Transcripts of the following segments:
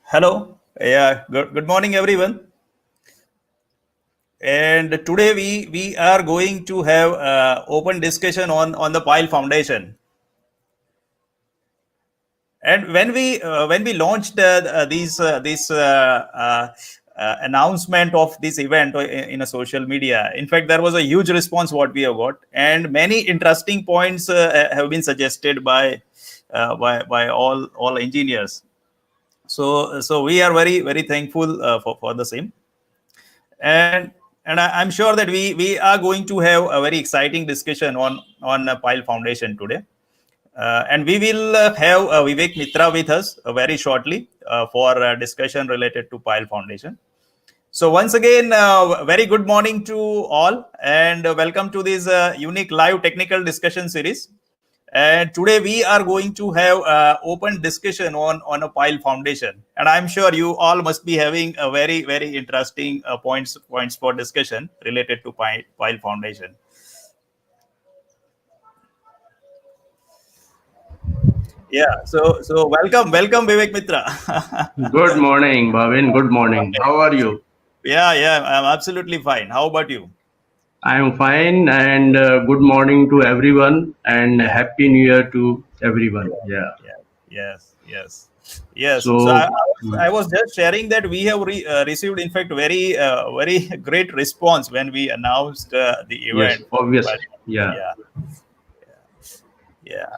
Hello. Good morning, everyone. And today we are going to have open discussion on the pile foundation. And when we launched this announcement of this event in a social media, in fact, there was a huge response what we have got, and many interesting points have been suggested by all engineers. So we are very thankful for the same. And I'm sure that we are going to have a very exciting discussion on pile foundation today. And we will have Vivek Mitra with us very shortly for discussion related to pile foundation. So once again, very good morning to all, and welcome to this unique live technical discussion series. And today we are going to have open discussion on a pile foundation, and I'm sure you all must be having a very interesting points for discussion related to pile foundation. Yeah, so welcome Vivek Mitra. Good morning, Bhavin. Good morning. How are you? Yeah, I'm absolutely fine. How about you? I am fine, and good morning to everyone, and Yeah, Happy New Year to everyone. Yeah. yeah, yes. So So, I was just sharing that we have received, in fact, very great response when we announced the yes, event for obvious. Yeah. yeah, yeah,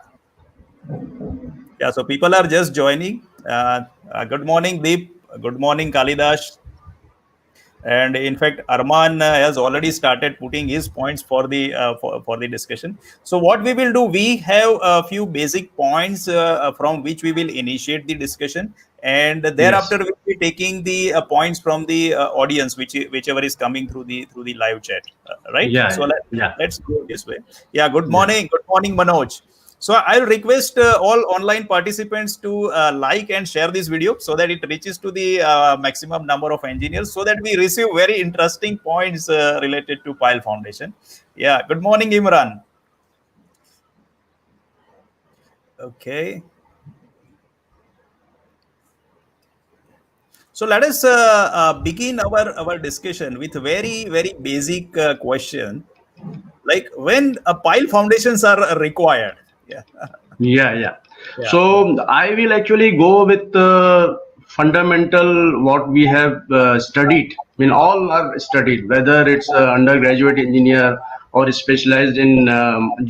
yeah. So people are just joining. Good morning, Deep. Good morning, Kalidash. And in fact, Arman has already started putting his points for the discussion. So what we will do, we have a few basic points from which we will initiate the discussion, and thereafter Yes. we'll be taking the points from the audience, whichever is coming through the live chat, right? So Yeah. Yeah. let's go this way. Yeah, good Yeah. morning, Manoj. So I'll request all online participants to like and share this video so that it reaches to the maximum number of engineers, so that we receive very interesting points related to pile foundation. Yeah, good morning, Imran. Okay. So let us begin our discussion with a very basic question, like when pile foundations are required. Yeah, Yeah. yeah, So, I will actually go with fundamental what we have studied. I mean, all are studied, whether it's undergraduate engineer or specialized in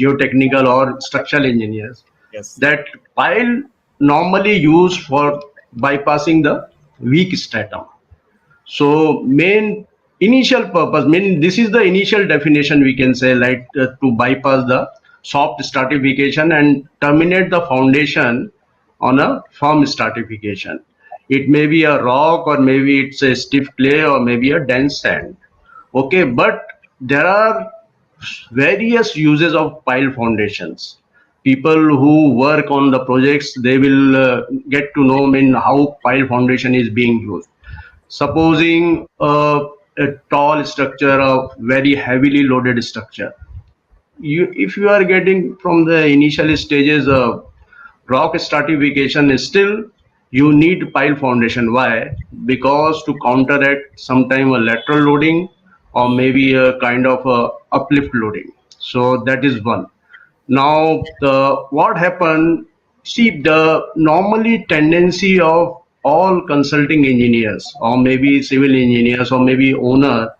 geotechnical or structural engineers. yes, That pile normally used for bypassing the weak stratum. So main initial purpose, mean this is the initial definition we can say, like to bypass the soft stratification and terminate the foundation on a firm stratification. It may be a rock, or maybe it's a stiff clay, or maybe a dense sand. Okay, but there are various uses of pile foundations. People who work on the projects, they will get to know, I mean, how pile foundation is being used. Supposing a tall structure, a very heavily loaded structure, if you are getting from the initial stages of rock stratification, is still you need pile foundation. Why? Because to counteract sometime a lateral loading, or maybe a kind of a uplift loading. So that is one. Now, the what happened? See, the normally tendency of all consulting engineers, or maybe civil engineers, or maybe owner,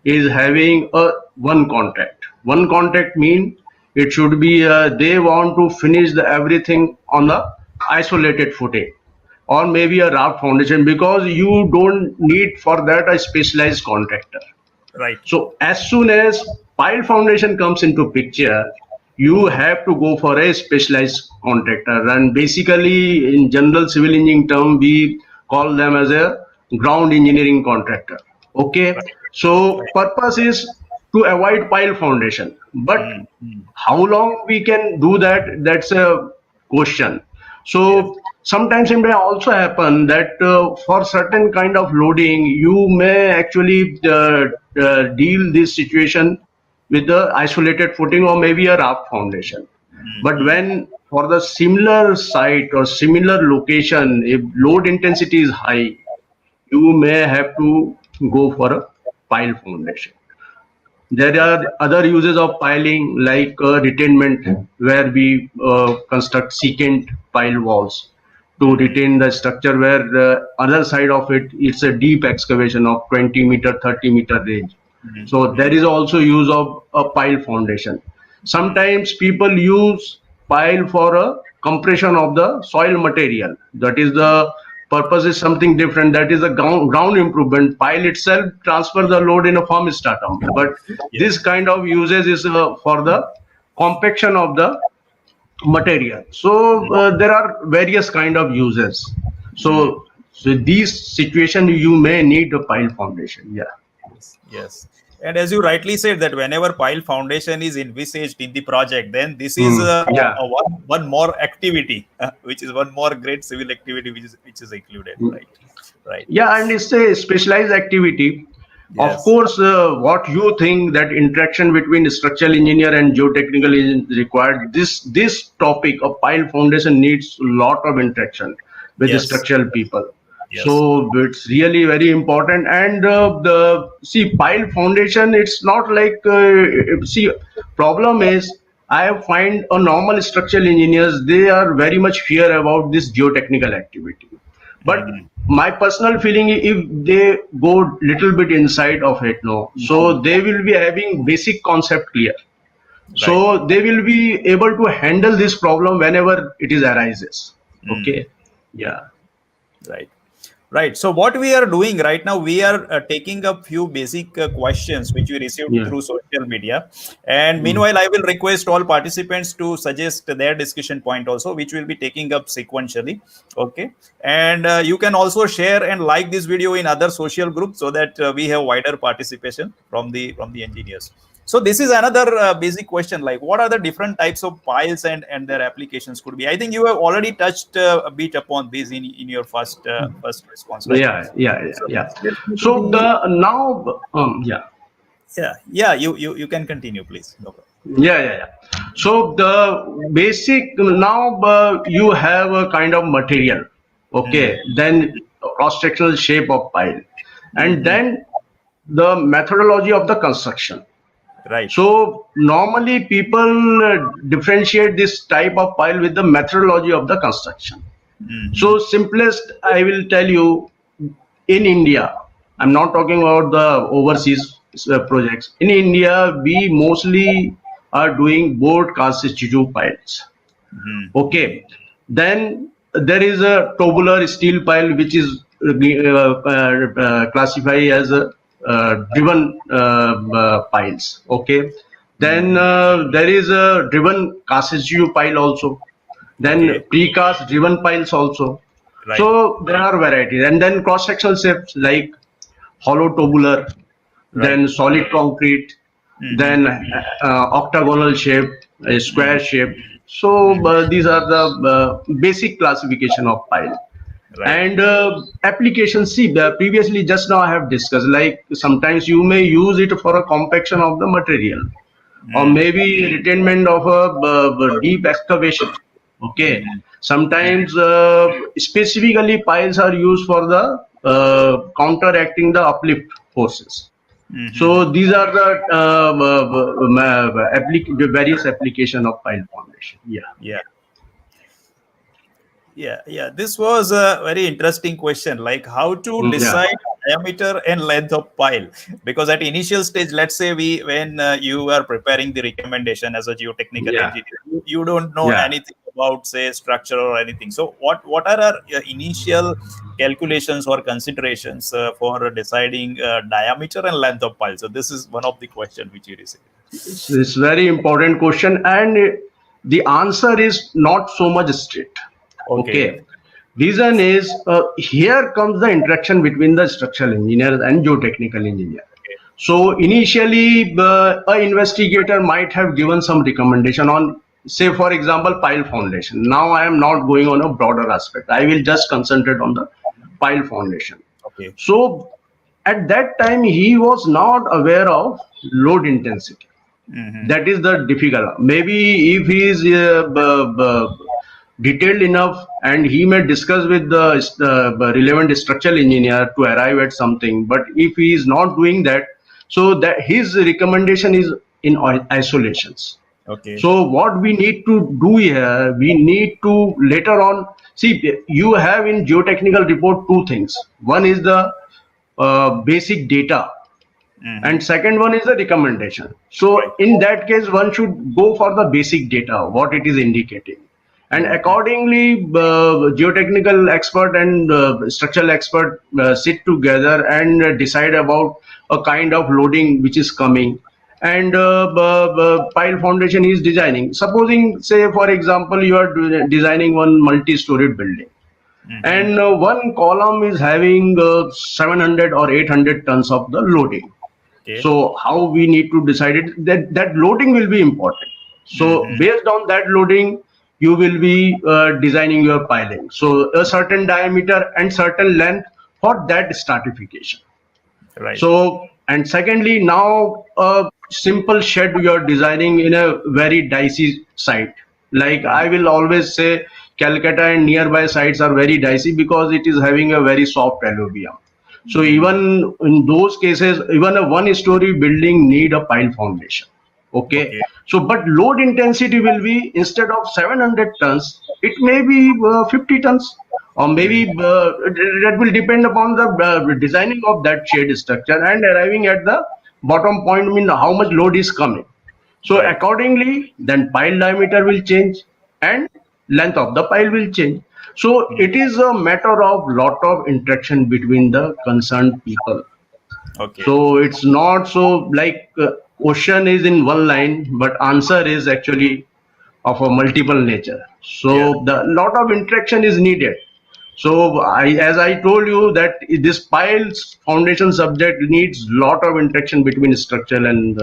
is having a one contract. One contract mean it should be they want to finish the everything on the isolated footing, or maybe a raft foundation, because you don't need for that a specialized contractor. right. So as soon as pile foundation comes into picture, you have to go for a specialized contractor. And basically, in general civil engineering term, we call them as a ground engineering contractor. Okay. So Right. purpose is to avoid pile foundation. But Mm, mm. how long we can do that? That's a question. Yes. So sometimes it may also happen that for certain kind of loading, you may actually deal this situation with the isolated footing, or maybe a raft foundation. Mm, But mm. when for the similar site or similar location, if load intensity is high, you may have to go for a pile foundation. There Right. are other uses of piling like retainment, where we construct secant pile walls to Mm-hmm. retain the structure, where the other side of it, it's a deep excavation of 20-meter, 30-meter range. So there Mm-hmm. is also use of a pile foundation. Sometimes people use pile for a compression of the soil material. That is the purpose is something different. That is the ground improvement. Pile itself transfer the load in a form stratum. But this Yes. kind of uses is for the compaction of the material. So there are various kind of uses. Mm-hmm. So these situation you may need a pile foundation. Yeah. Yes, yes. And as you rightly said, that whenever pile foundation is envisaged in the project, then this is Yeah. one more activity, which is one more great civil activity, which is included, right? Right. Yeah, and it's a specialized activity. Of Yes. course, what you think that interaction between structural engineer and geotechnical is required. This topic of pile foundation needs a lot of interaction with the Yes. structural people. Yes. So it's really very important. And the see pile foundation. It's not like see problem is I find a normal structural engineers they are very much fear about this geotechnical activity, but Mm-hmm. my personal feeling if they go little bit inside of it, no, so they will be having basic concept clear, Right. so they will be able to handle this problem whenever it is arises. Okay. Yeah. Right. Right. So what we are doing right now, we are taking up few basic questions which we received Yeah. through social media. And Mm. meanwhile, I will request all participants to suggest their discussion point also, which will be taking up sequentially. Okay. And you can also share and like this video in other social groups so that we have wider participation from the engineers. So this is another basic question, like what are the different types of piles and their applications could be. I think you have already touched a bit upon this in your first response, right? Yeah, yeah, yeah, So yeah. let's get into So the. the now yeah. Yeah. You can continue, please. No problem. Yeah, yeah, yeah. So the basic now you have a kind of material, Mm-hmm. okay, then cross-sectional shape of pile, and Mm-hmm. then the methodology of the construction. Right. So normally people differentiate this type of pile with the methodology of the construction. Mm-hmm. So simplest, I will tell you, in India, I'm not talking about the overseas projects. In India, we mostly are doing board cast tissue piles. Okay, then there is a tubular steel pile which is classified as a driven piles. Okay, then Mm-hmm. there is a driven cast tissue pile also. Then Okay. precast driven piles also. Right. So there are varieties, and then cross-sectional shapes like hollow tubular, Right. then solid concrete, Mm-hmm. then octagonal shape, a square Mm-hmm. shape. So these are the basic classification of pile. Right. And application C, previously just now I have discussed, like sometimes you may use it for a compaction of the material, or Mm-hmm. maybe retainment of a deep excavation. Okay, sometimes specifically piles are used for the counteracting the uplift forces. Mm-hmm. So these are the the various application of pile foundation. Yeah. Yeah. Yeah. This was a very interesting question, like how to Yeah. decide diameter and length of pile. Because at initial stage, let's say when you are preparing the recommendation as a geotechnical Yeah. engineer, you don't know Yeah. anything about say structure or anything. So what are our initial calculations or considerations for deciding diameter and length of pile? So this is one of the questions which you received. It's very important question, and the answer is not so much straight. Okay. Okay. Reason is here comes the interaction between the structural engineer and geotechnical engineer. Okay. So initially, a investigator might have given some recommendation on, say, for example, pile foundation. Now I am not going on a broader aspect. I will just concentrate on the pile foundation. Okay. So at that time, he was not aware of load intensity. Mm-hmm. That is the difficult. Maybe if he is detailed enough, and he may discuss with the relevant structural engineer to arrive at something. But if he is not doing that, so that his recommendation is in isolations. Okay. So what we need to do here, we need to later on see, you have in geotechnical report two things. One is the basic data, Mm-hmm. and second one is the recommendation. Right. So in that case, one should go for the basic data, what it is indicating, and Mm-hmm. accordingly, geotechnical expert and structural expert sit together and decide about a kind of loading which is coming, and pile foundation is designing. Supposing, say for example, you are designing one multi-storied building, Mm-hmm. and one column is having 700 or 800 tons of the loading. Okay. So how we need to decide it, that that loading will be important. So Mm-hmm. based on that loading, you will be designing your piling. So a certain diameter and certain length for that stratification. Right. So, and secondly, now a simple shed you are designing in a very dicey site. Like Mm-hmm. I will always say, Calcutta and nearby sites are very dicey because it is having a very soft alluvium. So Mm-hmm. even in those cases, even a one-story building need a pile foundation. Okay. Okay. So, but load intensity will be, instead of 700 tons, it may be 50 tons, or maybe Mm-hmm. that will depend upon the designing of that shade structure and arriving at the bottom point, mean how much load is coming. So Right. accordingly, then pile diameter will change and length of the pile will change. So Mm. it is a matter of lot of interaction between the concerned people. Okay. So it's not so like question is in one line, but answer is actually of a multiple nature. Yeah. So the lot of interaction is needed. So as I told you that this piles foundation subject needs lot of interaction between structural and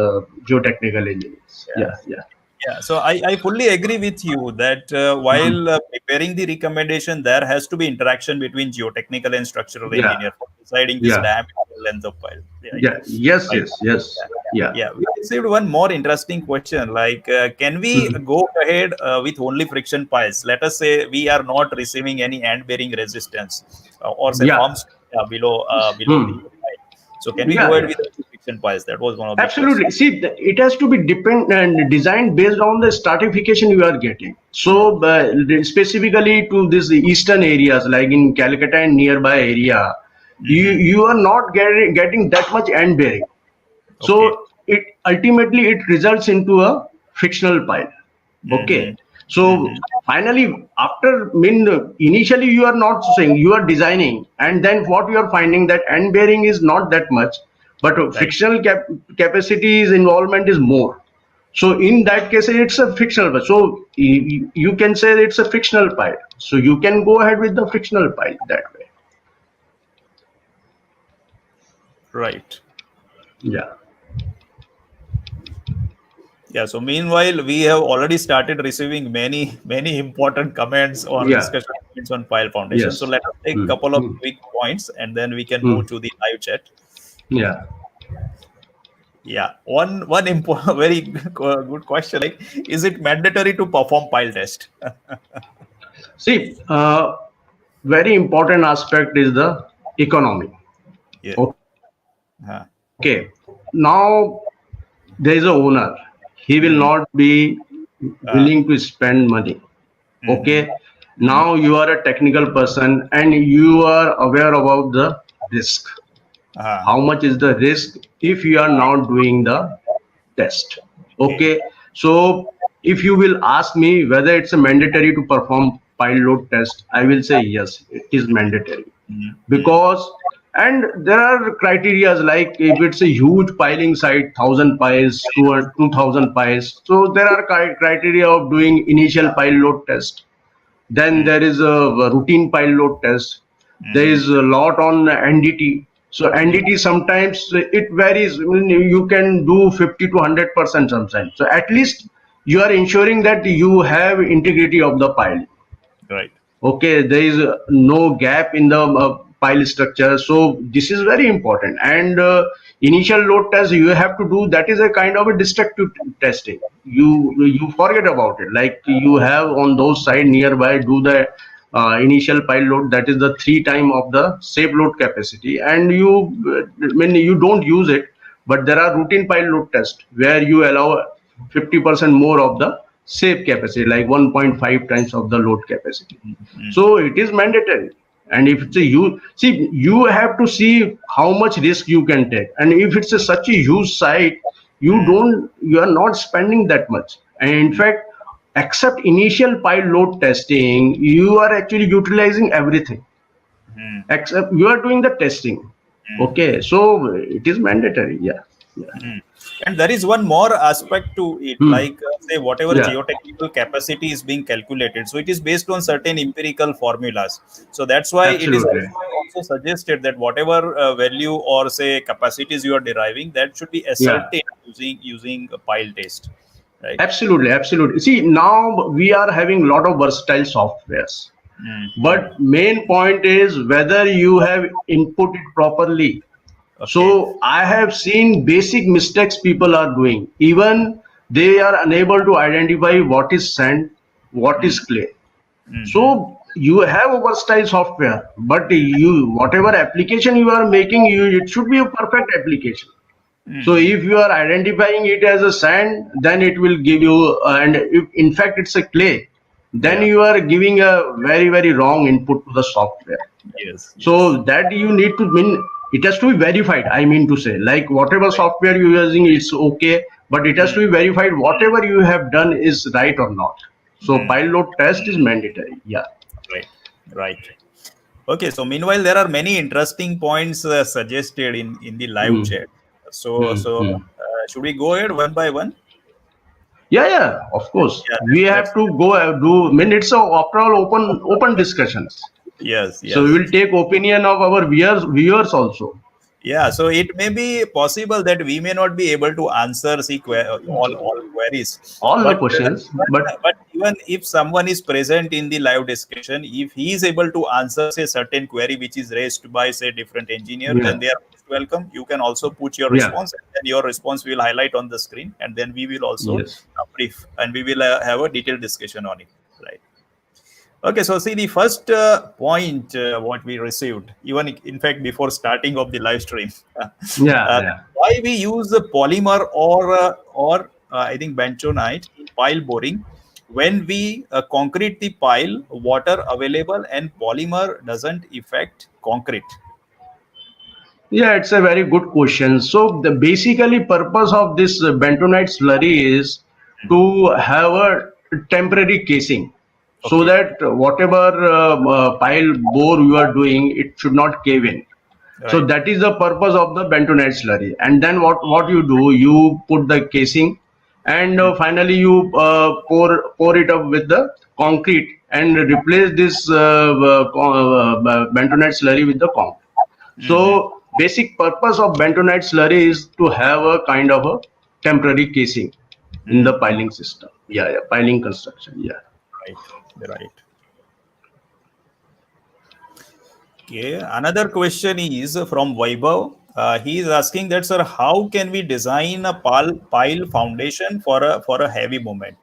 geotechnical engineers. Yeah. Yeah, yeah, Yeah, so I fully agree with you that Mhm. while preparing the recommendation, there has to be interaction between geotechnical and structural Yeah, engineer for deciding this yeah, diameter length of pile. Right. yeah. Yes, Right. yes, yes. Yeah. Yeah, we received one more interesting question. Like, can we Mhm. go ahead with only friction piles? Let us say we are not receiving any end bearing resistance, or say Yeah. forms below the Hmm. pile. So, can we Yeah, go ahead yeah. with only friction piles? That was one of the questions. Absolutely. See, it has to be depend and designed based on the stratification you are getting. So, specifically to these eastern areas, like in Calcutta and nearby area, Mm-hmm. you are not getting that much end bearing. Okay. So, it ultimately it results into a frictional pile. Mm-hmm. Okay. So Mm-hmm. finally, after initially you are not saying, you are designing, and then what you are finding that end bearing is not that much, but Right. frictional capacities involvement is more. So in that case, it's a frictional pile. So you can say it's a frictional pile. So you can go ahead with the frictional pile that way. Right. Yeah. Yeah. So meanwhile, we have already started receiving many important comments or Yeah. discussion points on pile foundation. So Yes. let us take a Hmm. couple of Hmm. quick points and then we can Hmm. move to the live chat. Yeah. Yeah. One important, very good question. Like, is it mandatory to perform pile test? See, very important aspect is the economy. Yeah. Uh, Okay. Now there is a owner. He will mm, not be uh, willing to spend money. mm-hmm, Okay. Now you are a technical person and you are aware about the risk. uh, How much is the risk if you are not doing the test? okay. Okay. So if you will ask me whether it's a mandatory to perform pile load test, I will say yes, it is mandatory, Mm-hmm, because, and there are criterias, like if it's a huge piling site, 1,000 piles, 2,000 piles, so there are criteria of doing initial pile load test. Then there is a routine pile load test. There mm-hmm, is a lot on NDT. So mm, NDT sometimes it varies. I mean, you can do 50 to 100% sometimes. So at least you are ensuring that you have integrity of the pile. right. Okay, there is no gap in the pile structure. So this is very important. And initial load test you have to do, that is a kind of a destructive testing. You forget about it. Like you have on those side nearby, do the initial pile load, that is the 3 times of the safe load capacity, and when you don't use it, but there are routine pile load tests where you allow 50% more of the safe capacity, like 1.5 times of the load capacity. Mm-hmm. So it is mandatory. And if it's a you see, you have to see how much risk you can take. And if it's such a huge site, you are not spending that much. And in fact, except initial pile load testing, you are actually utilizing everything. Except you are doing the testing. Okay, so it is mandatory. Yeah, yeah. Mm. And there is one more aspect to it, Hmm. like say whatever Yeah, geotechnical capacity is being calculated. So it is based on certain empirical formulas. So that's why it is absolutely. also suggested that whatever value or say capacities you are deriving, that should be Yeah. ascertained using a pile test, right? Absolutely, absolutely. See, now we are having a lot of versatile softwares, Mm-hmm. but main point is whether you have input it properly. Okay. So I have seen basic mistakes people are doing. Even they are unable to identify what is sand, what is clay. Mm-hmm. So you have a versatile software, but you whatever application you are making, it should be a perfect application. So Mm-hmm. if you are identifying it as a sand, then it will give you, and if in fact it's a clay, then Yeah. you are giving a very, very wrong input to the software. Yes. Yes. So that you need to mean, it has to be verified. I mean to say, like whatever software you're using, it's okay, but it has Mm. to be verified whatever you have done is right or not. So Mm. pile load test is mandatory. Yeah. Right. Right. Okay, so meanwhile, there are many interesting points suggested in the live Hmm. chat. Hmm. So Hmm. should we go ahead one by one? Yeah, yeah, of course. Yeah, We have let's. to go do. I mean, it's a after all open discussions. Yes, So we yes. will take opinion of our viewers also. Yeah, so it may be possible that we may not be able to answer all queries, All the but questions, but but even if someone is present in the live discussion, if he is able to answer say certain query which is raised by say different engineer, then yeah, they are most welcome. You can also put your yeah, response, and then your response will highlight on the screen, and then we will also yes. brief and we will have a detailed discussion on it. Right. Okay, so see the first point what we received, even in fact before starting of the live stream, Yeah, yeah. why we use the polymer or I think bentonite in pile boring when we concrete the pile, water available and polymer doesn't affect concrete. Yeah, it's a very good question. So the basically purpose of this bentonite slurry is to have a temporary casing, so Okay, that whatever pile bore you are doing, it should not cave in. So right. that is the purpose of the bentonite slurry. And then what you do, you put the casing, and finally you pour it up with the concrete and replace this bentonite slurry with the concrete. Mm-hmm. So basic purpose of bentonite slurry is to have a kind of a temporary casing in the Mm-hmm. piling system. Yeah, yeah, piling construction. Yeah. Right, right. Okay, another question is from Vaibhav. He is asking that, sir, how can we design a pile foundation for a heavy moment?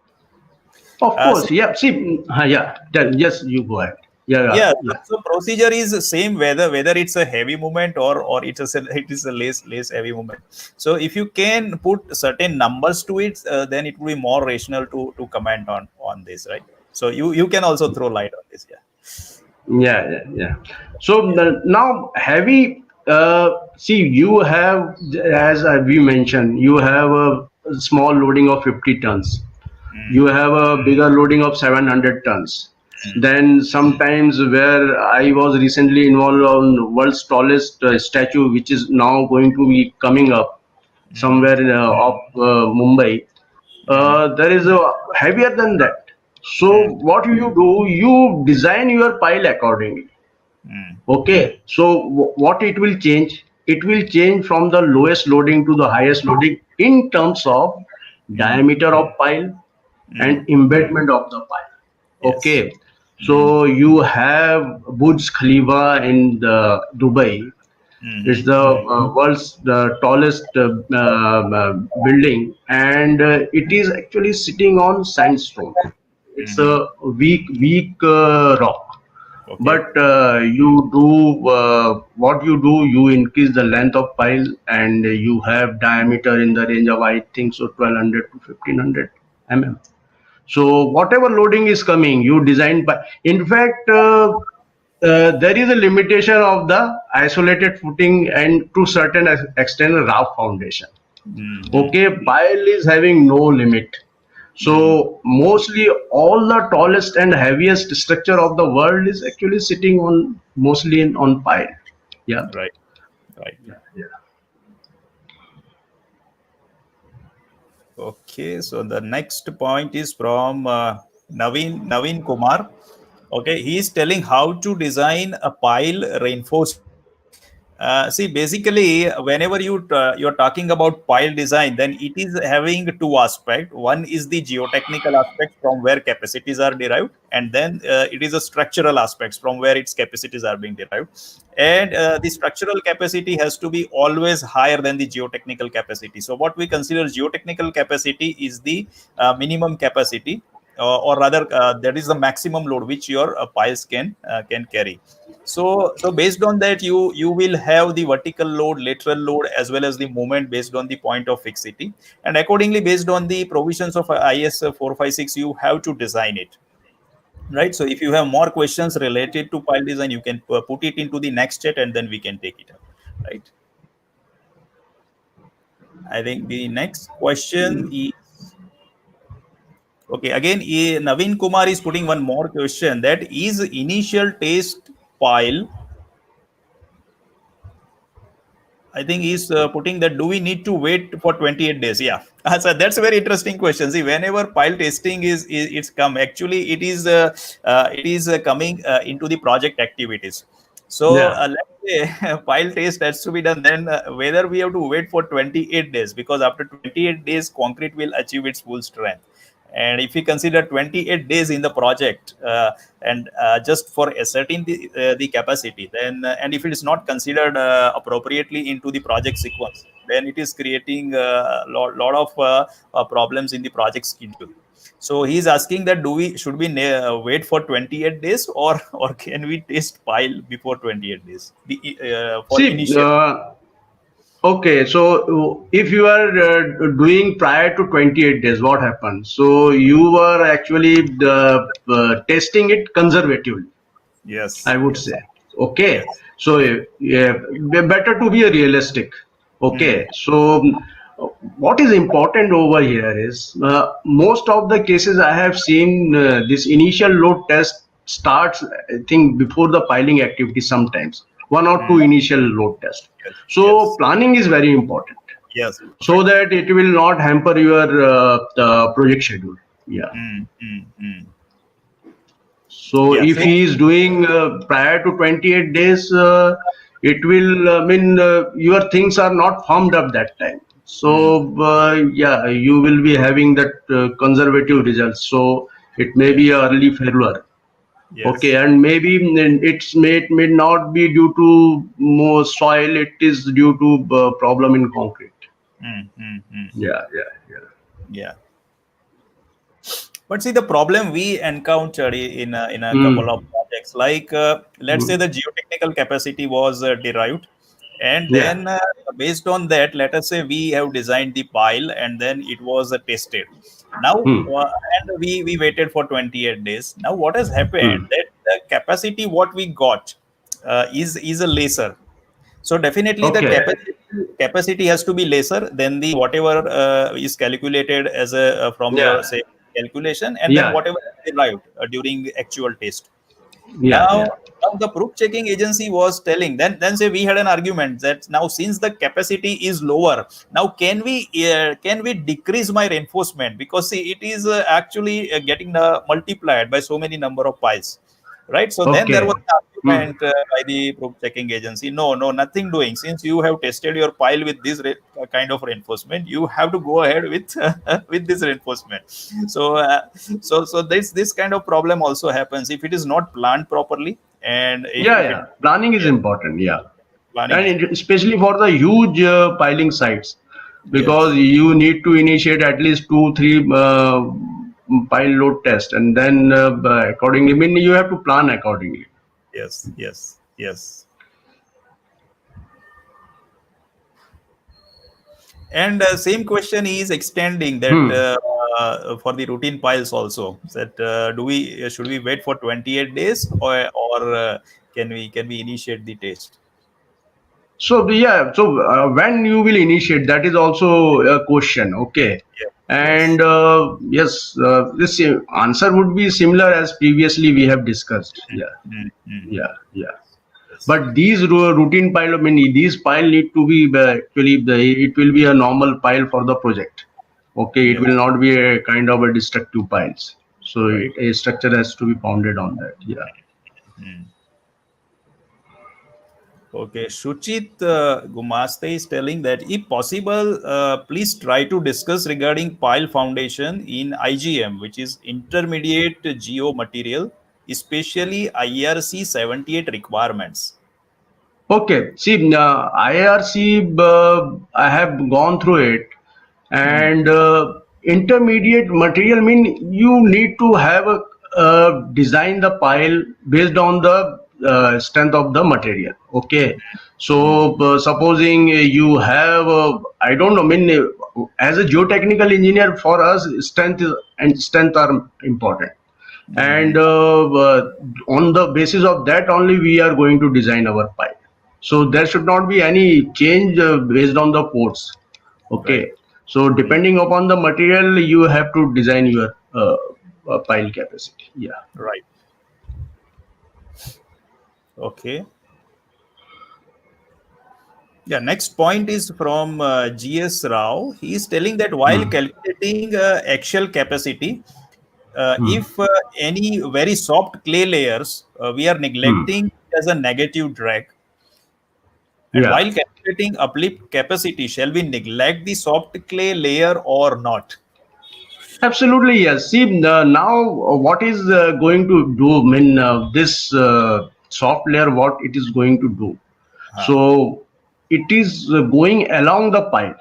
Of See, course. Yeah. See. Yeah. Yes, you go ahead. Yeah. Yeah. yeah, Yeah. so procedure is same whether it's a heavy movement or it is a less heavy movement. So if you can put certain numbers to it, then it will be more rational to comment on this, right? So you can also throw light on this, yeah. Yeah, yeah, yeah. So Yeah. now heavy. See, you have, as we mentioned, you have a small loading of 50 tons. You have a bigger loading of 700 tons. Then sometimes where I was recently involved on world's tallest statue, which is now going to be coming up Mm-hmm. somewhere of Mumbai. Mm-hmm. There is a heavier than that. So what you do, you design your pile accordingly. Mm-hmm. Okay, so what it will change? It will change from the lowest loading to the highest loading in terms of diameter of pile Mm-hmm. and embedment of the pile. Yes. Okay, Mm, So you have Burj Khalifa in Dubai. It's mm, the world's the tallest building, and it is actually sitting on sandstone. It's mm. a weak rock. Okay. But you do what you do, you increase the length of pile, and you have diameter in the range of, I think so, 1200 to 1500 mm. So whatever loading is coming, you design by. In fact, there is a limitation of the isolated footing and to certain extent raft foundation. Mm, mm, Okay, pile is having no limit. mm. So mostly all the tallest and heaviest structure of the world is actually sitting on mostly on pile. Yeah. Right. Right. Yeah. Yeah. Okay. So the next point is from Naveen Kumar. Okay, he is telling how to design a pile reinforcement. See, basically, whenever you're talking about pile design, then it is having two aspects. One is the geotechnical aspect from where capacities are derived, and then it is a structural aspects from where its capacities are being derived. And the structural capacity has to be always higher than the geotechnical capacity. So, what we consider geotechnical capacity is the minimum capacity, or rather, that is the maximum load which your piles can carry. So based on that, you will have the vertical load, lateral load, as well as the moment based on the point of fixity, and accordingly based on the provisions of IS 456, you have to design it, right? So if you have more questions related to pile design, you can put it into the next chat, and then we can take it up, right? I think the next question is okay. Again, Naveen Kumar is putting one more question, that is initial test pile. I think he's putting that, do we need to wait for 28 days? Yeah. So that's a very interesting question. See, whenever pile testing is it's come, actually it is coming into the project activities. So Yeah. let's say pile test has to be done. Then whether we have to wait for 28 days, because after 28 days concrete will achieve its full strength. And if we consider 28 days in the project, and just for ascertain the capacity, then and if it is not considered appropriately into the project sequence, then it is creating a lot of problems in the project schedule. So he's asking that, do we should we wait for 28 days, or can we test pile before 28 days for See, initial? okay, so if you are doing prior to 28 days, what happens? So you are actually testing it conservatively, Yes, I would yes, say. Okay, yes. so yeah, better to be a realistic. Hmm. Okay, so what is important over here is most of the cases I have seen this initial load test starts, I think, before the piling activity sometimes, one or two Hmm. initial load tests. Yes, So yes, planning is very important yes, so perfect. that it will not hamper your project schedule. Yeah. Hmm. Hmm. Hmm. So Yeah. if So he is doing prior to 28 days, it will mean your things are not formed up that time. hmm. So yeah, you will be having that conservative results. So it may be Yes, a early failure. Okay, yes. and maybe it may not be due to more soil. It is due to problem in concrete. Hmm. Hmm. Hmm. Yeah, yeah, yeah. Yeah. But see, the problem we encountered in a couple of Mm, projects, like let's say mm, the geotechnical capacity was derived, and yeah. then based on that, let us say we have designed the pile, and then it was tested. Now, Mm, and we waited for 28 days. Now, what has happened, mm. that the capacity what we got is a lesser. So definitely the Okay. capacity has to be lesser than the whatever is calculated as a from your Yeah, say calculation, and then yeah, whatever is derived during actual test. yeah, Now, yeah. now the proof checking agency was telling, then say we had an argument that now since the capacity is lower, now can we decrease my reinforcement, because see it is actually getting multiplied by so many number of piles, right? So then there was Okay. an Hmm. by the proof checking agency. No, no, nothing doing. Since you have tested your pile with this kind of reinforcement, you have to go ahead with with this reinforcement. So, so this kind of problem also happens if it is not planned properly, and Yeah, if it, yeah. Planning is yeah, important. Yeah, planning and is especially for the huge piling sites, because yes, you need to initiate at least two, three pile load test, and then accordingly, I mean, you have to plan accordingly. yes, yes, yes. And same question is extending that Hmm. for the routine piles also. That do we should we wait for 28 days, or can we initiate the test? So yeah, so when you will initiate, that is also a question. Okay, Yes, and yes. yes, this answer would be similar as previously we have discussed. Mm, Yeah, mm, mm. yeah, yeah. Yes, But these routine pile, I mean, these pile need to be actually it will be a normal pile for the project. Okay, it will yes. not be a kind of a destructive piles. So Right. a structure has to be founded on that. Yeah. Mm. Okay, Shuchit Gumaste is telling that if possible, please try to discuss regarding pile foundation in IGM, which is intermediate geo material, especially IRC 78 requirements. Okay. See, IRC, I have gone through it, Hmm. and intermediate material mean you need to have a design the pile based on the strength of the material. Okay. Hmm. So supposing you have, I don't know, I mean, as a geotechnical engineer, for us, strength are important, and Hmm. on the basis of that only we are going to design our pipe. So there should not be any change based on the ports. Right. Okay, so Hmm. depending upon the material you have to design your pile capacity. Yeah. Right. Okay. Yeah. Next point is from GS Rao. He is telling that while Hmm. calculating axial capacity, Hmm. if any very soft clay layers we are Hmm. neglecting as a negative drag, and Yeah. while calculating uplift capacity, shall we neglect the soft clay layer or not? Absolutely, yes. See, now what is going to do? I mean, this soft layer, what it is going to do? Huh. So it is going along the pipe.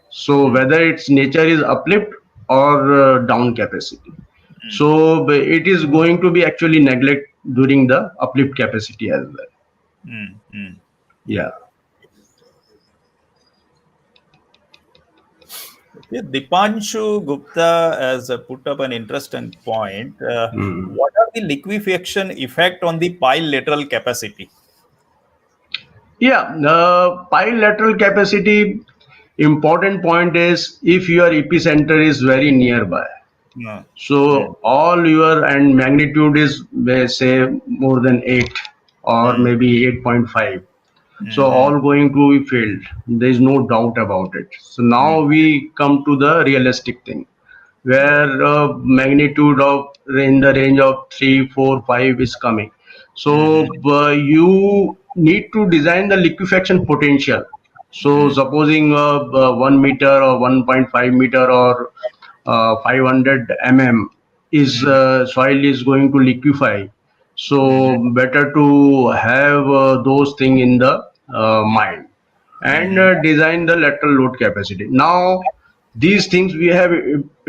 So Hmm. whether its nature is uplift or down capacity. Hmm. So it is going to be actually neglect during the uplift capacity as well. Hmm. Hmm. Yeah. Yeah. Okay. Dipanshu Gupta has put up an interesting point. Mm. What are the liquefaction effect on the pile lateral capacity? Yeah. Pile lateral capacity. Important point is if your epicenter is very nearby. No. Hmm. So all your and magnitude is say more than 8 or Hmm. maybe 8.5. So Hmm. all going to be filled. There is no doubt about it. So Hmm. now we come to the realistic thing, Right. where magnitude of in the range of 3, 4, 5 is coming. Hmm. So you need to design the liquefaction potential. So Hmm. supposing 1 meter or 1.5 meter or 500 mm is Hmm. soil is going to liquefy. Hmm. So better to have those thing in the mind, and Hmm. design the lateral load capacity. Now, these things we have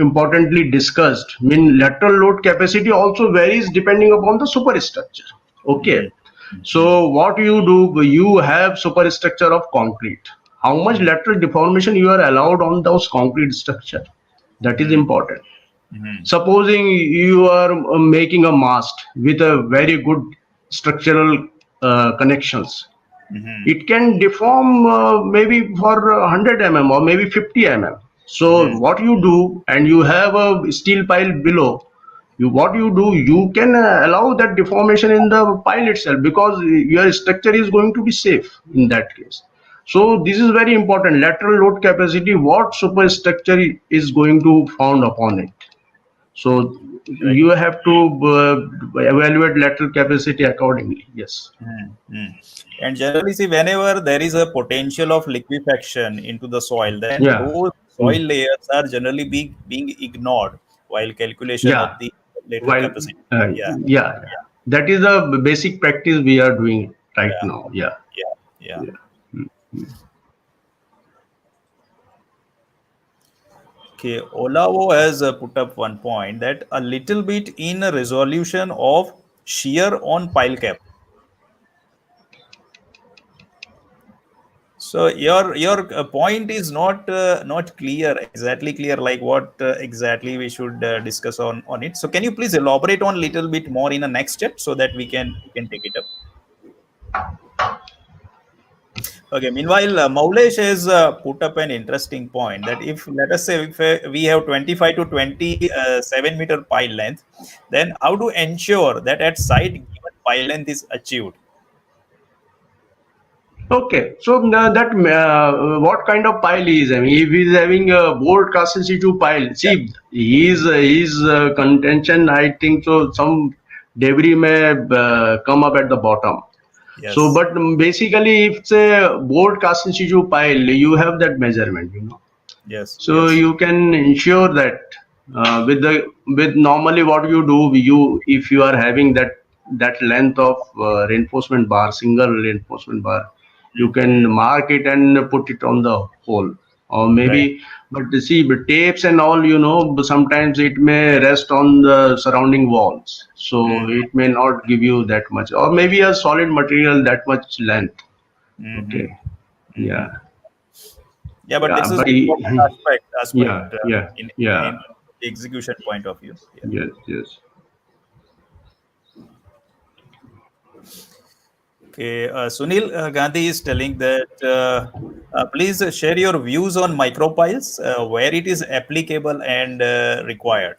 importantly discussed. I mean, lateral load capacity also varies depending upon the superstructure. Hmm. Okay, Hmm. so what you do, you have superstructure of concrete. How much Hmm. lateral deformation you are allowed on those concrete structure? That is Hmm. important. Hmm. Supposing you are making a mast with a very good structural connections, Hmm. it can deform maybe for 100 or maybe 50 So Hmm. what you do, and you have a steel pile below, you what you do, you can allow that deformation in the pile itself, because your structure is going to be safe in that case. So this is very important. Lateral load capacity, what superstructure is going to found upon it. So Right. you have to evaluate lateral capacity accordingly. Yes. And generally, see, whenever there is a potential of liquefaction into the soil, then Yeah. those soil Mm. layers are generally being ignored while calculation Yeah. of the lateral While capacity. Yeah, yeah, that is the basic practice we are doing right yeah, now. Yeah. yeah, yeah. Yeah. Mm. Okay, Olavo has put up one point that a little bit in a resolution of shear on pile cap. So your point is not clear, exactly clear, like what exactly we should discuss on it. So can you please elaborate on little bit more in the next step so that we can take it up. Okay. Meanwhile, Maulesh has put up an interesting point that if let us say if we have 25 to 27 meter pile length, then how to ensure that at site given pile length is achieved? Okay, so that what kind of pile he is having? If he is having a board cast in situ pile, Yeah. see, his contention, I think so. Some debris may come up at the bottom. So, Yes. but basically, if it's a board cast in situ pile, you have that measurement, Yes. so Yes. you can ensure that with normally what you do, you if you are having that length of reinforcement bar, single reinforcement bar, you can mark it and put it on the hole, or Right. maybe. But see, but tapes and all, sometimes it may rest on the surrounding walls, so Mm-hmm. it may not give you that much, or maybe a solid material that much length. Mm-hmm. Okay, Mm-hmm. yeah, Yeah, but yeah, this is but important yeah, aspect yeah, in yeah. the execution point of view. Yeah. Yes, yes. Okay, Sunil Gandhi is telling that please share your views on micropiles, where it is applicable and required.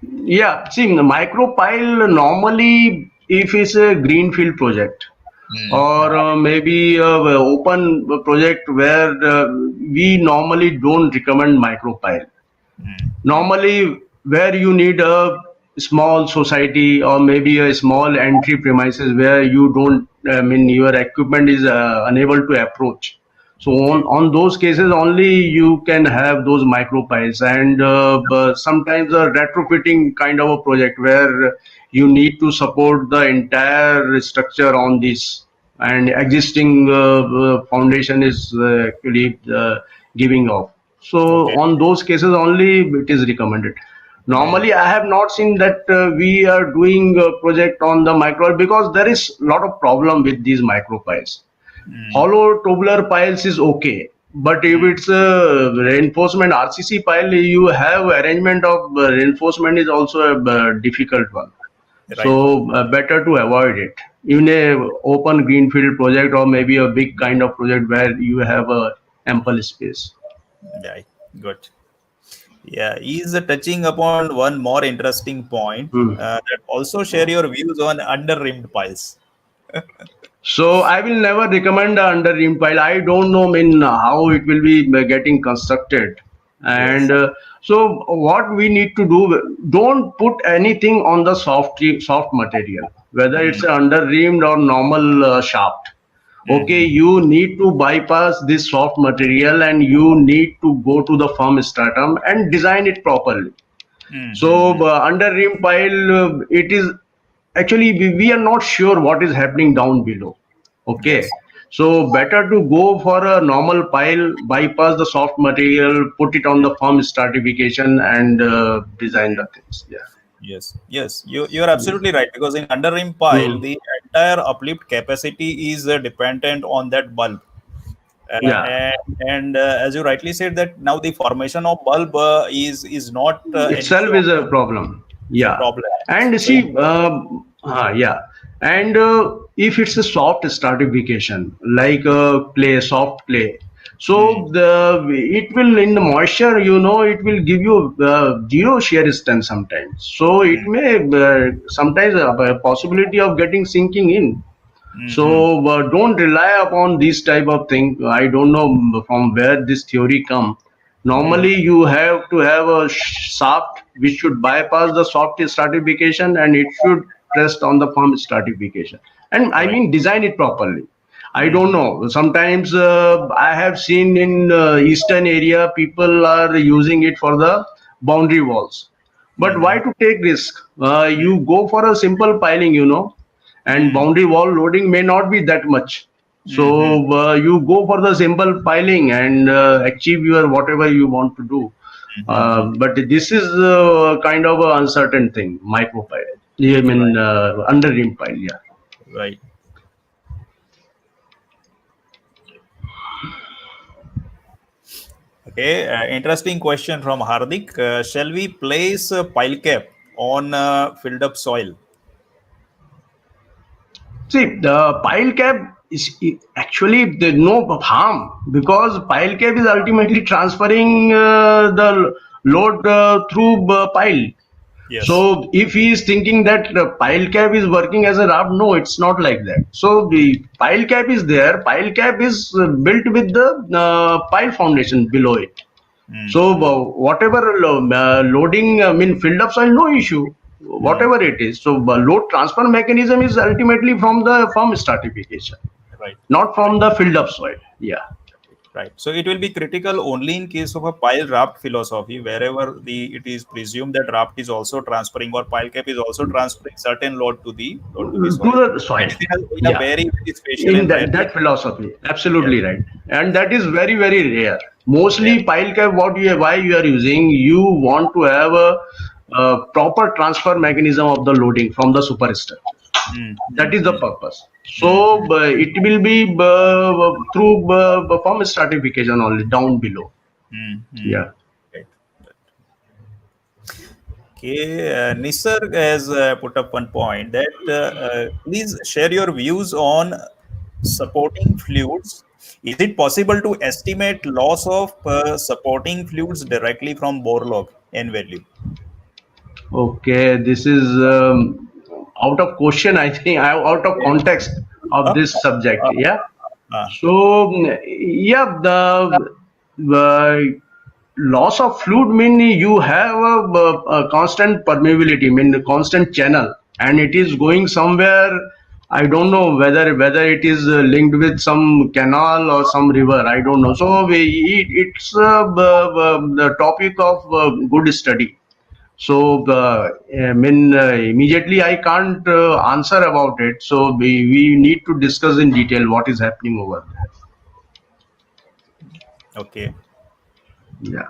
Yeah, see, the micropile normally, if it's a greenfield project or maybe a open project where we normally don't recommend micropile. Normally, where you need a small society or maybe a small entry premises where you don't, I mean, your equipment is unable to approach. So Okay. on those cases only you can have those micropiles, and sometimes a retrofitting kind of a project where you need to support the entire structure on this, and existing foundation is actually giving off. So Okay. on those cases only it is recommended. Mm, Normally, I have not seen that we are doing a project on the micro, because there is a lot of problem with these micro piles. mm, Hollow tubular piles is okay, but if mm. it's a reinforcement RCC pile, you have arrangement of reinforcement is also a difficult one. Right. So better to avoid it. Even a open greenfield project or maybe a big kind of project where you have a ample space. Right. Good. Yeah, he's touching upon one more interesting point. Hmm. That also share your views on under rimmed piles. So I will never recommend a under rim pile. I don't know, how it will be getting constructed, and Yes. so what we need to do, don't put anything on the soft material, whether it's Mm, a under rimmed or normal shaft. Okay, mm, you need to bypass this soft material and you need to go to the firm stratum and design it properly. mm, So mm. under rim pile, it is actually we are not sure what is happening down below. Okay, Yes. so better to go for a normal pile, bypass the soft material, put it on the firm stratification, and design the things. Yeah. Yes, yes, you're absolutely right because in under rim pile, Hmm. the entire uplift capacity is dependent on that bulb. Yeah. And as you rightly said, that now the formation of bulb is not an issue Itself of is a problem. it's a Yeah, problem. and So in, see, yeah, and if it's a soft stratification like clay, soft clay, mm, so it will in the moisture, it will give you zero shear strength sometimes. So it mm, may sometimes a possibility of getting sinking in. mm, So don't rely upon this type of thing. I don't know from where this theory come. mm, Normally, you have to have a shaft which should bypass the soft stratification and it should rest on the firm stratification. And I Right. mean, design it properly. I don't Mm-hmm. know. Sometimes I have seen in eastern area people are using it for the boundary walls. But Mm-hmm. why to take risk? You go for a simple piling, and Mm-hmm. boundary wall loading may not be that much. Mm-hmm. So you go for the simple piling and achieve your whatever you want to do. Mm-hmm. But this is kind of an uncertain thing, micro pile. I Right. mean, under rim pile, yeah. Right. Okay. Interesting question from Hardik. Shall we place a pile cap on filled up soil? See, the pile cap is actually there's no harm because pile cap is ultimately transferring the load through pile. Yes. So if he is thinking that the pile cap is working as a raft, no, it's not like that. So the pile cap is there. Pile cap is built with the pile foundation below it. So Mm-hmm. whatever loading, I mean, filled up soil, no issue. Whatever it is. So load transfer mechanism is ultimately from the firm stratification, Right. not Right. from the filled up soil. Yeah. Right. So it will be critical only in case of a pile raft philosophy, wherever it is presumed that raft is also transferring or pile cap is also transferring certain load to the To soil. the soil. And in a Yeah. very, very special In and rare that case. philosophy, Yes. absolutely right. And that is very, very rare. Rare. Mostly pile cap, why you are using, you want to have a proper transfer mechanism of the loading from the superstructure. That is the Mm-hmm. purpose. So Mm-hmm. it will be through firm stratification only down below. Mm-hmm. Yeah. Right. Okay, Nisarg has put up one point that please share your views on supporting fluids. Is it possible to estimate loss of supporting fluids directly from bore log n value? Okay, this is out of question. I think out of context of Uh, this subject. uh, Yeah. uh, So yeah, the loss of fluid mean you have a constant permeability, mean a constant channel, and it is going somewhere. I don't know whether it is linked with some canal or some river. I don't know. So it's the topic of good study. So I mean, immediately I can't answer about it. So we need to discuss in detail what is happening over okay. there. Yeah.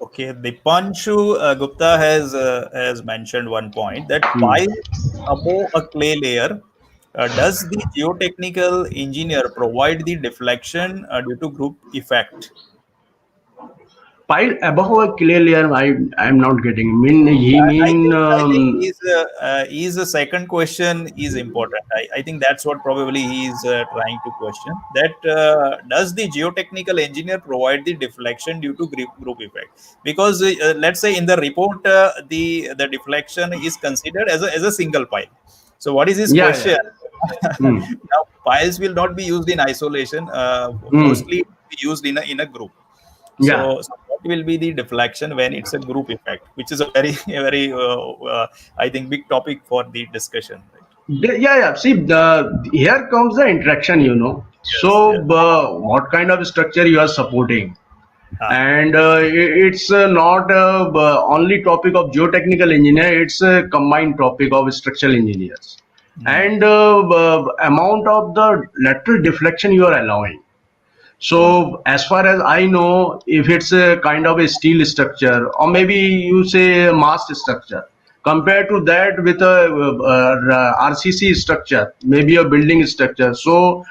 Okay, Dipanshu Gupta has mentioned one point that Hmm. pile above a clay layer. Does the geotechnical engineer provide the deflection due to group effect? Pile above a clay layer, I'm not getting. Mean he mean I think is the second question is important. I think that's what probably he is trying to question. That does the geotechnical engineer provide the deflection due to group effect? Because let's say in the report the deflection is considered as a single pile. So what is his yeah, question? yeah. Hmm. Now piles will not be used in isolation. Hmm. Mostly be used in a group. Yeah. So what will be the deflection when it's a group effect, which is a very, very, I think, big topic for the discussion. Right? Yeah, yeah. See, here comes the interaction. Yes, So, yes. what kind of structure you are supporting? Ah, And it's not only topic of geotechnical engineer, it's a combined topic of structural engineers, mm, and amount of the lateral deflection you are allowing. mm, So as far as I know, if it's a kind of a steel structure or maybe you say a mast structure, compared to that with a RCC structure, maybe a building structure, so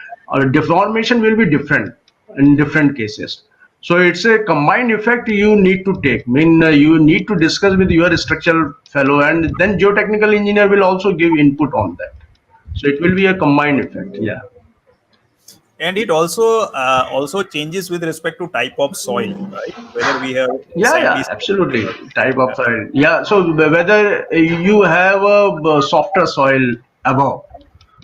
deformation will be different in different cases. So it's a combined effect you need to take. I mean, you need to discuss with your structural fellow, and then geotechnical engineer will also give input on that. So it will be a combined effect. Yeah. and it also changes with respect to type of soil, right? Whether we have Yeah, sandy yeah, soil. absolutely. Type Yeah. of soil. Yeah, so whether you have a softer soil above,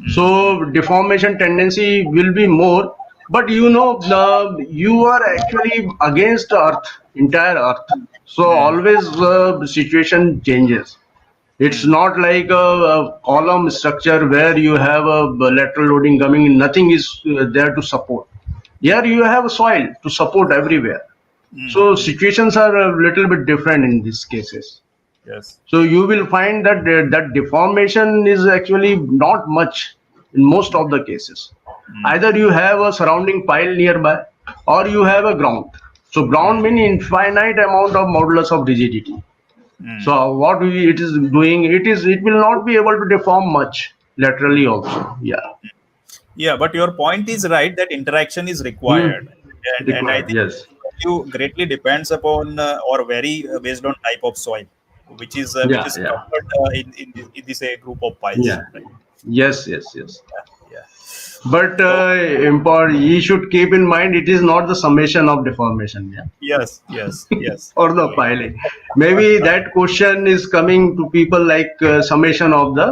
Mm, mm, so deformation tendency will be more. but you are actually against Earth, entire Earth. So Hmm. always the situation changes. It's Hmm. not like a column structure where you have a lateral loading coming in. Nothing is there to support. Here you have a soil to support everywhere. Hmm. So Hmm. situations are a little bit different in these cases. Yes. So you will find that that deformation is actually not much in most of the cases. Hmm. Either you Hmm. have a surrounding pile nearby or you have a ground. So ground Hmm. means infinite amount of modulus of rigidity. Hmm. So it is doing, it will not be able to deform much laterally also. Yeah. Yeah, but your point is right that interaction is Hmm. required, and I Required. think Yes. value greatly depends upon or vary based on type of soil, which Yeah. is Yeah. covered in this group of piles, Yeah. right? Yes. Yes. Yes. Yeah, yeah. But So you should keep in mind it is not the summation of deformation. Yeah. yes, yes, yes, Or the right. piling. Maybe that question is coming to people like summation of the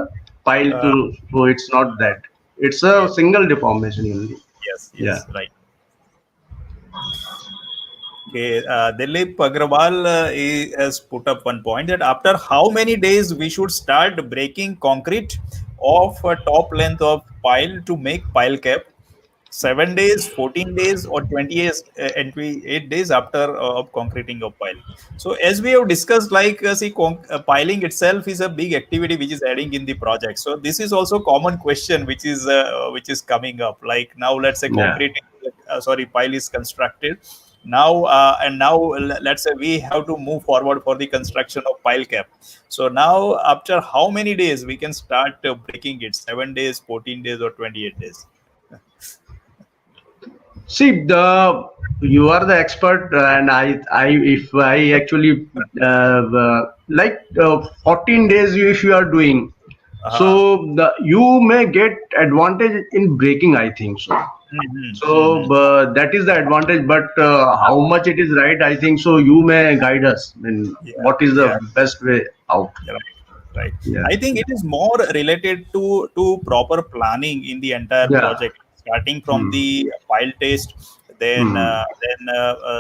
pile Uh, to. So it's not that. It's a yes, single deformation only. yes, Yeah. yes, right. Okay, Dilip Agrawal has put up one point that after how many days we should start breaking concrete of a top length of pile to make pile cap. 7 days, 14 days, or 20 days, and 8 days after of concreting of pile. So as we have discussed, like piling itself is a big activity which is adding in the project. So this is also common question which is coming up. Like now, let's say Yeah. pile is constructed now, and now let's say we have to move forward for the construction of pile cap. So now, after how many days we can start breaking it? 7 days, 14 days, or 28 days? See, you are the expert, and if I actually like 14 days, if you are doing, Uh-huh. so you may get advantage in breaking. I think so. Mhm, So mhm. that is the advantage. But how much it is right, I think so. You may guide us. I mean, Yeah, what is the yeah, best way out? right, right. Yeah, I think it is more related to proper planning in the entire yeah. project, starting from Hmm. the pile test, Hmm.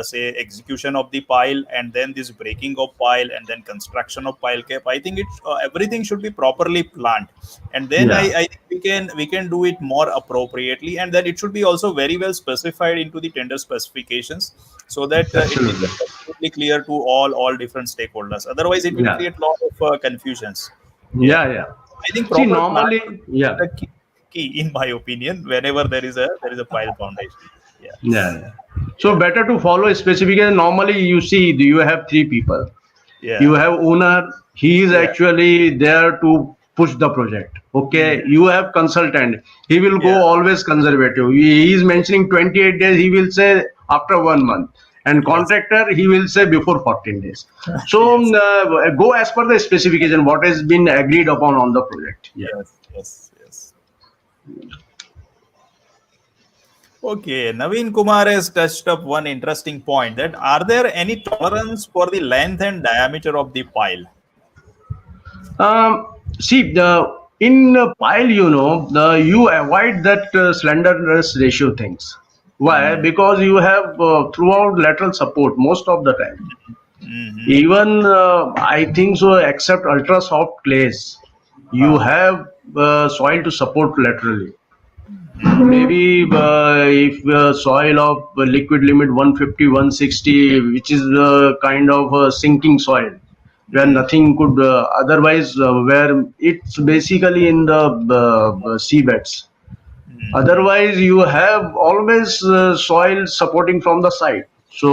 say execution of the pile, and then this breaking of pile, and then construction of pile cap. I think it's everything should be properly planned, and then Yeah, I think we can do it more appropriately, and then it should be also very well specified into the tender specifications, so that it is absolutely. absolutely clear to all different stakeholders. Otherwise, it will Yeah, create a lot of confusions. Yeah, yeah, yeah. I think See, proper planning normally, is yeah. the key, in my opinion. Whenever there is a pile foundation. Yeah, Yeah, yeah. So yeah, better to follow a specification. Normally, you see, you have three people. You yeah, have owner. He is yeah. actually there to push the project. Okay. Mhm. You have consultant. He will go Yeah. always conservative. He is mentioning 28 days. He will say after 1 month. And Yes. contractor, he will say before 14 days. So Yes. go as per the specification. What has been agreed upon on the project. Yeah. Yes. Yes. Yes. Okay, Naveen Kumar has touched up one interesting point that are there any tolerance for the length and diameter of the pile? See, the in a pile, you avoid that slenderness ratio things. Why? Mm. Because you have throughout lateral support most of the time. Mm-hmm. Even I think so, except ultra soft clays, you Uh-huh. have soil to support laterally. Mm. Maybe if soil of liquid limit 150, 160, which is kind of a sinking soil, where Mm. nothing could otherwise, where it's basically in the seabeds. Mm-hmm. Otherwise, you have always soil supporting from the side. So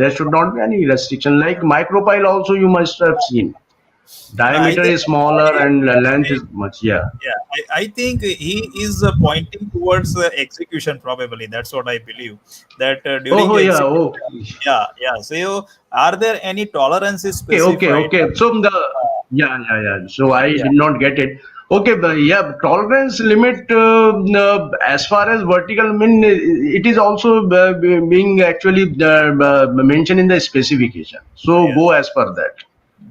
there should not be any restriction. Like micropile, also you must have seen. I Diameter think is smaller and length is much. Yeah. yeah, I think he is pointing towards execution. Probably that's what I believe. That during Oh yeah. execution, Oh. yeah, yeah. So, are there any tolerances Okay, okay, specified? okay. So yeah, yeah, yeah. So I Yeah, did not get it. Okay, but yeah, tolerance limit as far as vertical, I mean, it is also being actually mentioned in the specification. So yes, go as per that.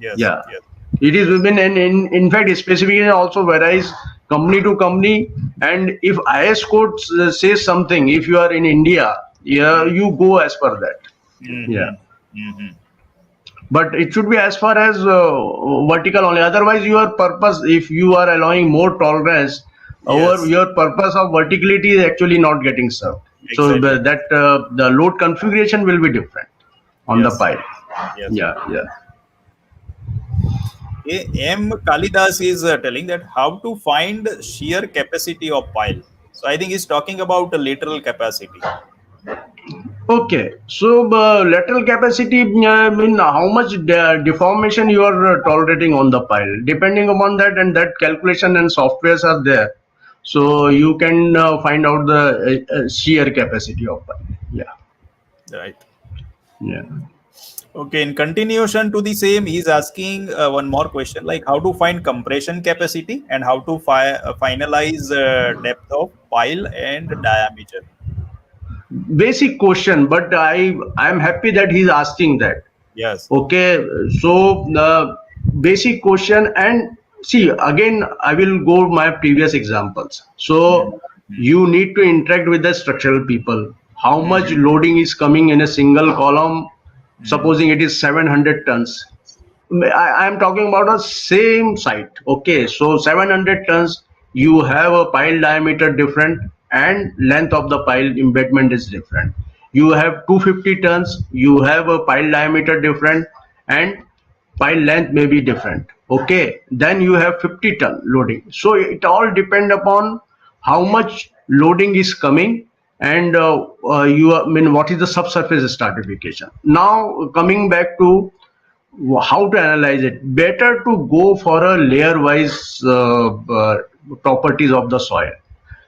yes, Yeah, yes, it is yes. within, and in fact, specification also varies. company to company. And if IS code says something, if you are in India, yeah, Mm, you go as per that. Yeah. mhm, mhm. But it should be as far as vertical only. Otherwise, your purpose, if you are allowing more tolerance, over Yes, your purpose of verticality is actually not getting served. So exactly. that the load configuration will be different on the Yes, pile. yes. Yeah, yeah. M. Kalidas is telling that how to find shear capacity of pile. So I think he's talking about the lateral capacity. Okay, so lateral capacity, mean how much deformation you are tolerating on the pile. Depending upon that, and that calculation and softwares are there, so you can find out the shear capacity of pile. Yeah, Right. yeah. Okay. In continuation to the same, he's asking one more question, like how to find compression capacity and how to finalize depth of pile and diameter. Basic question, but I am happy that he's asking that. Yes. Okay, so basic question, and see again I will go my previous examples. Mm, So mm, you need to interact with the structural people. How much mm, loading is coming in a single column? mm, Supposing it is 700 tons. I am talking about a same site. Okay, so 700 tons, you have a pile diameter different and length of the pile embedment is different. You have 250 tons, you have a pile diameter different and pile length may be different. Okay, then you have 50 ton loading. So it all depend upon how much loading is coming and I mean what is the subsurface stratification. Now coming back to how to analyze it, better to go for a layer wise properties of the soil,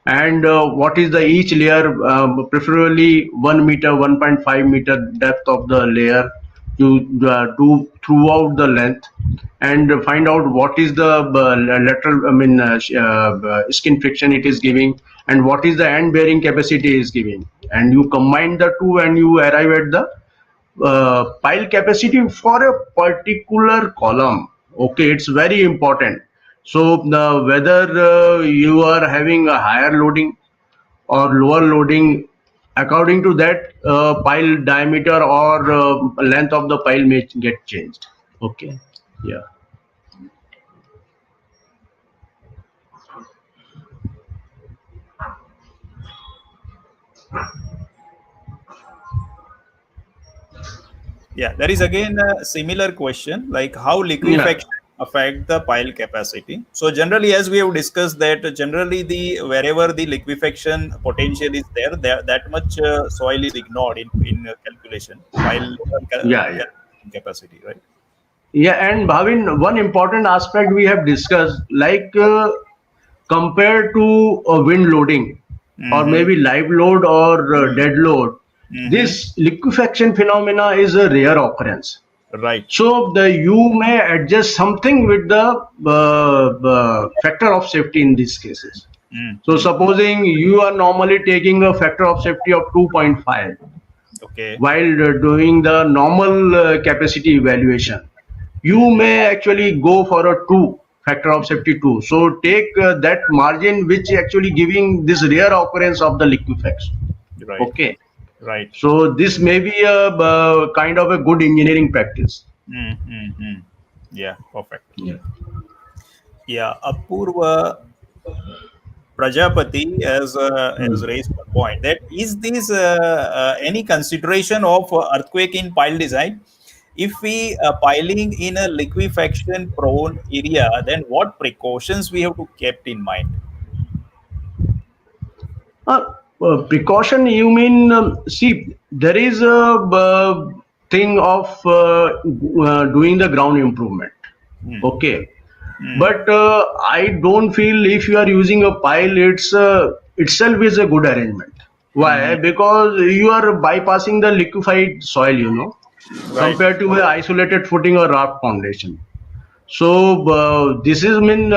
and what is the each layer, preferably 1 meter 1.5 meter depth of the layer, to do throughout the length, and find out what is the lateral, I mean skin friction it is giving, and what is the end bearing capacity is giving, and you combine the two and you arrive at the pile capacity for a particular column. Okay, it's very important. So whether you are having a higher loading or lower loading, according to that pile diameter or length of the pile may get changed. Okay, yeah. Yeah, there is again a similar question, like how Yeah, liquefaction affect the pile capacity. So generally, as we have discussed, that generally the wherever the liquefaction potential is there, that much soil is ignored in calculation while yeah, yeah. calculating capacity, right? Yeah, and Bhavin, one important aspect we have discussed, like compared to wind loading or Mm-hmm. maybe live load or dead load, Mm-hmm. this liquefaction phenomena is a rare occurrence. Right. So the you may adjust something with the factor of safety in these cases. So Mm-hmm. supposing you are normally taking a factor of safety of 2.5 Okay. while doing the normal capacity evaluation, you Mm-hmm. may actually go for a 2 factor of safety 2. So take that margin which actually giving this rare occurrence of the liquefaction. Right. Okay, Right. so this may be a kind of a good engineering practice. Mm-hmm. Yeah. Perfect. Yeah. Yeah. Apurva Prajapati has Hmm. raised one point, that is this any consideration of earthquake in pile design? If we piling in a liquefaction prone area, then what precautions we have to kept in mind? Precaution, you mean, see, there is a thing of doing the ground improvement. Hmm. Okay. Hmm. But I don't feel if you are using a pile, it's itself is a good arrangement. Hmm. Why? Because you are bypassing the liquefied soil, Right. compared to a isolated footing or raft foundation. So this is mean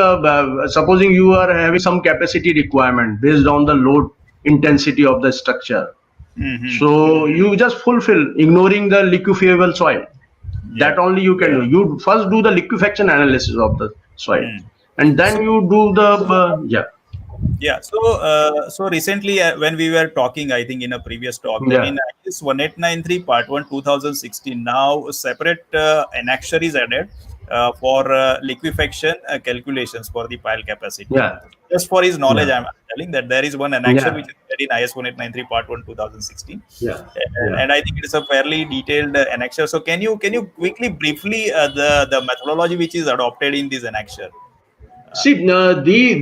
supposing you are having some capacity requirement based on the load intensity of the structure. Hmm. So you just fulfill ignoring the liquefiable soil. Yeah. That only you can do. You first do the liquefaction analysis of the soil. Hmm. and then So you do the yeah, yeah, so recently when we were talking, I think in a previous talk, that yeah, in IS 1893 Part 1 2016, now a separate annexure is added for liquefaction calculations for the pile capacity. yeah, Just for his knowledge, yeah, I'm telling that there is one annexure yeah, which is added in IS 1893 Part 1 2016, yeah, yeah. and I think it is a fairly detailed annexure. So can you quickly briefly the methodology which is adopted in this annexure? Uh, See,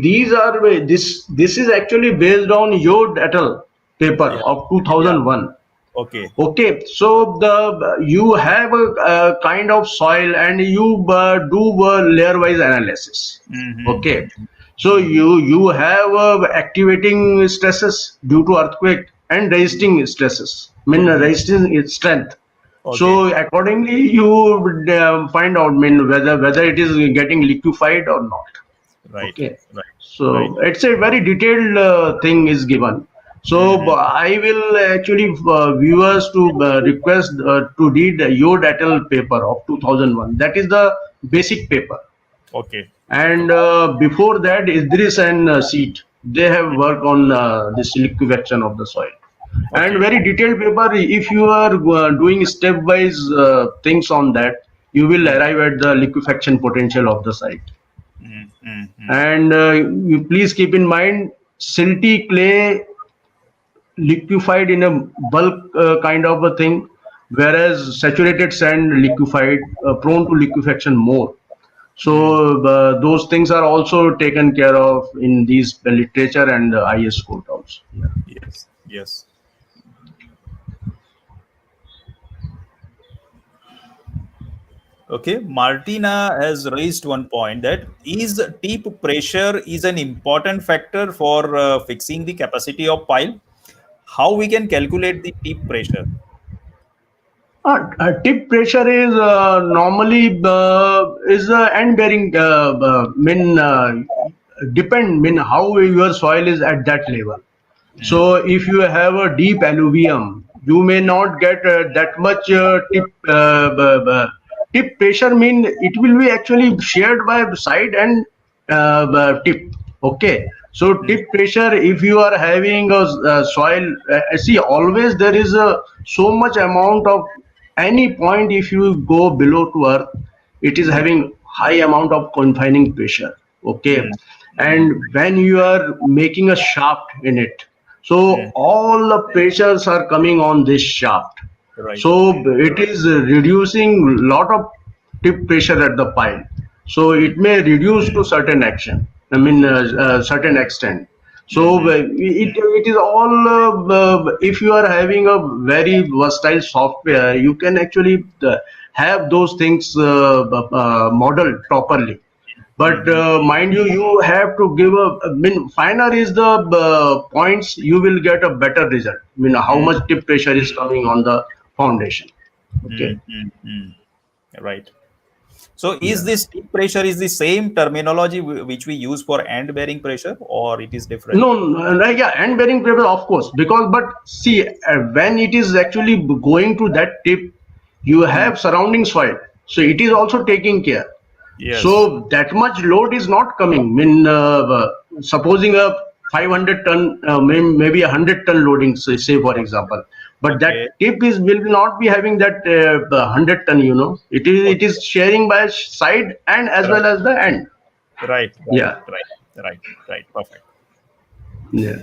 these are this is actually based on Yod et al. Paper yeah, of yeah, 2001. okay. Okay, so the you have a kind of soil and you do layer-wise analysis. Okay, Mm-hmm. so you have activating stresses due to earthquake and resisting stresses. I mean Mm-hmm. resisting its strength. Okay. So accordingly, you would find out, I mean, whether it is getting liquefied or not. Right. Okay, Right. Right. so it's a very detailed thing is given. So Mm-hmm. I will actually viewers to request to read Yod et al. Paper of 2001. That is the basic paper. Okay. And Okay. before that, Idris and Seat, they have worked on this liquefaction of the soil. And Okay. very detailed paper. If you are doing stepwise things on that, you will arrive at the liquefaction potential of the site. Mm-hmm. And you please keep in mind, silty clay liquefied in a bulk kind of a thing, whereas saturated sand liquefied prone to liquefaction more. Mm. So those things are also taken care of in these literature and IS code also. Yeah. Yes. Yes. Okay. Martina has raised one point that is tip pressure is an important factor for fixing the capacity of pile. How we can calculate the tip pressure? Tip pressure is normally is end bearing mean depend mean how your soil is at that level. So if you have a deep alluvium, you may not get that much tip pressure. Mean it will be actually shared by side and tip. Okay. So Mm. tip pressure, if you are having a soil, see always there is a so much amount of any point if you go below to earth, it is Mm. having high amount of confining pressure. Okay, Mm. Mm. and when you are making a shaft in it, so Mm. all the pressures are coming on this shaft, Right. so it is reducing lot of tip pressure at the pile, so Mm. it may reduce to certain action, I mean certain extent. So Mm-hmm. it is all if you are having a very versatile software, you can actually have those things modeled properly. But Mm-hmm. mind you, you have to give a, I mean, finer is the points, you will get a better result. I mean, how much tip pressure is coming on the foundation. Okay. Mm-hmm. Right. So is Yeah. this tip pressure is the same terminology which we use for end bearing pressure or it is different? No, no, yeah, and bearing paper, of course, because but see, when it is actually going to that tip, you Mm. have surrounding soil, so it is also taking care. Yes. So that much load is not coming. I mean, supposing a 500 ton, maybe a 100 ton loading, say for example, but that Okay. tip is will not be having that 100 ton. You know, it Okay. is sharing by side and as Right. well as the end. Right. Right. Yeah, Right. Right. Right. Perfect. yeah.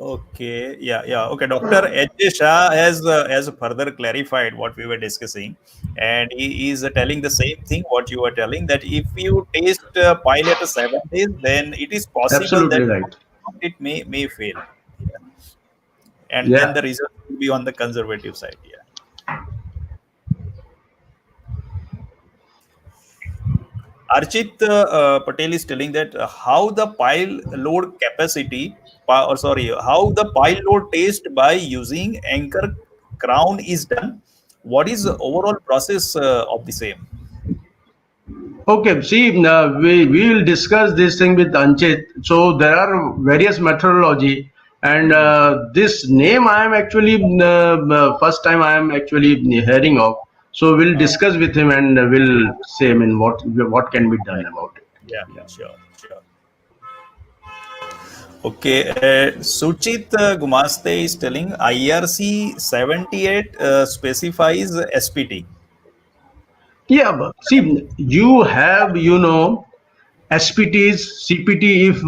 Okay. Yeah. Yeah. Okay. Dr. H. Shah has further clarified what we were discussing, and he is telling the same thing what you were telling that if you taste pilot 7 days, then it is possible that Absolutely right. it may fail. Yeah. And then Yeah. the result will be on the conservative side. Yeah. Archit Patel is telling that how the pile load capacity, or sorry, how the pile load test by using anchor crown is done. What is the overall process of the same? Okay, see, we will discuss this thing with Anchit. So there are various methodology, and Mm. this name I am actually first time I am actually hearing of. So we'll Uh, discuss with him and we'll say, I mean, what can be done right. about it. Yeah, Yeah. sure. Okay, Suchit Gumaste is telling IRC 78 specifies SPT. Yeah, but see, you have, SPTs, CPT if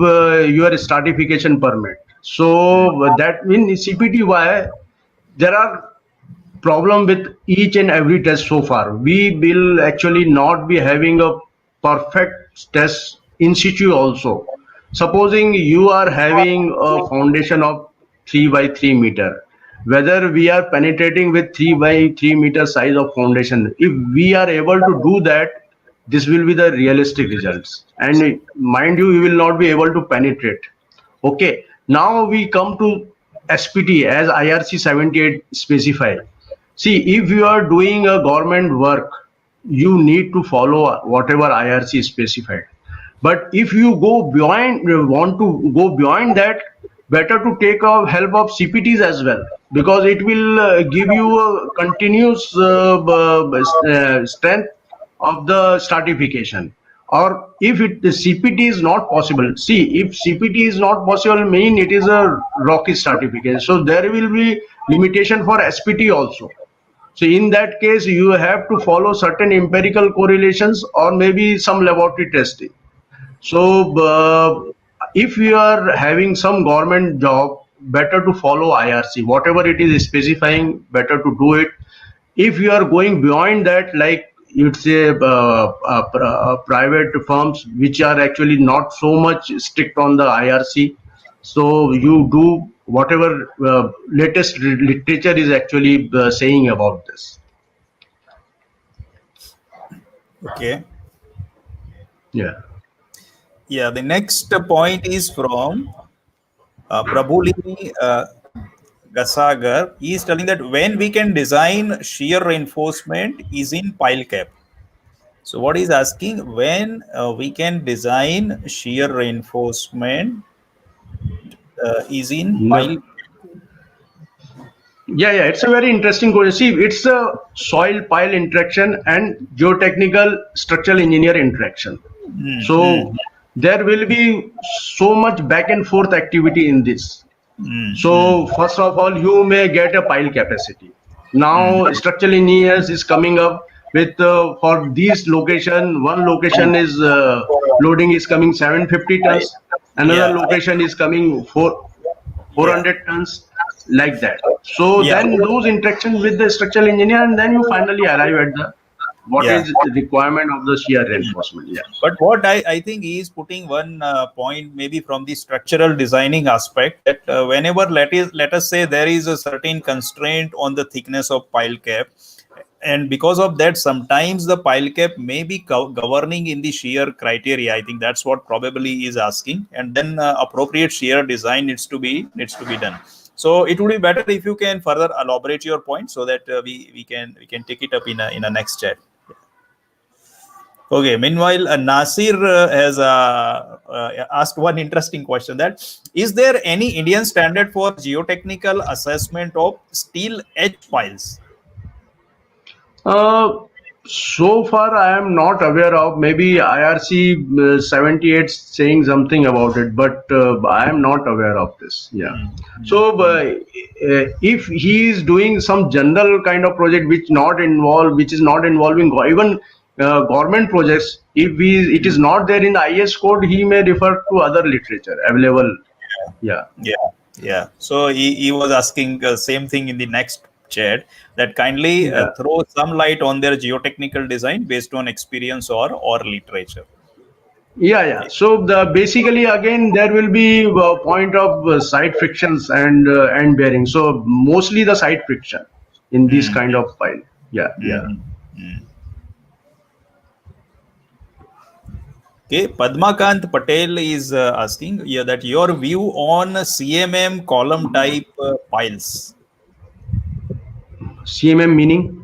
your stratification permit. So that in CPT, why there are problem with each and every test so far. We will actually not be having a perfect test in situ also. Supposing you are having a foundation of 3 by 3 meter, whether we are penetrating with 3 by 3 meter size of foundation, if we are able to do that, this will be the realistic results. And mind you, we will not be able to penetrate. Okay, now we come to SPT as IRC 78 specify. See, if you are doing a government work, you need to follow whatever IRC is specified. But if you go beyond, want to go beyond that, better to take help of CPTs as well, because it will give you a continuous strength of the stratification. Or if the CPT is not possible, see, if CPT is not possible, mean it is a rocky stratification. So there will be limitation for SPT also. So in that case, you have to follow certain empirical correlations or maybe some laboratory testing. So if you are having some government job, better to follow IRC. Whatever it is specifying, better to do it. If you are going beyond that, like you'd say private firms which are actually not so much strict on the IRC, so you do whatever latest literature is actually saying about this. Okay. Yeah. Yeah, the next point is from Prabhuli Gasagar. He is telling that when we can design shear reinforcement is in pile cap. So what he's asking, when we can design shear reinforcement is in pile. No. Yeah, it's a very interesting question. See, it's a soil pile interaction and geotechnical structural engineer interaction. Mm, So mm, there will be so much back and forth activity in this. mm, So mm, first of all, you may get a pile capacity. mm. Now structural engineers is coming up with for these location, one location is loading is coming 750 I, tons, another yeah, location is coming yeah, 400 tons, like that. So yeah, then those interactions with the structural engineer, and then you finally arrive at the what yeah. is the requirement of the shear reinforcement. Yeah. But what I think he is putting one point maybe from the structural designing aspect that whenever let us say there is a certain constraint on the thickness of pile cap, and because of that sometimes the pile cap may be governing in the shear criteria. I think that's what probably is asking, and then appropriate shear design needs to be done. So it would be better if you can further elaborate your point so that we can take it up in a next chat. Okay. Meanwhile, Nasir has asked one interesting question: that is there any Indian standard for geotechnical assessment of steel edge piles? Uh, so far, I am not aware of. Maybe IRC 78 saying something about it, but I am not aware of this. Yeah. Mm, mm, So, mm, if he is doing some general kind of project which is not involving even government projects, if it is mm. not there in the IS code, he may refer to other literature available. Yeah. Yeah, yeah. So he was asking same thing in the next chat, that kindly Yeah. throw some light on their geotechnical design based on experience or literature. Yeah. So the basically again there will be a point of side frictions and bearing. So mostly the side friction in this Mm, kind of pile. Yeah. mm, mm. Okay, Padmakant Patel is asking, yeah, that your view on CMM column type piles. CMM meaning?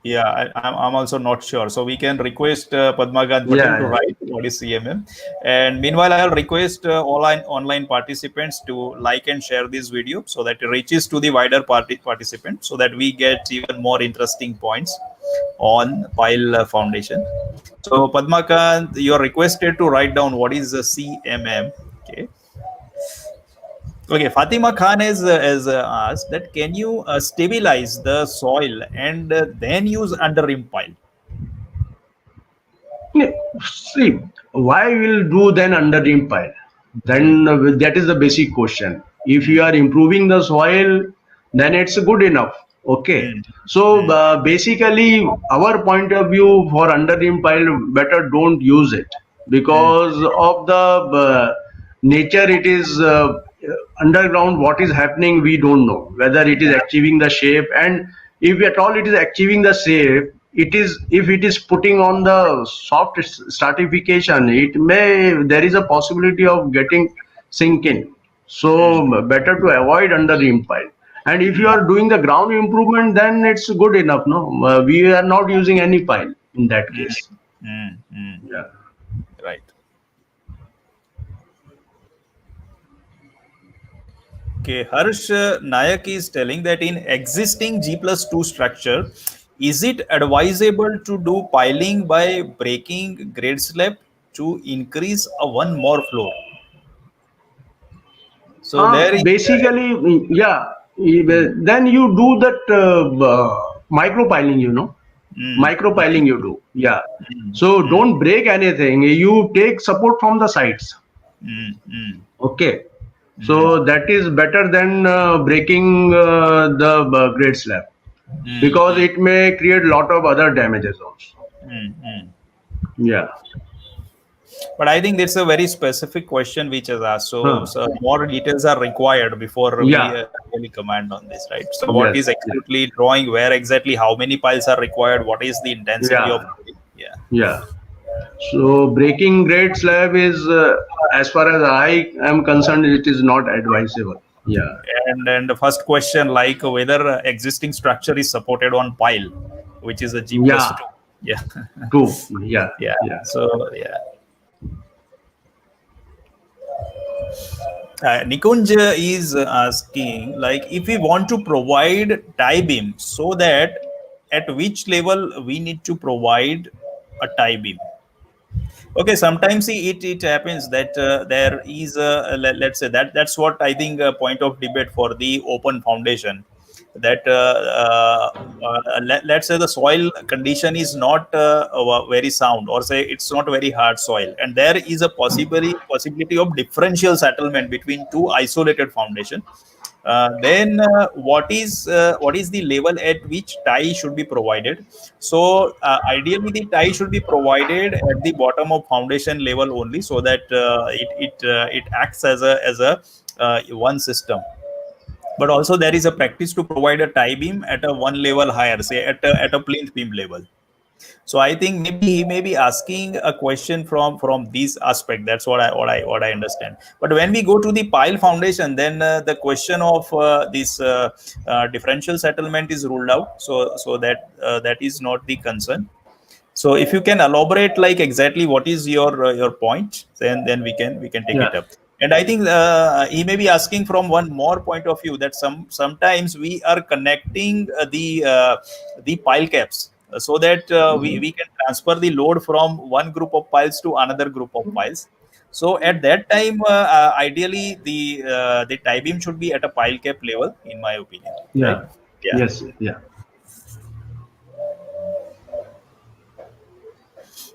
Yeah, I'm also not sure. So we can request Padmakant Patel to Yeah. write what is CMM. And meanwhile, I'll request online participants to like and share this video so that it reaches to the wider participant so that we get even more interesting points on pile foundation. So Padmakant, you're requested to write down what is the CMM. Okay. Okay, Fatima Khan has asked that can you stabilize the soil and then use under rim pile? Yeah, see, why will do then under rim pile? Mm, Then that is the basic question. If you mm, are improving the soil, then it's good enough. Okay. mm, So mm, basically, our point of view for under rim pile, better don't use it mm, because of the nature. It is underground. What is happening, we don't know whether it is achieving the shape, and if at all it is achieving the shape, it is if it is putting on the soft stratification, it may there is a possibility of getting sink in. mm, So better to avoid under rim pile. And if you mm, are doing the ground improvement, then it's good enough. No, we are not using any pile in that mm, case. mm. Yeah. Right. Okay, Harsh Nayak is telling that in existing G plus 2 structure, is it advisable to do piling by breaking grade slab to increase a one more floor? So there is. Basically, yeah. Mm, Then you do that micro piling. mm, Micro piling you do. Yeah. mm, So mm, don't break anything. You take support from the sides. mm, mm, Okay. mm, So that is better than breaking the grade slab mm, because mm, it may create lot of other damages also. mm. Yeah. But I think it's a very specific question which is asked. Huh. So more details are required before we Yeah. really comment on this, right? So what Yes. is Yes. exactly drawing, where exactly, how many piles are required, what is the intensity of Yeah. loading? Yeah. Yeah. So breaking grade slab is, as far as I am concerned, it is not advisable. Yeah. And the first question like whether existing structure is supported on pile, which is a G plus Yeah. two. Yeah. True. Yeah. Yeah. Yeah. So yeah. Nikunj is asking like if we want to provide tie beam so that at which level we need to provide a tie beam. Okay, sometimes see, it happens that there is let's say that's what I think a point of debate for the open foundation, that let's say the soil condition is not very sound, or say it's not very hard soil, and there is a possibility of differential settlement between two isolated foundation. Then what is the level at which tie should be provided? So ideally, the tie should be provided at the bottom of foundation level only, so that it acts as a one system. But also there is a practice to provide a tie beam at a one level higher, say at a plinth beam level. So I think maybe he may be asking a question from this aspect. That's what I understand. But when we go to the pile foundation, then the question of this differential settlement is ruled out. So that is not the concern. So if you can elaborate like exactly what is your point, then we can take it Yeah. up. And I think he may be asking from one more point of view, that sometimes we are connecting the pile caps so that we can transfer the load from one group of piles to another group of piles. So at that time, ideally the tie beam should be at a pile cap level, in my opinion, right? Yeah. Yeah. Yes. Yeah.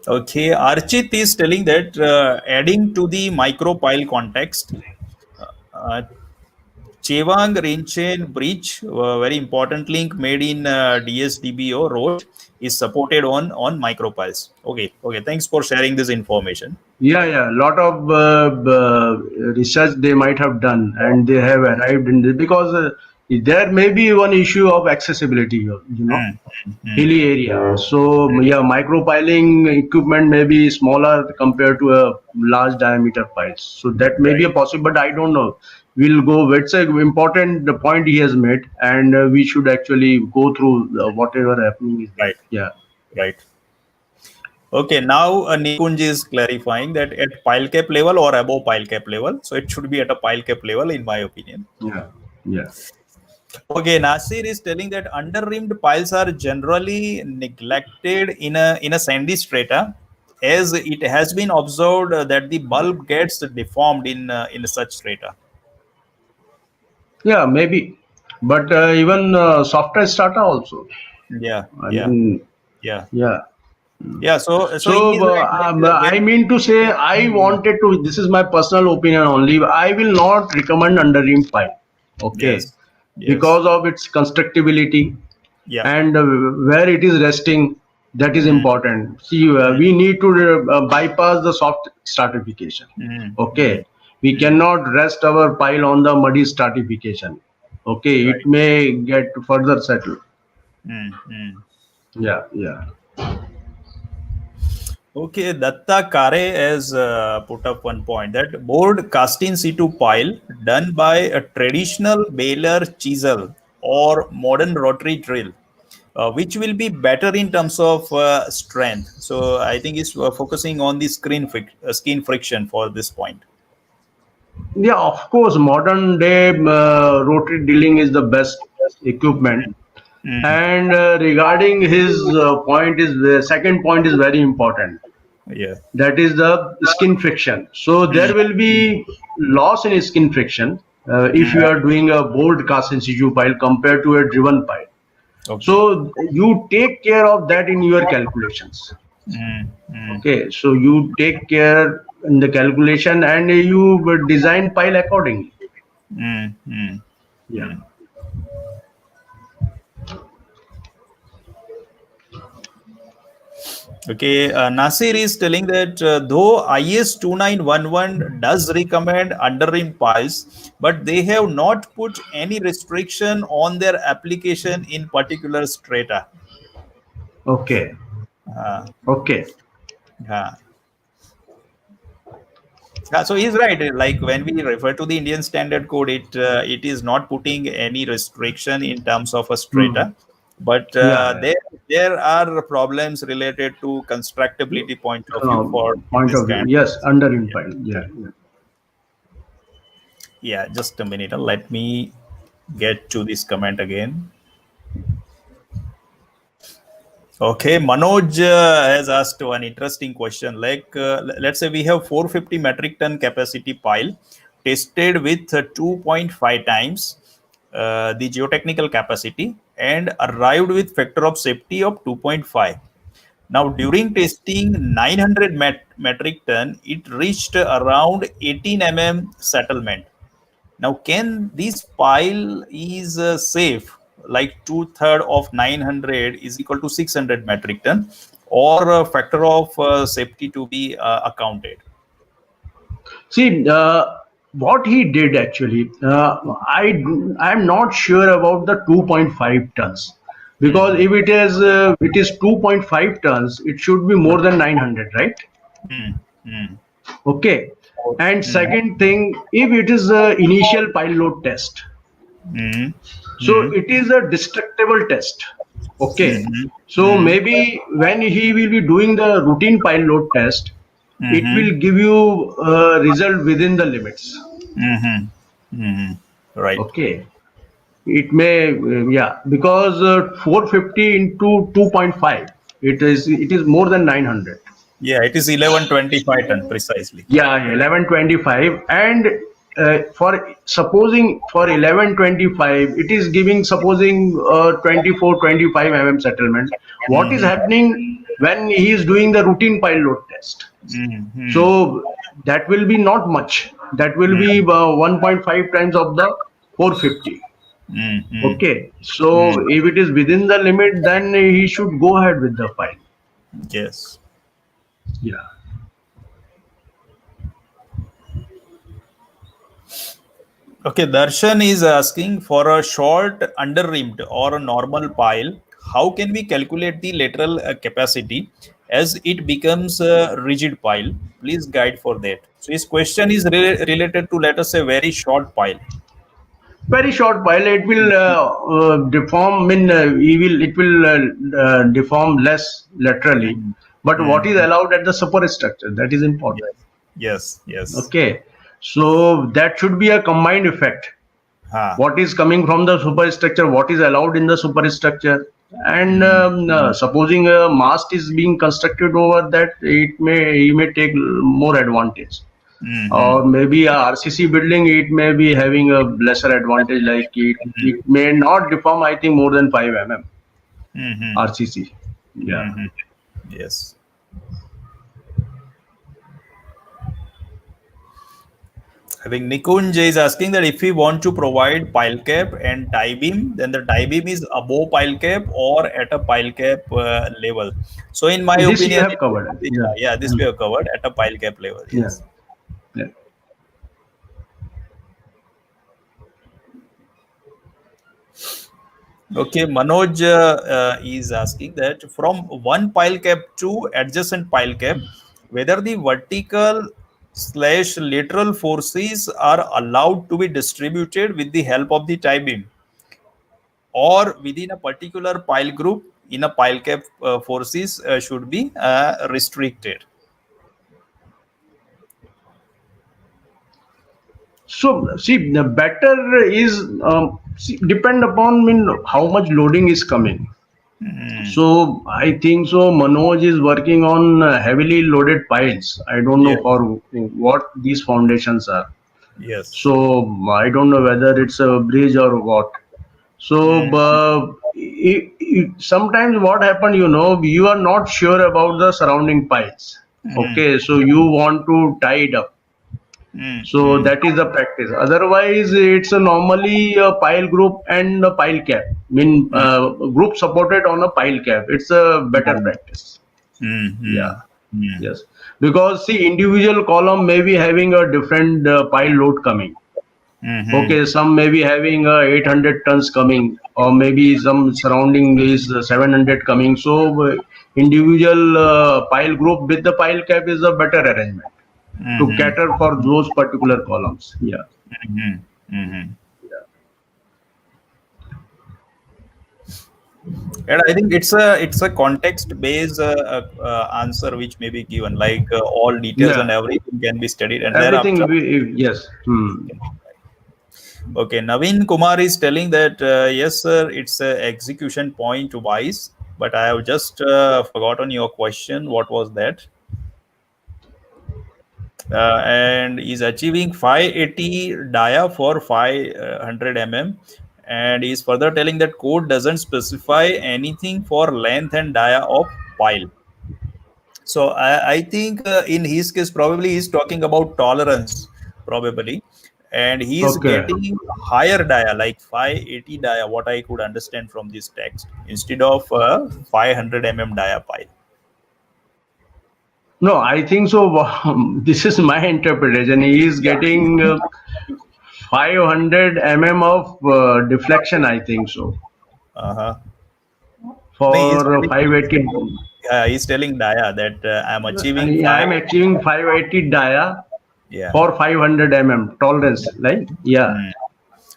Okay, Archit is telling that adding to the micropile context, uh, Chewang Rinchen Bridge, very important link made in DSDBO road, is supported on micropiles. Okay, thanks for sharing this information. Yeah, yeah. Lot of research they might have done, and they have arrived in this because there may be one issue of accessibility. Mm, mm, Hilly area. So yeah, micropiling equipment may be smaller compared to a large diameter piles. So that may be right, a possible, but I don't know. We'll go. It's a important point he has made, and we should actually go through whatever happening is there. right, Yeah, right. Okay, now Nikunj is clarifying that at pile cap level or above pile cap level. So it should be at a pile cap level, in my opinion. yeah, yeah. Okay, Nasir is telling that under-rimmed piles are generally neglected in a sandy strata, as it has been observed that the bulb gets deformed in such strata. Yeah, maybe. But even software strata also. Yeah, I yeah, mean, yeah, yeah. yeah. So So he is right. I mean to say, I Hmm. wanted to. This is my personal opinion only. I will not recommend underream pile. Okay, Yes, yes, because of its constructability yeah. and where it is resting. That is Mm, important. See, mm, we need to bypass the soft stratification. mm, Okay, mm, we mm. cannot rest our pile on the muddy stratification. Okay, it Right. may get further settled. Mm, mm. Yeah, yeah. Okay, Datta Kare has put up one point that board cast in situ pile done by a traditional baler chisel or modern rotary drill, which will be better in terms of strength. So I think it's focusing on the skin friction for this point. Yeah, of course, modern day rotary drilling is the best equipment. Mm, And regarding his point is the second point is very important. yeah. That is the skin friction. So there Mm, will be loss in skin friction if you mm. are doing a bold cast in situ pile compared to a driven pile. Okay. So you take care of that in your calculations. Mm, mm, Okay, so you take care in the calculation and you design pile accordingly. mm, mm, Yeah. mm. Okay, Nasir is telling that though IS 2911 does recommend underrim piles, but they have not put any restriction on their application in particular strata. Okay. Uh, Okay. uh, so he's right. Like when we refer to the Indian Standard Code, it is not putting any restriction in terms of a Hmm. strata, but Yeah. there are problems related to constructability point of view for Point this of view. kind. Yes, under in Yeah. pile. Yeah. Yeah. Yeah, just a minute. Let me get to this comment again. Okay, Manoj has asked one interesting question. Like, let's say we have 450 metric ton capacity pile tested with 2.5 times the geotechnical capacity and arrived with factor of safety of 2.5. Now, during testing 900 metric ton, it reached around 18 settlement. Now, can this pile is safe? Like two-third of 900 is equal to 600 metric ton, or a factor of safety to be accounted. See, what he did actually, I'm not sure about the 2.5 tons because Mm-hmm. if it is 2.5 tons, it should be more than 900, right? Mm-hmm. Okay. And Mm-hmm. second thing, if it is a initial pile load test, so Mm-hmm. it is a destructible test. Okay. So Mm-hmm. maybe when he will be doing the routine pile load test, it Mm-hmm. will give you a result within the limits. Mm-hmm. Mm-hmm. Right. Okay. It may, yeah, because 450 into 2.5, it is more than 900. Yeah, it is 1125 ton precisely. Yeah, 1125. And for supposing for 1125, it is giving supposing 24, 25 settlement. What is Mm-hmm. happening when he is doing the routine pile load test? Mm-hmm. So that will be not much. That will be 1.5 times of the 450. Mm-hmm. Okay. So Mm-hmm. if it is within the limit, then he should go ahead with the pile. Yes. Yeah. Okay, Darshan is asking for a short under-rimmed or a normal pile. How can we calculate the lateral capacity as it becomes a rigid pile? Please guide for that. So his question is related to, let us say, very short pile. Very short pile. It will deform. I mean, it will deform less laterally. Mm, But what is mm, allowed at the superstructure? That is important. yes, yes, yes. Okay. So that should be a combined effect. Ha. What is coming from the superstructure? What is allowed in the superstructure? And Mm, supposing a mast is being constructed over that, he may take more advantage. Mm-hmm. or maybe a RCC building, it may be having a lesser advantage, like it may not deform, I think, more than 5 mm Mm-hmm. RCC. Yeah. Mm-hmm. Yes. I think Nikunj is asking that if we want to provide pile cap and tie beam, then the tie beam is above pile cap or at a pile cap level. So, in my This you opinion, have covered. yeah, Yeah. yeah, this we Mm. have covered at a pile cap level. Yeah. Yes. Yeah. Okay, Manoj is asking that from one pile cap to adjacent pile cap, whether the vertical slash lateral forces are allowed to be distributed with the help of the tie beam, or within a particular pile group in a pile cap forces should be restricted. So see, the better is depend upon, how much loading is coming. Mm, So I think so. Manoj is working on heavily loaded piles. I don't know yes, for what these foundations are. yes. So I don't know whether it's a bridge or what. So Mm, sometimes what happened, you are not sure about the surrounding piles. mm, Okay, so you want to tie it up. mm, So mm, that is the practice. Otherwise, it's a normally a pile group and a pile cap. mm, Group supported on a pile cap. It's a better mm, practice. mm, Yeah. mm, mm, Yes. Because see, individual column may be having a different pile load coming. mm, Okay, some may be having 800 tons coming, or maybe some surrounding is 700 coming. So individual pile group with the pile cap is a better arrangement to mm, cater for those particular columns. Yeah. mm, mm. And I think it's a context based answer which may be given, like all details and Yeah. everything can be studied, and thereafter. Everything yes. Hmm. Okay, Naveen Kumar is telling that yes, sir, it's a execution point wise, but I have just forgotten your question. What was that? And is achieving 580 dia for 500 mm, and is further telling that code doesn't specify anything for length and dia of pile. So I think in his case, probably he's talking about tolerance, probably, and he's Okay. getting higher dia, like 580 dia, what I could understand from this text, instead of 500 dia pile. No, I think so. This is my interpretation. He is Yeah. getting 500 of deflection. I think so Uh-huh. No, for 580. he's telling dia that I'm achieving I five. am achieving 580 dia Yeah. for 500 tolerance. Like, yeah. Hmm.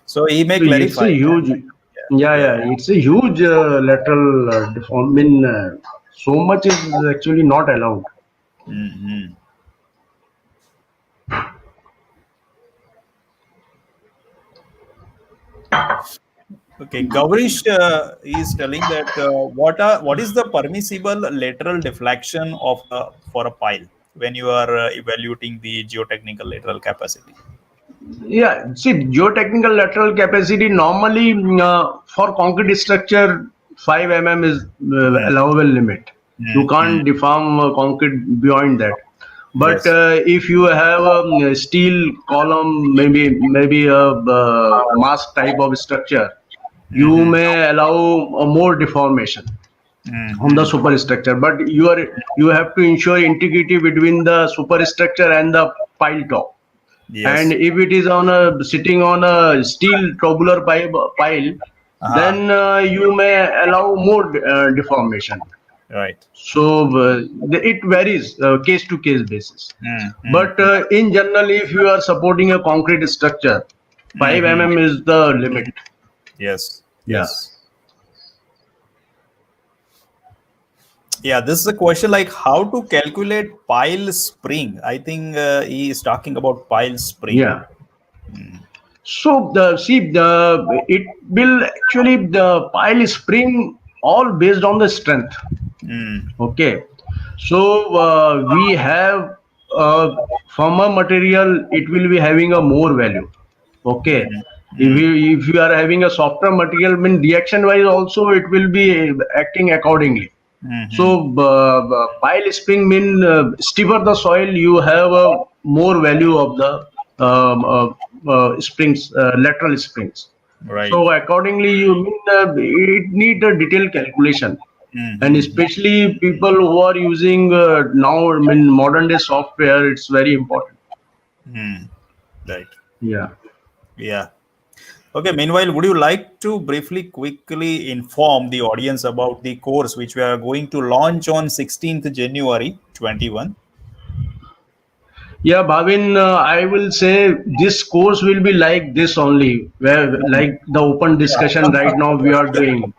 So he may So it's clarify a that. huge, yeah, Yeah. yeah. It's a huge lateral deform. So much is actually not allowed. Hmm. Okay, Gaurish is telling that what is the permissible lateral deflection of for a pile when you are evaluating the geotechnical lateral capacity. Yeah, see, geotechnical lateral capacity normally for concrete structure 5 is Mm, allowable limit. You mm, mm. can't deform concrete beyond that. But Yes. if you have a steel column, maybe a mask type of structure, you Mm-hmm. may allow a more deformation on the Mm-hmm. superstructure. But you have to ensure integrity between the superstructure and the pile top. And Yes. if it is on a sitting on a steel tubular pile, Uh-huh. then you may allow more deformation. Right. So it varies case to case basis. But Mm-hmm. in general, if you are supporting a concrete structure, 5 Mm-hmm. is the limit. Yes. Yeah. Yes. Yeah, this is a question like how to calculate pile spring. I think he is talking about pile spring. Yeah. So the it will actually the pile spring all based on the strength. Mm. Okay. So we have firmer material, it will be having a more value. Okay. Mm, If mm, you are having a softer material, I mean reaction wise also it will be acting accordingly. mm, So pile spring mean stiffer the soil, you have a more value of the springs, lateral springs. right. So accordingly, you mean it need a detailed calculation, and Mm, especially people who are using now, I mean modern day software, it's very important. mm, right. Yeah. Yeah. Okay. Meanwhile, would you like to briefly, quickly inform the audience about the course which we are going to launch on 16th January 21? Yeah, Bhavin, I will say this course will be like this only, where like the open discussion right now we are doing.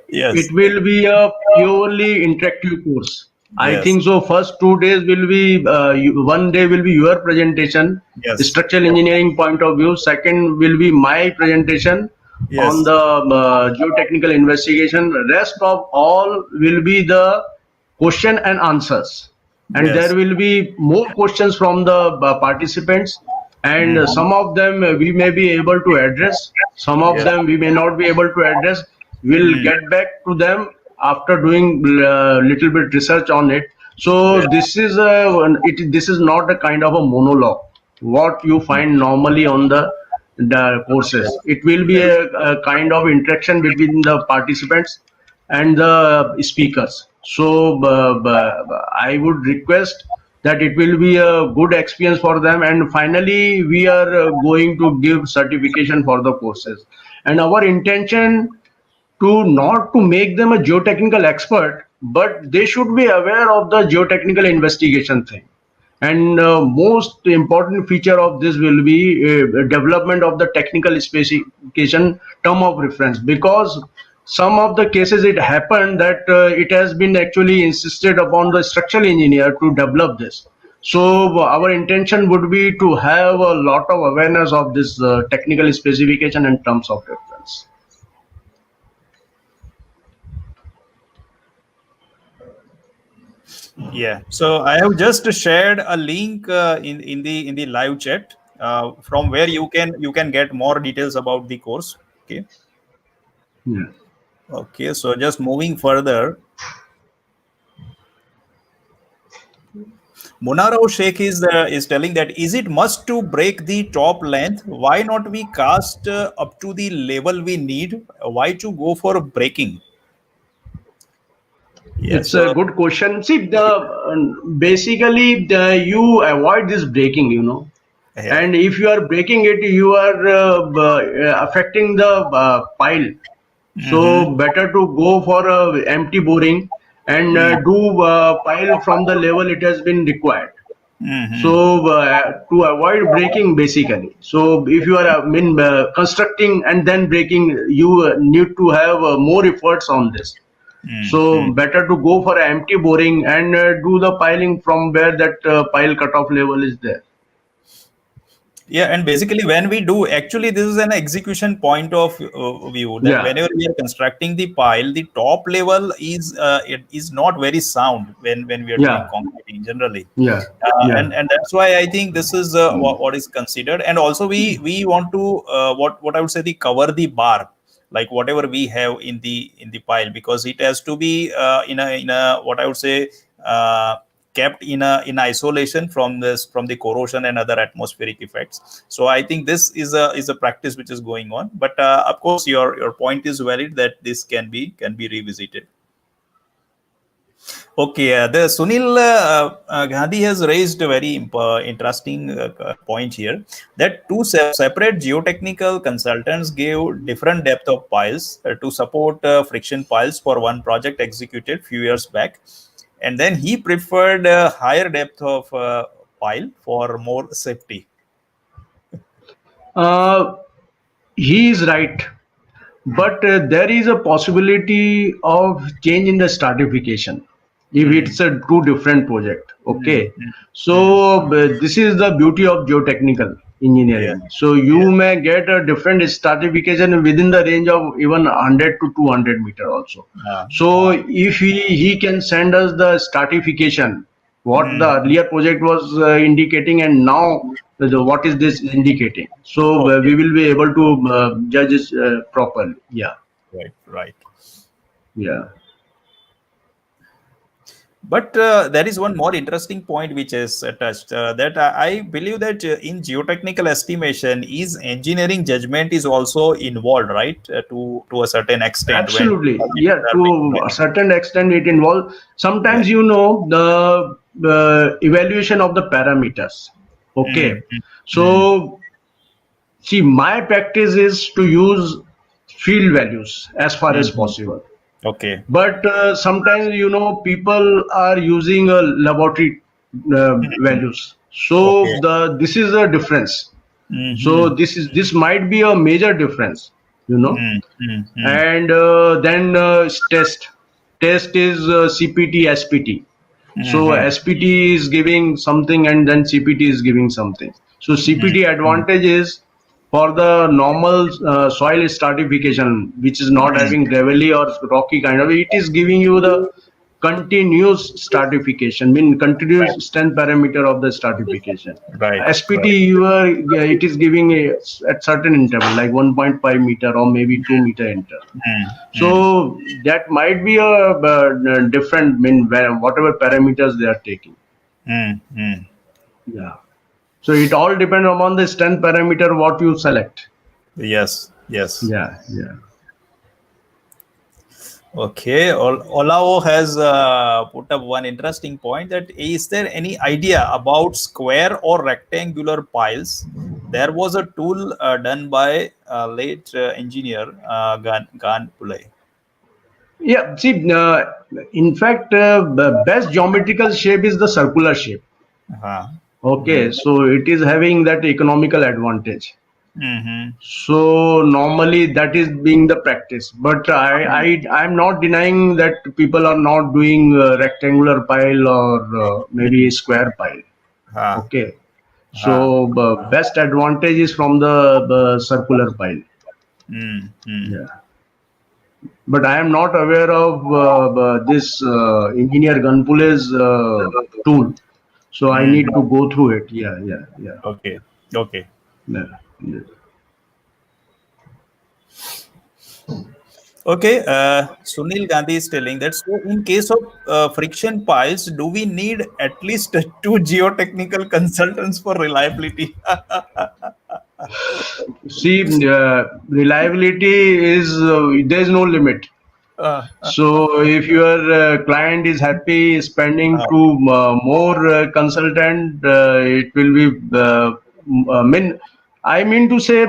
Yes. It will be a purely interactive course. I Yes. think so. First 2 days will be one day will be your presentation, Yes. structural engineering point of view. Second will be my presentation on Yes. the geotechnical investigation. Rest of all will be the question and answers, and there Yes. will be more questions from the participants, and Mhm. some of them we may be able to address, some of Yes. them we may not be able to address. We'll Mm. get back to them after doing little bit research on it. So Yeah. this is not a kind of a monologue what you find normally on the courses. It will be Yes. a kind of interaction between the participants and the speakers. So I would request that it will be a good experience for them. And finally, we are going to give certification for the courses. And our intention to not to make them a geotechnical expert, but they should be aware of the geotechnical investigation thing. And most important feature of this will be development of the technical specification term of reference, because some of the cases it happened that it has been actually insisted upon the structural engineer to develop this. So our intention would be to have a lot of awareness of this technical specification and terms of reference. Yeah. So I have just shared a link in the live chat from where you can get more details about the course. Okay. Yeah. Okay. So just moving further, Munaro Sheikh is telling that is it must to break the top length? Why not we cast up to the level we need? Why to go for breaking? Yeah. It's a So good question. See, basically you avoid this breaking, yeah. and if you are breaking it, you are affecting the pile. Mm-hmm. So better to go for a empty boring and do pile from the level it has been required. Mm-hmm. So to avoid breaking, basically. So if you are constructing and then breaking, you need to have more efforts on this. Mm-hmm. So better to go for empty boring and do the piling from where that pile cutoff level is there. Yeah, and basically, when we do, actually, this is an execution point of view that Yeah, whenever we are constructing the pile, the top level is not very sound when we are doing yeah, concreting generally, yeah, and yeah, and that's why I think this is what is considered, and also we want to what I would say the cover the bar like whatever we have in the pile because it has to be in a what I would say. Kept in isolation from the corrosion and other atmospheric effects. So I think this is a practice which is going on. But of course, your point is valid that this can be revisited. Okay, the Sunil Gandhi has raised a very interesting point here that two separate geotechnical consultants gave different depth of piles to support friction piles for one project executed few years back, and then he preferred a higher depth of pile for more safety. uh, he is right. But there is a possibility of change in the stratification if Mm, it's a two different project. mm, Okay, mm, mm. so this is the beauty of geotechnical Yeah, engineering. So yeah. you may get a different stratification within the range of even 100 to 200 meter also. Uh, So if he can send us the stratification, what the earlier project was indicating, and now what is this indicating. So Okay. we will be able to judge it properly. Yeah, Right. Right. yeah. But there is one more interesting point which is touched that I believe that in geotechnical estimation, is engineering judgment is also involved, right? To a certain extent when Absolutely. Yeah, are being to a planned. certain extent, it involves Yeah. sometimes, the evaluation of the parameters. Okay. Mm, mm, So, see, my practice is to use field values as far as mm. possible. Okay. But sometimes, people are using laboratory values. So Okay. this is a difference. So Mm-hmm. this might be a major difference, you know. Mm, mm, mm, And then test is CPT SPT. So mm-hmm. SPT is giving something and then CPT is giving something. So Mm, CPT mm, advantage is for the normal soil stratification, which is not mm. having gravelly or rocky kind of, it is giving you the continuous stratification, mean continuous Right. strength parameter of the stratification. Right. SPT, Right. it is giving at certain interval like 1.5 meter or maybe 2 meter interval. Mm, mm, So that might be a different, mean whatever parameters they are taking. mm, mm. Yeah. So it all depends upon the strength parameter what you select. Yes. Yes. Yeah, yeah. Okay, Olao has put up one interesting point that is there any idea about square or rectangular piles? There was a tool done by late engineer Gan Pulai. Yeah, see, in fact, the best geometrical shape is the circular shape. Uh-huh. Okay, so it is having that economical advantage. Mm-hmm. So normally that is being the practice, but I'm not denying that people are not doing rectangular pile or maybe square pile. Uh-huh. Okay, Uh-huh. so best advantage is from the circular pile. Mm-hmm. Yeah, but I am not aware of this engineer Ganpule's tool, so I need to Mm-hmm. go through it. Yeah, yeah, yeah. Okay. Okay. Yeah, yeah. Okay, Sunil Gandhi is telling that so in case of friction piles, do we need at least two geotechnical consultants for reliability? See, reliability is there is no limit. uh, uh, So if your client is happy spending uh, to more consultant, it will be. I mean to say,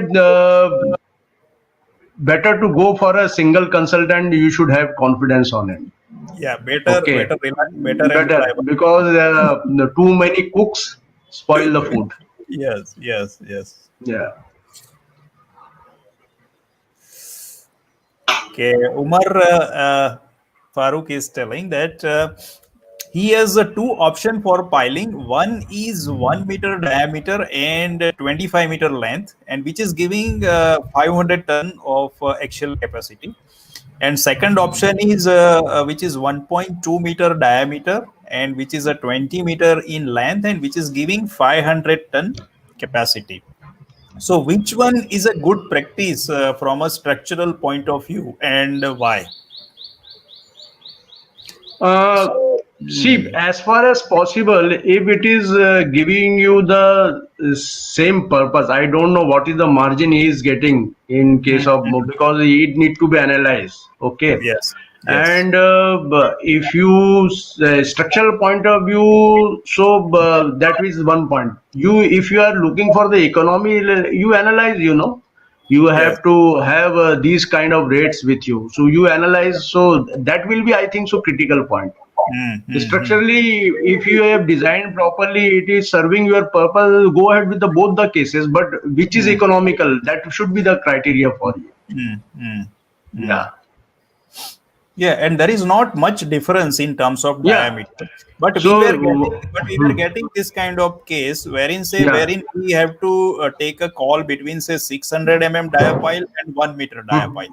better to go for a single consultant. You should have confidence on him. yeah, Okay, better and better reliable. because the too many cooks spoil the food. Yes, yes, yes. Yeah. Okay, Umar Farooq is telling that he has two option for piling. One is 1 meter diameter and 25-meter length, and which is giving 500 ton of axial capacity. And second option is which is 1.2-meter diameter and which is a 20-meter in length and which is giving 500 ton capacity. So, which one is a good practice from a structural point of view and why? Uh, So, See, as far as possible, if it is giving you the same purpose, I don't know what is the margin he is getting in case of because it need to be analyzed. Okay, yes, yes. and if you structural point of view, so that is one point. You if you are looking for the economy, you analyze. You Yes. have to have these kind of rates with you. So you analyze. So that will be, I think, so critical point. Mm-hmm. Structurally, if you have designed properly, it is serving your purpose. Go ahead with the both the cases, but which is economical? That should be the criteria for you. Mm-hmm. Yeah, Yeah, and there is not much difference in terms of yeah. diameter. But we were getting this kind of case Yeah, wherein we have to take a call between say 600 diapile and 1 meter diapile,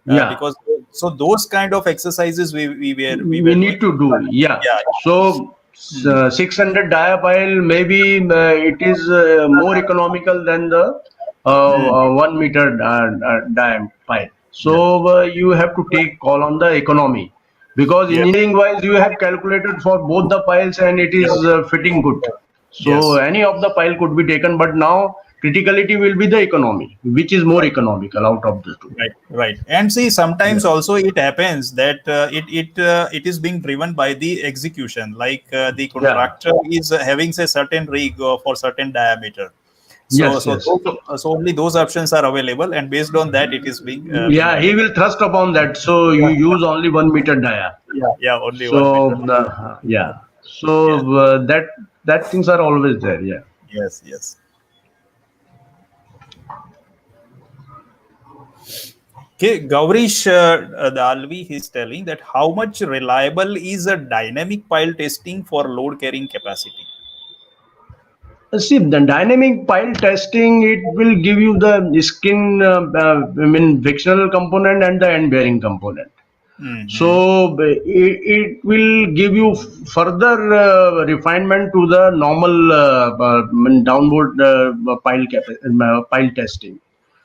yeah. because so those kind of exercises we We were doing. need to do. Yeah. Yeah, So Hmm. 600 dia pile, maybe it is more economical than the Hmm. 1 meter dia pile. So Yeah. you have to take call on the economy, because Yeah. engineering wise you have calculated for both the piles and it is fitting good. So Yes. any of the pile could be taken, but now criticality will be the economy, which is more Right. economical out of the two. Right, right. And see, sometimes Yeah, also it happens that it is being driven by the execution. Like the yeah, contractor is having say certain rig for certain diameter. So yes, so yes. so only those options are available, and based on that, it is being Yeah, he added. will thrust upon that. So you Yeah, use only 1 meter dia. yeah, yeah. Only 1 meter. So yeah, Yes, so that things are always there. Yeah. yes, yes. Okay, Gaurish Dalvi is telling that how much reliable is a dynamic pile testing for load carrying capacity. See, the dynamic pile testing, it will give you the skin, I mean, frictional component and the end bearing component. Mm-hmm. So it will give you further refinement to the normal downward pile testing.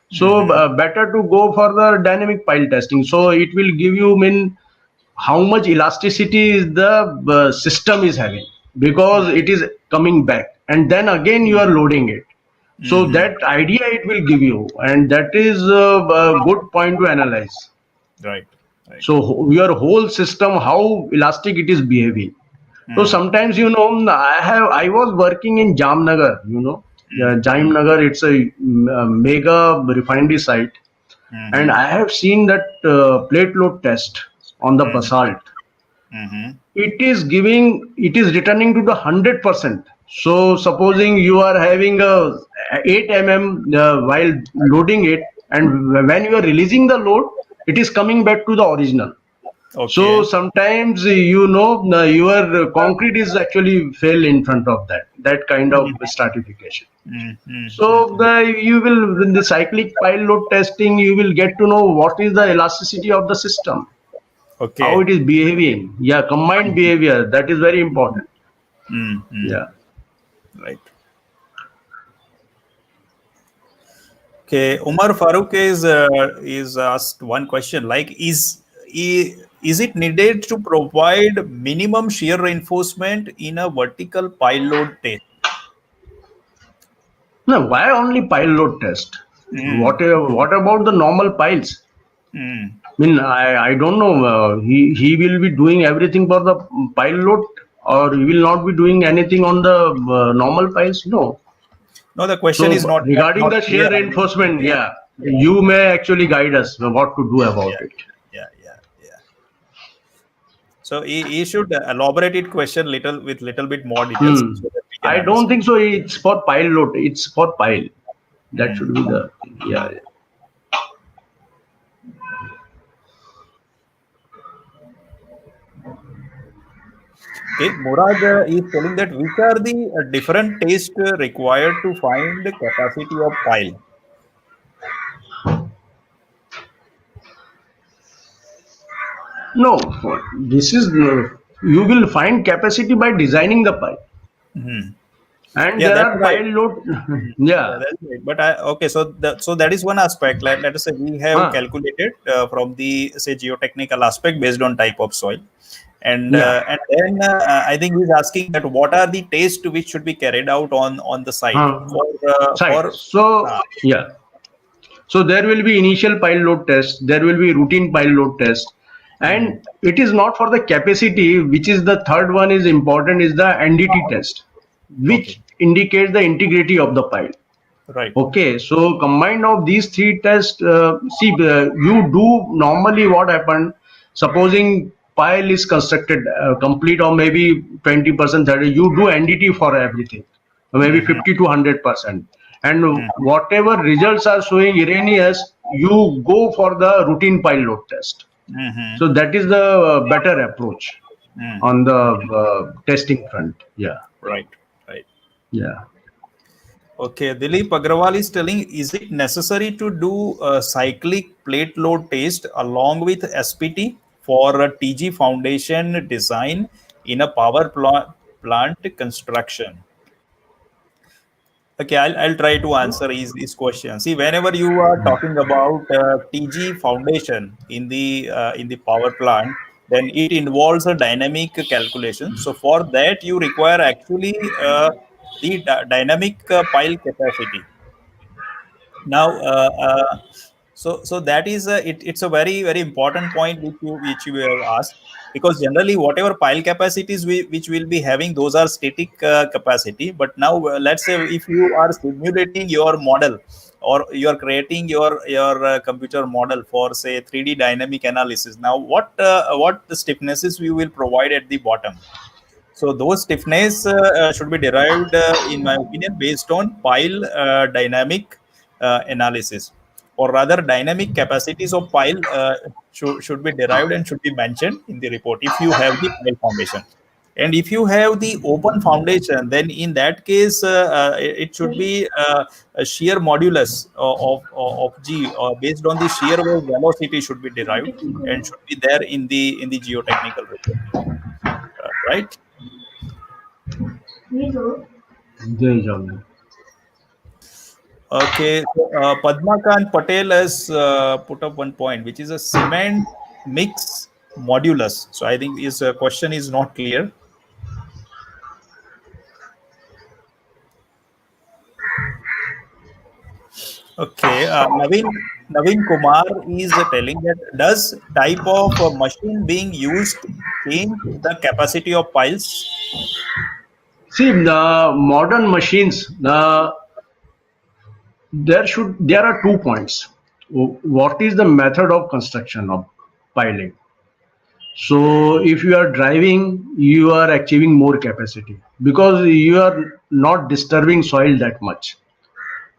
So Mm-hmm. better to go for the dynamic pile testing. So it will give you mean how much elasticity is the system is having, because it is coming back and then again you are loading it. So Mm-hmm. that idea it will give you, and that is a good point to analyze. Right, right. So your whole system, how elastic it is behaving. So Mm, sometimes, I was working in Jamnagar, mm, mm, Jamnagar, it's a mega refinery site, and mhm, I have seen that plate load test on the mhm, basalt. mhm. It is returning to the 100%. So supposing you are having a 8 while loading it, and when you are releasing the load, it is coming back to the original. So Okay. sometimes, your concrete is actually fail in front of that kind of Mhm, stratification. mm, mm, So mhm. you will, in the cyclic pile load testing, you will get to know what is the elasticity of the system, how Okay. it is behaving. Yeah, combined behavior, that is very important. Mm, mm. Yeah. Right. Okay. Umar Farooq is asked one question like is it needed to provide minimum shear reinforcement in a vertical pile load test? Now, why only pile load test? Mm, What about the normal piles? mm. I mean, I don't know. He will be doing everything for the pile load, or he will not be doing anything on the normal piles. No. No, the question is So not regarding not the clear. shear reinforcement, yeah, Yeah, you yeah, may actually guide us what to do yeah, about it. yeah, yeah, yeah. So he should elaborate it question little with little bit more details Hmm. so that we can I don't understand. think so. It's for pile load. It's for pile. That should be Mm. the thing. Yeah. Okay, Murad is telling that which are the different tests required to find the capacity of pile. No, this is you will find capacity by designing the pile, Mhm. and Yeah, there that's are right. pile load. Mhm. Yeah, Yeah. that's right. But okay, so that is one aspect. Let us say we have Huh. calculated from the say geotechnical aspect based on type of soil, Yeah. and then I think he's asking that what are the tests which should be carried out on the site Huh. Site. for So uh, yeah. So there will be initial pile load test, there will be routine pile load test, mm, and it is not for the capacity, which is the third one is important, is the NDT test, okay, which indicates the integrity of the pile. right. Okay, so combined of these three tests, you do normally what happened, supposing pile is constructed complete or maybe 20%, 30, you do NDT for everything, maybe Mm-hmm. 50 to 100%. And Mm-hmm. whatever results are showing erroneous, you go for the routine pile load test. Mm-hmm. So that is the better approach Mm. on the testing front. Yeah, Right, right. yeah. Okay, Dilip Agrawal is telling, is it necessary to do a cyclic plate load test along with SPT for a TG foundation design in a plant construction? Okay, I'll try to answer this question. See, whenever you are talking about TG foundation in the power plant, then it involves a dynamic calculation. So for that, you require actually the dynamic pile capacity. Now, so that is it's a very important point which you have asked, because generally whatever pile capacities which will be having, those are static capacity. But now let's say if you are simulating your model, or you are creating your computer model for say 3D dynamic analysis. Now what the stiffnesses we will provide at the bottom? So those stiffness should be derived, in my opinion, based on pile dynamic analysis, or rather, dynamic capacities of pile should be derived and should be mentioned in the report if you have the pile foundation. And if you have the open foundation, then in that case, it should be a shear modulus of G, based on the shear wave velocity should be derived and should be there in the geotechnical report, right? जय जवान. Okay, so Padmakant Patel has put up one point, which is a cement mix modulus. So I think his question is not clear. Okay, Naveen Kumar is telling that, does type of machine being used change the capacity of piles? See, the modern machines, there are 2 points. What is the method of construction of piling? So if you are driving, you are achieving more capacity because you are not disturbing soil that much.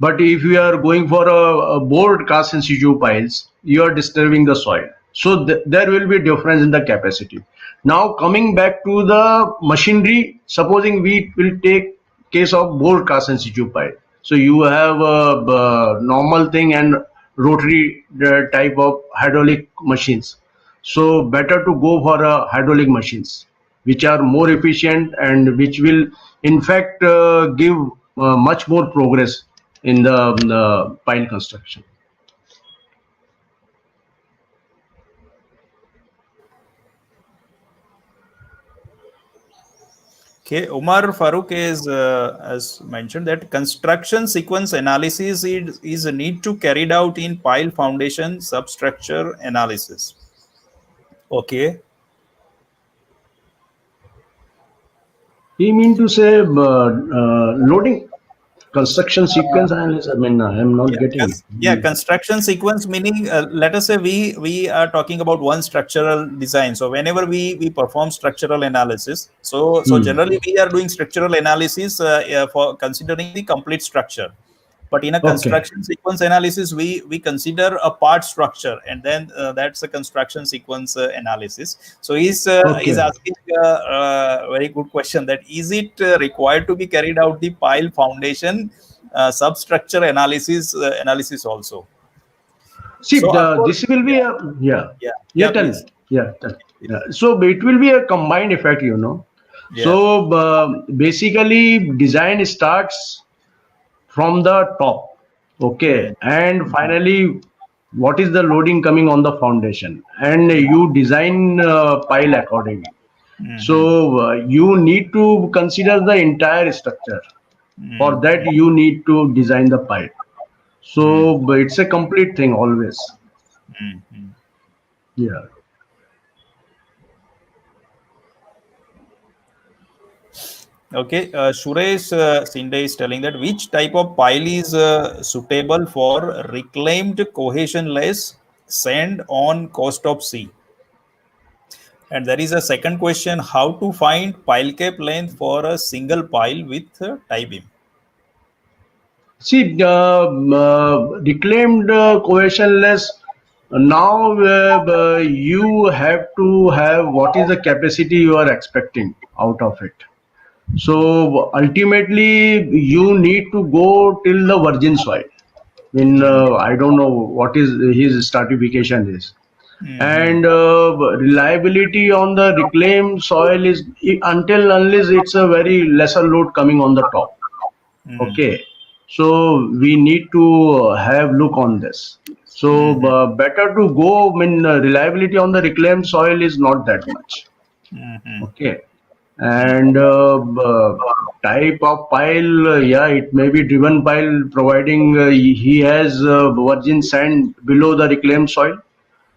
But if you are going for a bored cast in situ piles, you are disturbing the soil. So there will be difference in the capacity. Now coming back to the machinery, supposing we will take case of bored cast in situ pile. So you have a normal thing and rotary type of hydraulic machines. So better to go for hydraulic machines, which are more efficient and which will in fact give much more progress in the pile construction. Okay, Omar Farooq has mentioned that construction sequence analysis is a need to carried out in pile foundation substructure analysis. Okay. You mean to say loading construction sequence analysis? I mean, I am not Yeah, getting it. construction sequence meaning, let us say we are talking about one structural design. So whenever we perform structural analysis, so Hmm. generally we are doing structural analysis for considering the complete structure. But in a Okay. construction sequence analysis, we consider a part structure, and then that's a construction sequence analysis. So he's Okay. asking a very good question, that is it required to be carried out the pile foundation substructure analysis also? See, So this will be a yeah. yeah, Yeah, yeah, tell me. please. Yeah, tell. Please. Yeah. So it will be a combined effect, you know. Yeah. So basically, design starts from the top, okay, Mm. and finally what is the loading coming on the foundation, and Yeah. you design pile accordingly. Mm-hmm. So you need to consider the entire structure. For that Mm-hmm. you need to design the pile. So it's a complete thing always. Mm-hmm. Yeah. Okay, Suresh Sinde is telling that, which type of pile is suitable for reclaimed cohesionless sand on coast of sea? And there is a second question: how to find pile cap length for a single pile with tie beam? See, reclaimed cohesionless. Now you have to have what is the capacity you are expecting out of it. So ultimately, you need to go till the virgin soil. I mean, I don't know what is his stratification is. Mm-hmm. and reliability on the reclaimed soil is until unless it's a very lesser load coming on the top. Mm-hmm. Okay, so we need to have look on this. So Mm-hmm. better to go. I mean, reliability on the reclaimed soil is not that much. Mm-hmm. Okay, and type of pile, yeah, it may be driven pile, providing he has virgin sand below the reclaimed soil,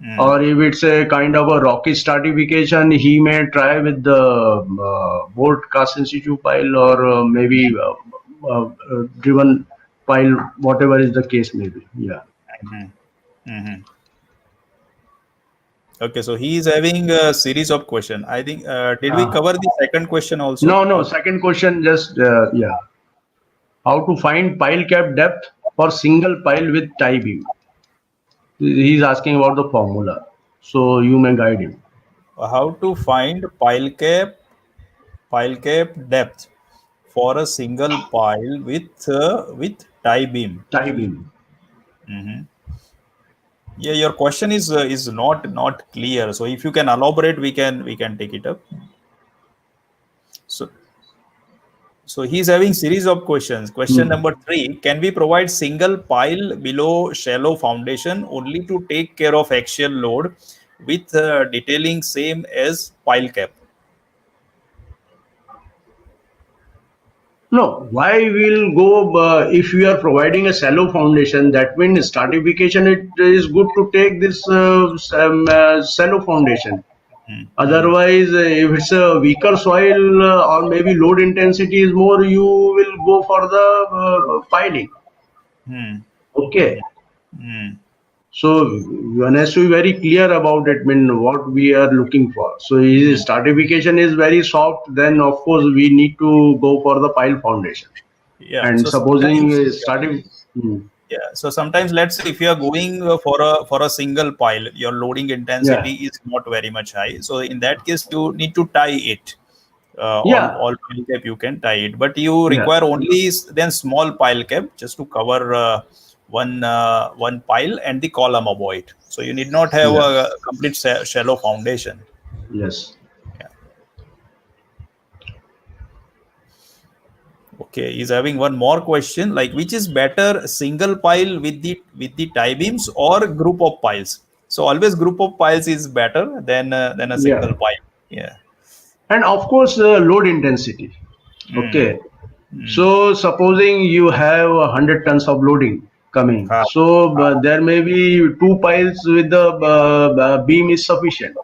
Mm-hmm. or if it's a kind of a rocky stratification, he may try with the board cast in situ pile, or maybe driven pile, whatever is the case may be. Yeah. Mm-hmm. Okay, so he is having a series of question. I think did we Uh, cover the second question also? no, no. Second question, just yeah. How to find pile cap depth for single pile with tie beam? He's asking about the formula, so you may guide him. How to find pile cap depth for a single pile with tie beam? Tie beam. Hmm. Yeah, your question is not clear. So if you can elaborate, we can take it up. So so he's having series of questions. Question Hmm. number three: can we provide single pile below shallow foundation only to take care of axial load with detailing same as pile cap? No, why we'll go if we are providing a shallow foundation? That means stratification. It is good to take this shallow foundation. Mm-hmm. Otherwise, if it's a weaker soil or maybe load intensity is more, you will go for the piling. Okay, Mm-hmm. so one has to be very clear about it. Mean what we are looking for. So if stratification is very soft, then of course we need to go for the pile foundation. Yeah. And So supposing sometimes, starting, yeah. So sometimes, let's say if you are going for a single pile, your loading yeah, intensity is not very much high. So in that case, you need to tie it. yeah, All pile cap you can tie it, but you yeah, require only then small pile cap just to cover one pile and the column above it. So you need not have yeah, a complete shallow foundation. yes. Yeah. Okay, he's having one more question, like which is better, single pile with the tie beams or group of piles? So always group of piles is better than a Yeah, single pile. Yeah. and of course load intensity. Mm. Okay, Mm. so supposing you have 100 tons of loading coming, Ha. so Ha. there may be two piles with the beam is sufficient.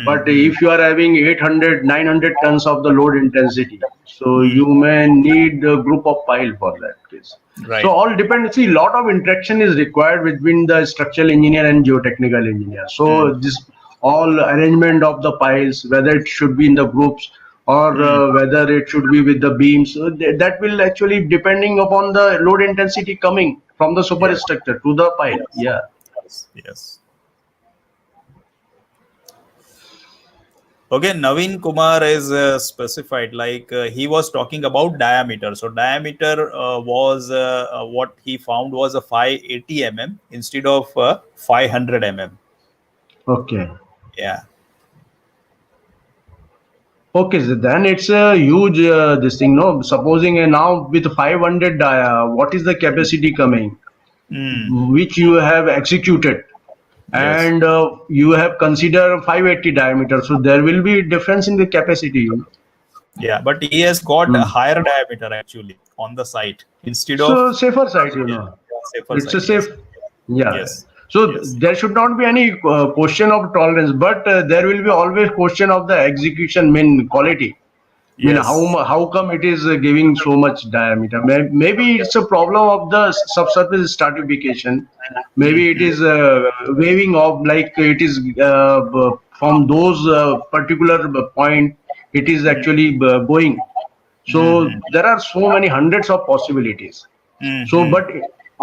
But Mm. if you are having 800, 900 tons of the load intensity, so Mm. you may need a group of pile for that case. So Right. all depends. See, lot of interaction is required between the structural engineer and geotechnical engineer. Mm. So this all arrangement of the piles, whether it should be in the groups or Mm. whether it should be with the beams, so that will actually depending upon the load intensity coming from the Yes. superstructure to the pile. Yes. Yeah. Yes. Yes. Okay, Naveen Kumar is specified like he was talking about diameter. So diameter was what he found was a 580 mm instead of 500 mm. Okay. Yeah. Okay, so then it's a huge this thing. No, supposing now with 500 dia, what is the capacity coming, Mm. which you have executed, Yes. and you have considered 580 diameter. So there will be difference in the capacity. Yeah, but he has got a Hmm. higher diameter actually on the site instead of So safer side, yeah, safer it's a side. Yes. safe. Yeah. Yes. So Yes. there should not be any question of tolerance, but there will be always question of the execution mean quality. I mean, Yes. how come it is giving so much diameter? Maybe it's a problem of the subsurface stratification. Maybe it Mm-hmm. is waving off like it is from those particular point. It is actually going. So Mm-hmm. there are so many hundreds of possibilities. So, Mm-hmm. but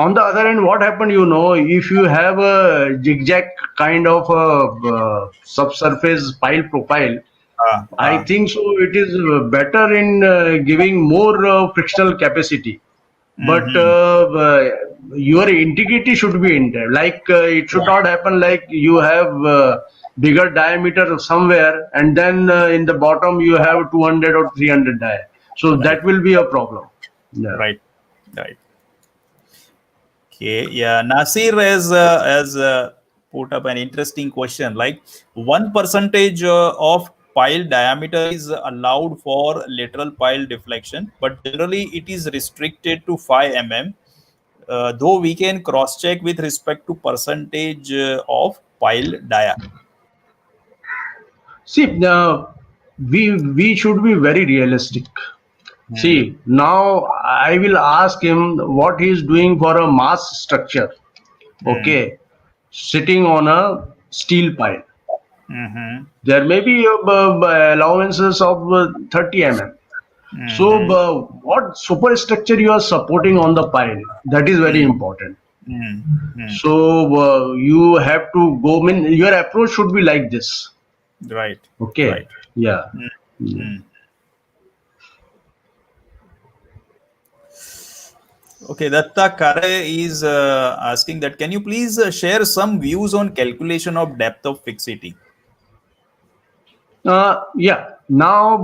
on the other end, what happened? If you have a zigzag kind of a subsurface pile profile, Ah, I ah. think so. It is better in giving more frictional capacity. but Mm-hmm. your integrity should be in there. Like it should not happen like you have bigger diameter somewhere, and then in the bottom you have 200 or 300 die. So Right. that will be a problem. Yeah. Right. Right. Okay, yeah. Nasir has put up an interesting question. Like 1% of pile diameter is allowed for lateral pile deflection, but generally it is restricted to 5 mm. Though we can cross check with respect to percentage of pile dia. See, we should be very realistic. Hmm. See, now I will ask him what he is doing for a mass structure. Hmm. Okay, sitting on a steel pile. Mm-hmm. There may be allowances of 30 mm. So, Mm-hmm. what superstructure you are supporting on the pile? That is very important. Mm-hmm. So, you have to go. I mean, your approach should be like this. Right. Okay. Right. Yeah. Mm-hmm. Okay, Datta Kare is asking that can you please share some views on calculation of depth of fixity? Yeah. Now,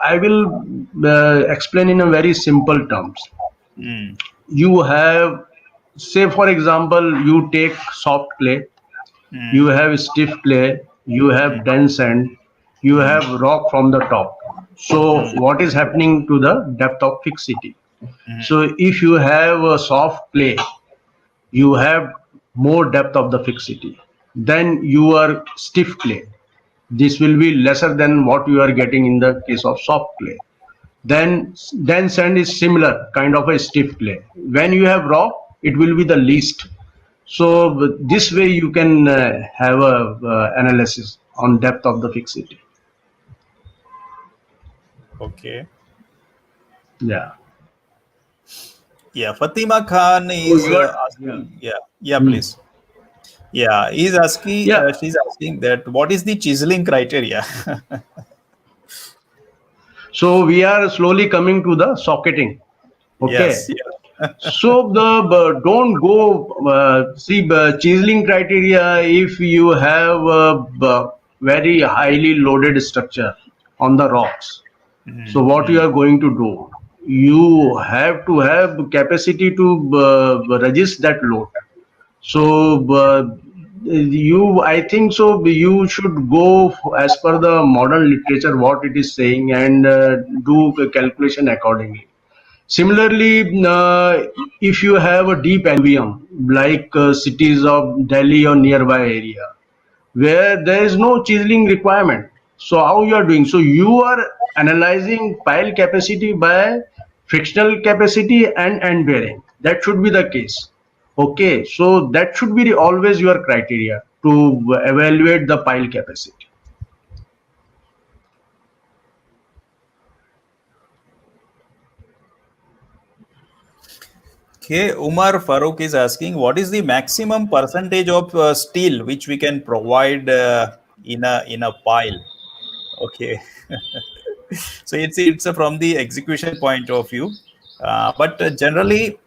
I will explain in a very simple terms. Mm, You have, say, for example, you take soft clay, you mm, have stiff clay, you have mm, dense sand, you mm, have rock from the top. So, mm, what is happening to the depth of fixity? mm, So, if you have a soft clay, you have more depth of the fixity. Then your stiff clay, this will be lesser than what you are getting in the case of soft clay. Then sand is similar, kind of a stiff clay. When you have rock, it will be the least. So this way you can have a analysis on depth of the fixity. okay. Yeah. Yeah, Fatima Khan So is you are, yeah. asking. Yeah, yeah, Hmm. please. Yeah, he's asking. Yeah. She's asking that what is the chiseling criteria? So we are slowly coming to the socketing. Yes. Okay. Yeah. So the don't go see chiseling criteria if you have a very highly loaded structure on the rocks. So Mm, what you mm, are going to do? You have to have capacity to resist that load. So I think so. You should go as per the modern literature what it is saying and do the calculation accordingly. Similarly, if you have a deep alluvium like cities of Delhi or nearby area where there is no chiseling requirement, so how you are doing? So you are analyzing pile capacity by frictional capacity and end bearing. That should be the case. Okay, so that should be always your criteria to evaluate the pile capacity. Okay, Umar Farooq is asking what is the maximum percentage of steel which we can provide in a pile? Okay. So it's from the execution point of view, but generally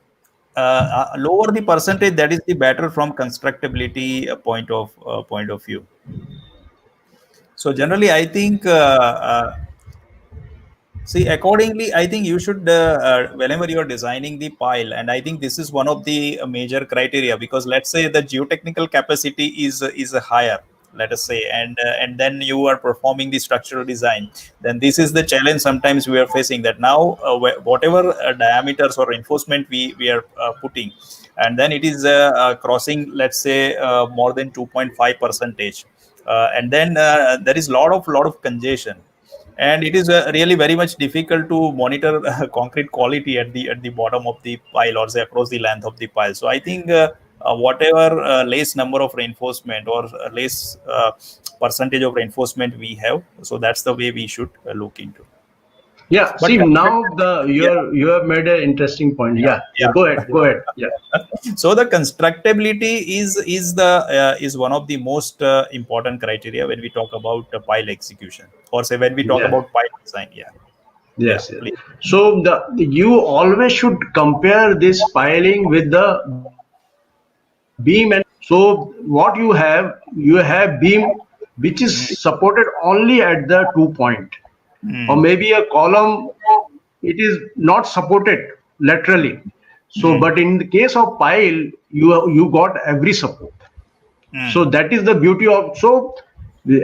lower the percentage, that is the better from constructability point of view. So generally, I think see, accordingly, I think you should, whenever you are designing the pile, and I think this is one of the major criteria because let's say the geotechnical capacity is higher, let us say, and then you are performing the structural design. Then this is the challenge sometimes we are facing that now whatever diameters or reinforcement we are putting, and then it is crossing, let's say, more than 2.5 percentage, and then there is lot of congestion, and it is really very much difficult to monitor concrete quality at the bottom of the pile or say across the length of the pile. So I think whatever less number of reinforcement or less percentage of reinforcement we have, so that's the way we should look into. Yeah, But see now the yeah, you have made an interesting point. Yeah, yeah, yeah. go ahead, go ahead. Yeah. So the constructability is one of the most important criteria when we talk about pile execution, or say when we talk Yeah. about pile design. Yeah. Yeah, Yes, yes. please. So you always should compare this piling with the beam and column. So what you have beam which is Mm, supported only at the 2 point, or mm, maybe a column it is not supported laterally. So, mm, but in the case of pile, you got every support. So mm, that is the beauty of, so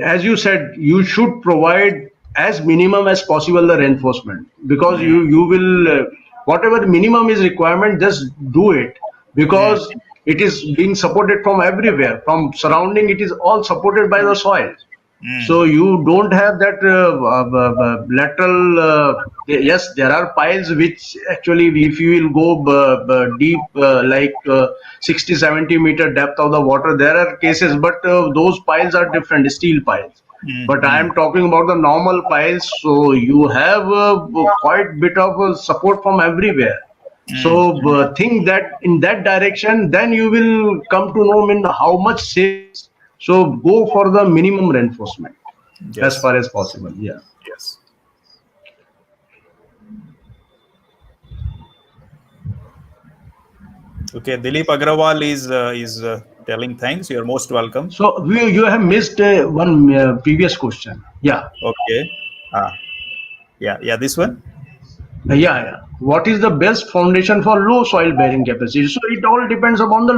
as you said, you should provide as minimum as possible the reinforcement, because mm, you will whatever the minimum is requirement, just do it, mm, because it is being supported from everywhere, from surrounding, it is all supported by the soil. mm, So you don't have that lateral. Yes, there are piles which actually, if you will go deep, like 60, 70 meter depth of the water, there are cases, but those piles are different, steel piles. mm, But I mm, am talking about the normal piles, so you have quite bit of support from everywhere. mm, So think that in that direction, then you will come to know, I mean, how much safe it is. So go for the minimum reinforcement as yes, far as possible. Yeah. yes. Okay, Dilip Agrawal is telling thanks. You're most welcome. So you have missed one previous question. Yeah. Okay. Ah, yeah, yeah. This one. Yeah, yeah. What is the best foundation for low soil bearing capacity? So it all depends upon the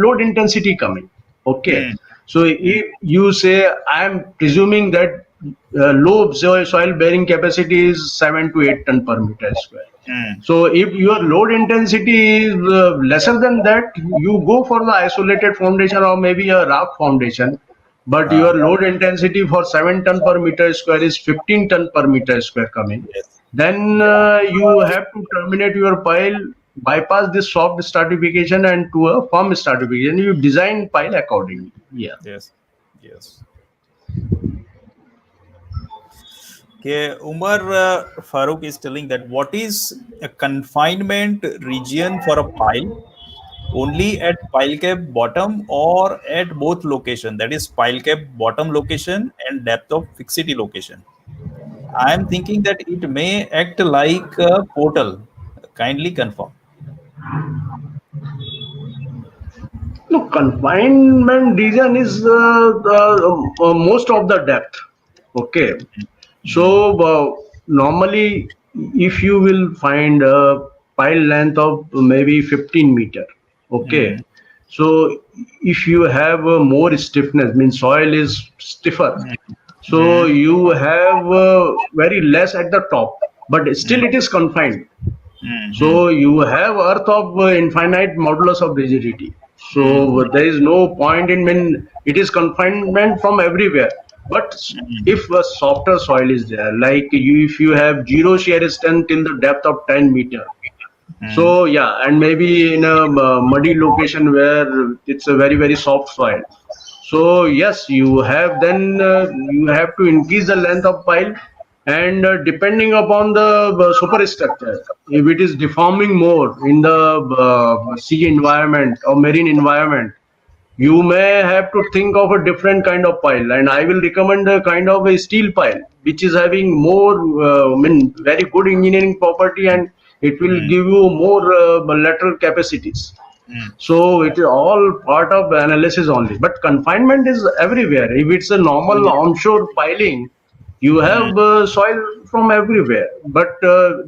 load intensity coming. Okay. Mm, So mm, if you say, I am presuming that low soil bearing capacity is 7 to 8 ton per meter square. mm, So if your load intensity is lesser than that, you go for the isolated foundation or maybe a raft foundation. But ah, your load intensity for 7 ton per meter square is 15 ton per meter square coming. yes. Then you have to terminate your pile, bypass this soft stratification and to a firm stratification. You design pile accordingly. Yeah. Yes, yes. Okay, Umar Farooq is telling that what is a confinement region for a pile? Only at pile cap bottom or at both location? That is pile cap bottom location and depth of fixity location. I am thinking that it may act like a portal. Kindly confirm. No, confinement region is most of the depth. Okay. Mm, So normally, if you will find a pile length of maybe 15 meter, okay. mm, So if you have more stiffness, means soil is stiffer, mm, so mm, you have very less at the top, but mm, still it is confined. mm, mm, So you have earth of infinite modulus of rigidity. mm, So there is no point in when it is confinement from everywhere. But mm, if a softer soil is there, like you, if you have zero shear strength till the depth of 10 meter, mm, so yeah, and maybe in a muddy location where it's a very very soft soil. So yes, you have then you have to increase the length of pile, and depending upon the superstructure, if it is deforming more in the sea environment or marine environment, you may have to think of a different kind of pile, and I will recommend a kind of a steel pile which is having more I mean very good engineering property, and it will mm, give you more lateral capacities. mm, So it is all part of analysis only, but confinement is everywhere. If it's a normal onshore piling, you mm, have soil from everywhere, but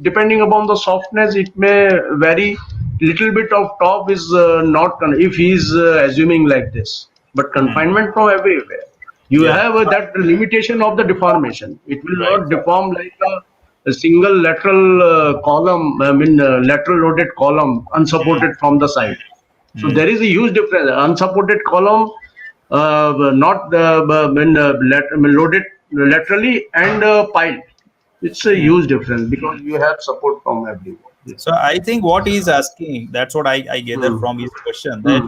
depending upon the softness, it may vary. Little bit of top is not if he is assuming like this, but mm. confinement from everywhere. You Yeah, have that limitation of the deformation. It will right. not deform like a single lateral column. I mean, lateral loaded column Mm, unsupported from the side. So mm, there is a huge difference. Unsupported column, not when loaded laterally, and pile. It's a mm. huge difference because you have support from everywhere. Yeah. So I think what he's asking, that's what I gather Hmm. from his question, that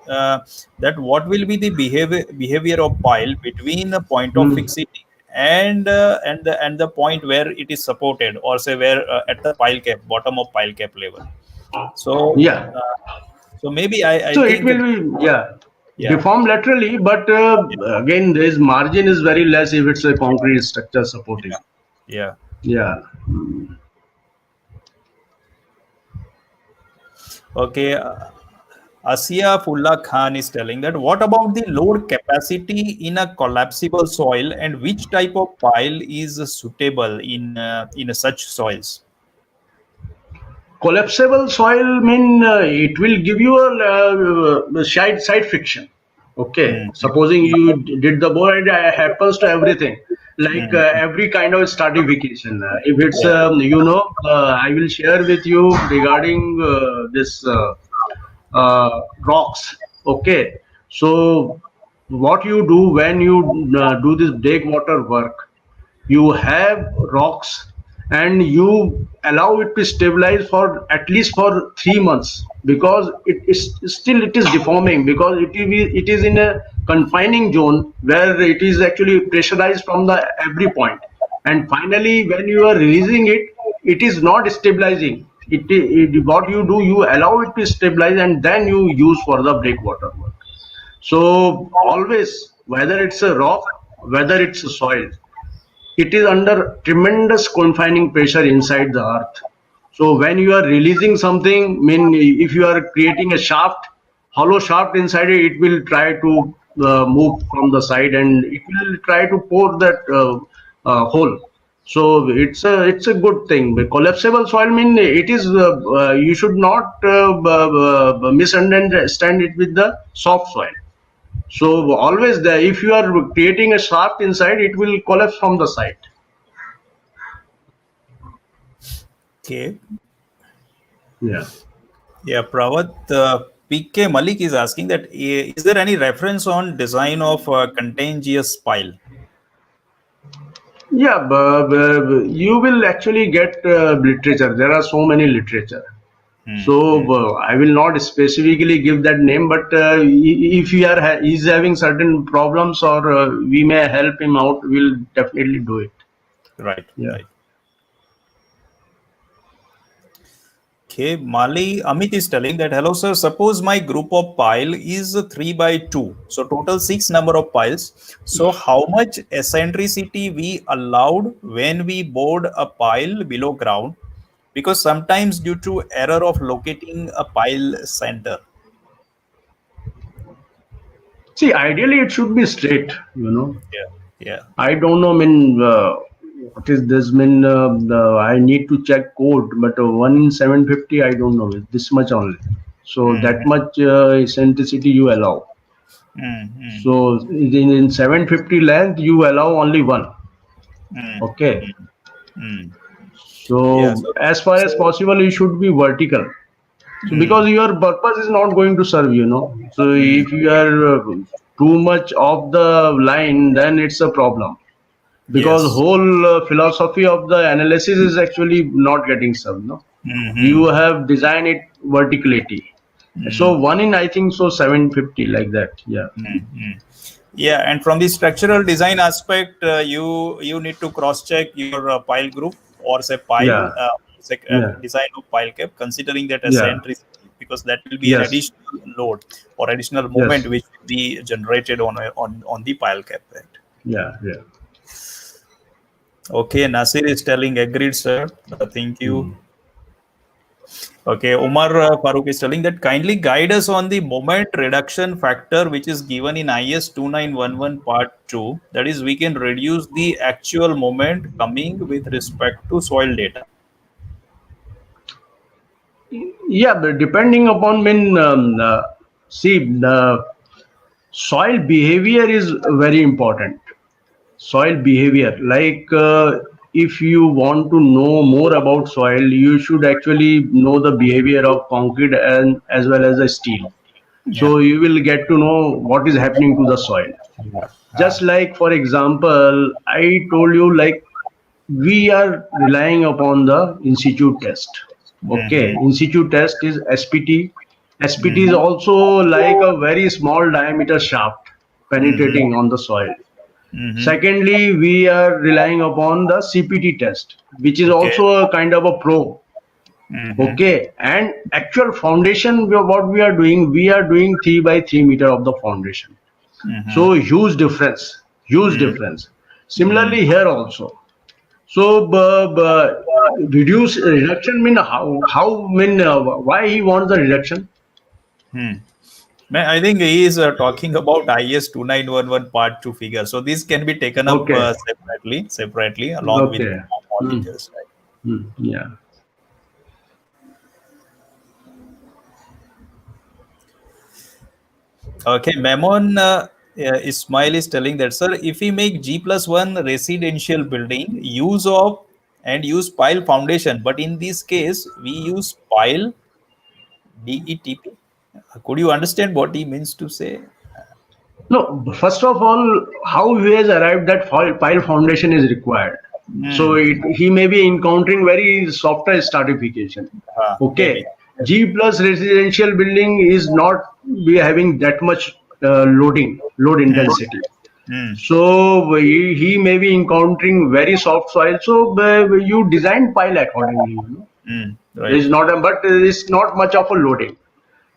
Hmm. that what will be the behavior of pile between the point of Hmm. fixity and the point where it is supported, or say where at the pile cap bottom of pile cap level. So Yeah. maybe I So it think will be, yeah, yeah, deform laterally, but again, this margin is very less if it's a concrete structure supporting. yeah, yeah. Yeah. Okay. Asiafulla Khan is telling that what about the load capacity in a collapsible soil and which type of pile is suitable in such soils? Collapsible soil mean it will give you a side friction. Okay, Mm, supposing you did the bore and happens to everything, like mm, every kind of stratification. If it's yeah. I will share with you regarding this rocks. Okay, so what you do when you do this breakwater work, you have rocks and you allow it to stabilize for at least for 3 months, because it is deforming, because it is in a confining zone where it is actually pressurized from the every point, and finally when you are releasing it, it is not stabilizing. What you do, you allow it to stabilize and then you use for the breakwater work. So always, whether it's a rock, whether it's a soil, it is under tremendous confining pressure inside the earth. So when you are releasing something, I mean, if you are creating a shaft, hollow shaft inside it, it will try to move from the side and it will try to pour that hole. So it's a good thing. But collapsible soil mean it is you should not misunderstand it with the soft soil. So always there, if you are creating a shaft inside, it will collapse from the side. Okay. Yeah. Yeah, Pravat, PK Malik is asking that is there any reference on design of contagious pile? Yeah, you will actually get literature. There are so many literature. So Hmm, hmm. I will not specifically give that name, but if he is having certain problems or we may help him out, we'll definitely do it. Right, Yeah. right. Okay, Mali Amit is telling that hello sir. Suppose my group of pile is 3 by 2, so total six number of piles. So how much eccentricity we allowed when we bored a pile below ground? Because sometimes due to error of locating a pile center. See, ideally it should be straight. Yeah, yeah. I don't know. I mean, what is this? I mean, I need to check code, but 1 in 750, I don't know. This much only. So Hmm, that much eccentricity you allow. hmm, hmm, So in 750 length, you allow only one. hmm, Okay. hmm, hmm. Yeah. So So, as far as so possible, you should be vertical. So hmm, because your purpose is not going to serve. So hmm. if you are too much off the line, then it's a problem. Because Yes. whole philosophy of the analysis is actually not getting served. No, Hmm, you hmm, have designed it verticality. So hmm. one in, I think so, 750 like that. Yeah, Mm-hmm. Yeah, and from the structural design aspect, you need to cross check your pile group or say pile yeah, yeah, design of pile cap, considering that yeah, eccentricity, because that will be an yes, additional load or additional moment yes, which will be generated on the pile cap. Right? yeah, yeah. Okay, Nasir is telling agreed, sir. Thank you. Mm. Okay, Omar Farooq is telling that kindly guide us on the moment reduction factor which is given in IS 2911 part 2. That is, we can reduce the actual moment coming with respect to soil data. Yeah, but depending upon when see the soil behavior is very important. Soil behavior, like if you want to know more about soil, you should actually know the behavior of concrete and as well as the steel. Yeah. So you will get to know what is happening to the soil. Just like for example, I told you, like we are relying upon the institute test. Okay, Mm-hmm. institute test is SPT. SPT is Mm-hmm. also like a very small diameter shaft Mm-hmm. penetrating on the soil. Mm-hmm. Secondly, we are relying upon the CPT test, which is Okay. also a kind of a probe. Mm-hmm. Okay, and actual foundation, what we are doing 3 by 3 meter of the foundation. Mm-hmm. So huge difference, huge Mm-hmm. difference. Mm-hmm. Similarly here also. So reduce reduction mean how mean why he wants the reduction? Hmm. I think he is talking about IS 2911 Part 2 figure. So this can be taken up Okay, separately, along with okay. more Hmm. details. Right? Yeah. Okay, Memon Ismail is telling that, sir, if we make G+1 residential building, use pile foundation, but in this case, we use pile DETP. Could you understand what he means to say? No, first of all, how he has arrived that pile foundation is required. So Hmm. he may be encountering very software stratification. Maybe. Okay, G plus residential building is not be having that much load Hmm. intensity. Hmm. So he may be encountering very soft soil. So you design pile accordingly. Hmm. There Right. is not, but it's not much of a loading. Hmm.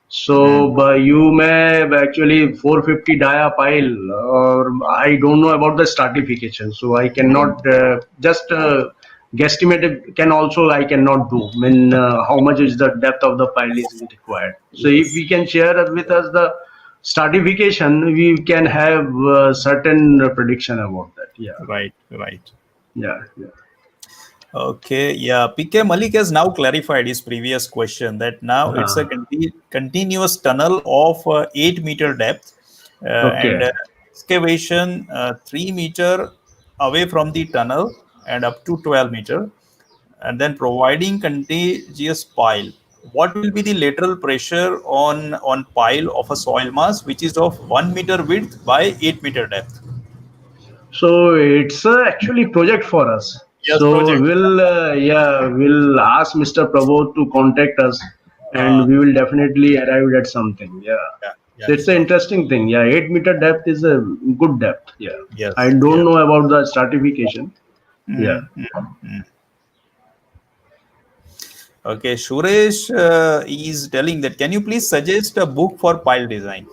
So you may actually 450 dia pile, or I don't know about the stratification. So I Hmm. cannot just guesstimate. Can also I cannot do. I mean, how much is the depth of the pile is required. So if Yes. we can share with us the stratification, we can have certain prediction about that. Yeah, Right. Right. yeah, yeah. Okay, yeah. PK Malik has now clarified his previous question that now it's a Uh, continuous tunnel of 8-meter depth and okay. excavation 3 meter away from the tunnel and up to 12 meter, and then providing contiguous pile. What will be the lateral pressure on pile of a soil mass which is of 1 meter width by 8-meter depth? So it's actually project for us. Yes, So project. we'll ask Mr. Prabodh to contact us, and Uh, we will definitely arrive at something. Yeah. yeah, So yeah, it's an sure. interesting thing. Yeah, 8-meter depth is a good depth. Yeah. I Yes, don't yes. know about the stratification. Yeah. Mm, mm, mm. Okay, Suresh is telling that can you please suggest a book for pile design?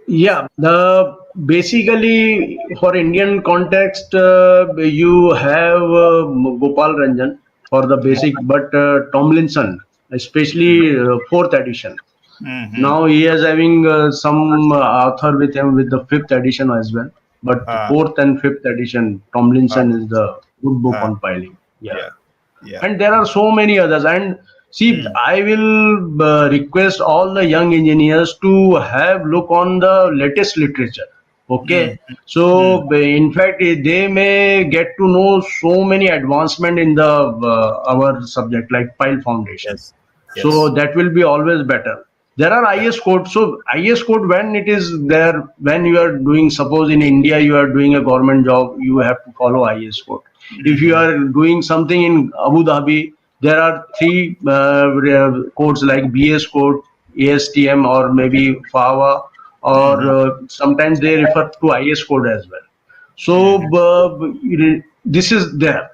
Yeah, the basically for Indian context, you have Gopal Ranjan for the basic, but Tomlinson, especially fourth edition. Mm-hmm. Now he is having some author with him with the fifth edition as well. But Uh, fourth and fifth edition, uh, Tomlinson is the good book uh, on piling. Yeah, yeah, yeah. and there are so many others. And see, Mm, I will request all the young engineers to have look on the latest literature. mm, Okay, mm. so in fact, they may get to know so many advancement in the our subject like pile foundation. Yes, So yes. that will be always better. There are Yeah. IS code. So IS code, when it is there, when you are doing, suppose in India you are doing a government job, you have to follow IS code. If you Mm-hmm. are doing something in Abu Dhabi, there are three codes like BS code, ASTM, or maybe FAWA, or Mm-hmm. sometimes they refer to IS code as well. So Mm-hmm. this is there.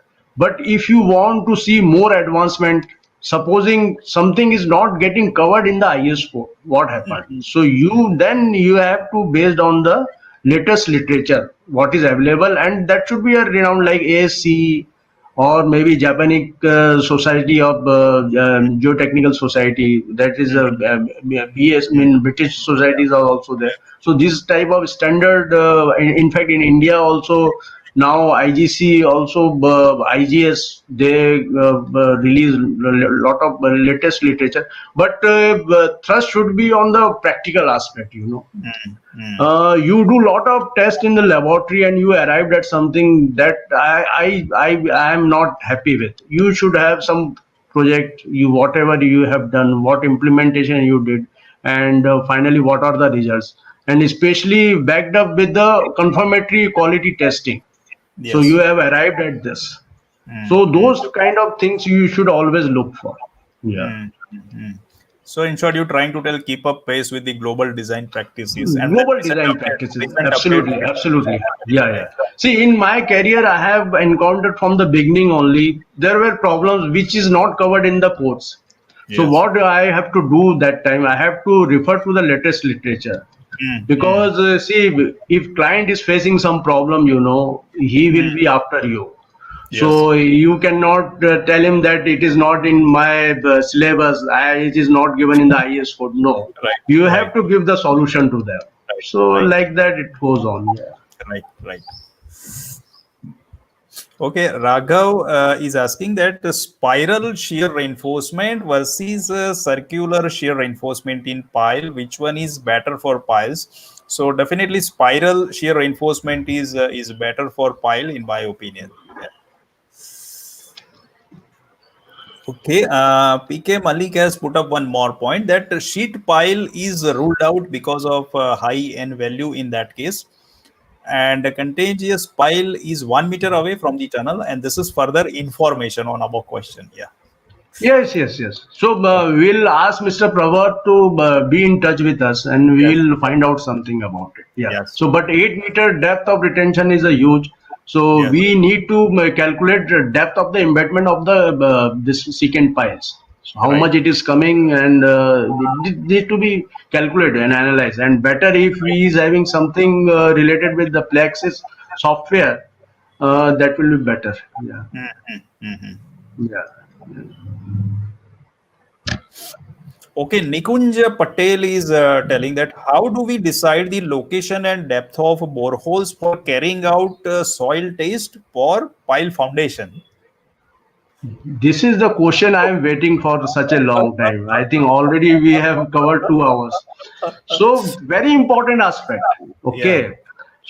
But if you want to see more advancement, supposing something is not getting covered in the ISO, what happened? So you have to based on the latest literature, what is available, and that should be a renowned like ASC or maybe Japanese Society of Geotechnical Society. That is a Mm-hmm. BS. I mean British societies are also there. So this type of standard, in fact, in India also now IGC also IGS they release a lot of latest literature, but thrust should be on the practical aspect. Mm-hmm. You do lot of tests in the laboratory and you arrived at something that I am not happy with. You should have some project, you whatever you have done, what implementation you did, and finally what are the results, and especially backed up with the confirmatory quality testing. So you Yes. have arrived at this. So Mm-hmm. those kind of things you should always look for. Yeah. Mm-hmm. So, in short, you're trying to tell keep up pace with the global design practices and then Global design practices, recent update absolutely, absolutely. happening, Yeah, right? yeah. See, in my career, I have encountered from the beginning only, there were problems which is not covered in the course. So Yes. what do I have to do that time? I have to refer to the latest literature. Mm-hmm. Because see, if client is facing some problem, he will be after you. Yes. So you cannot tell him that it is not in my syllabus, it is not given in the IS code. No, Right. you Right. have to give the solution to them. Right. So Right. like that it goes on. Yeah. Right. Right. Okay, Raghav is asking that the spiral shear reinforcement versus circular shear reinforcement in pile, which one is better for piles? So definitely spiral shear reinforcement is better for pile in my opinion. Yeah. Okay, PK Malik has put up one more point that sheet pile is ruled out because of high N value in that case, and a contagious pile is 1 meter away from the tunnel, and this is further information on our question. Yeah. Yes, yes, yes. So Yeah. we'll ask Mr. Pravar to be in touch with us and Yes. we'll find out something about it. Yeah. Yes. So, but 8 meter depth of retention is a huge. So Yes. we need to calculate the depth of the embedment of the this secant piles. So how Right. much it is coming and it need to be calculated and analyzed. And better if he is having something related with the Plexus software, that will be better. Yeah. Mhm. Yeah. Okay, Nikunj Patel is telling that how do we decide the location and depth of boreholes for carrying out soil test for pile foundation? This is the question I am waiting for such a long time. I think already we have covered 2 hours. So very important aspect. Yeah. Okay. Yeah.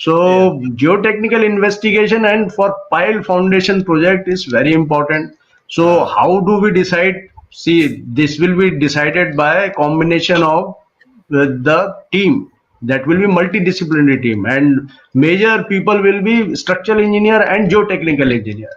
So geotechnical investigation and for pile foundation project is very important. So Uh, how do we decide? See, this will be decided by a combination of the team, that will be multidisciplinary team, and major people will be structural engineer and geotechnical engineer.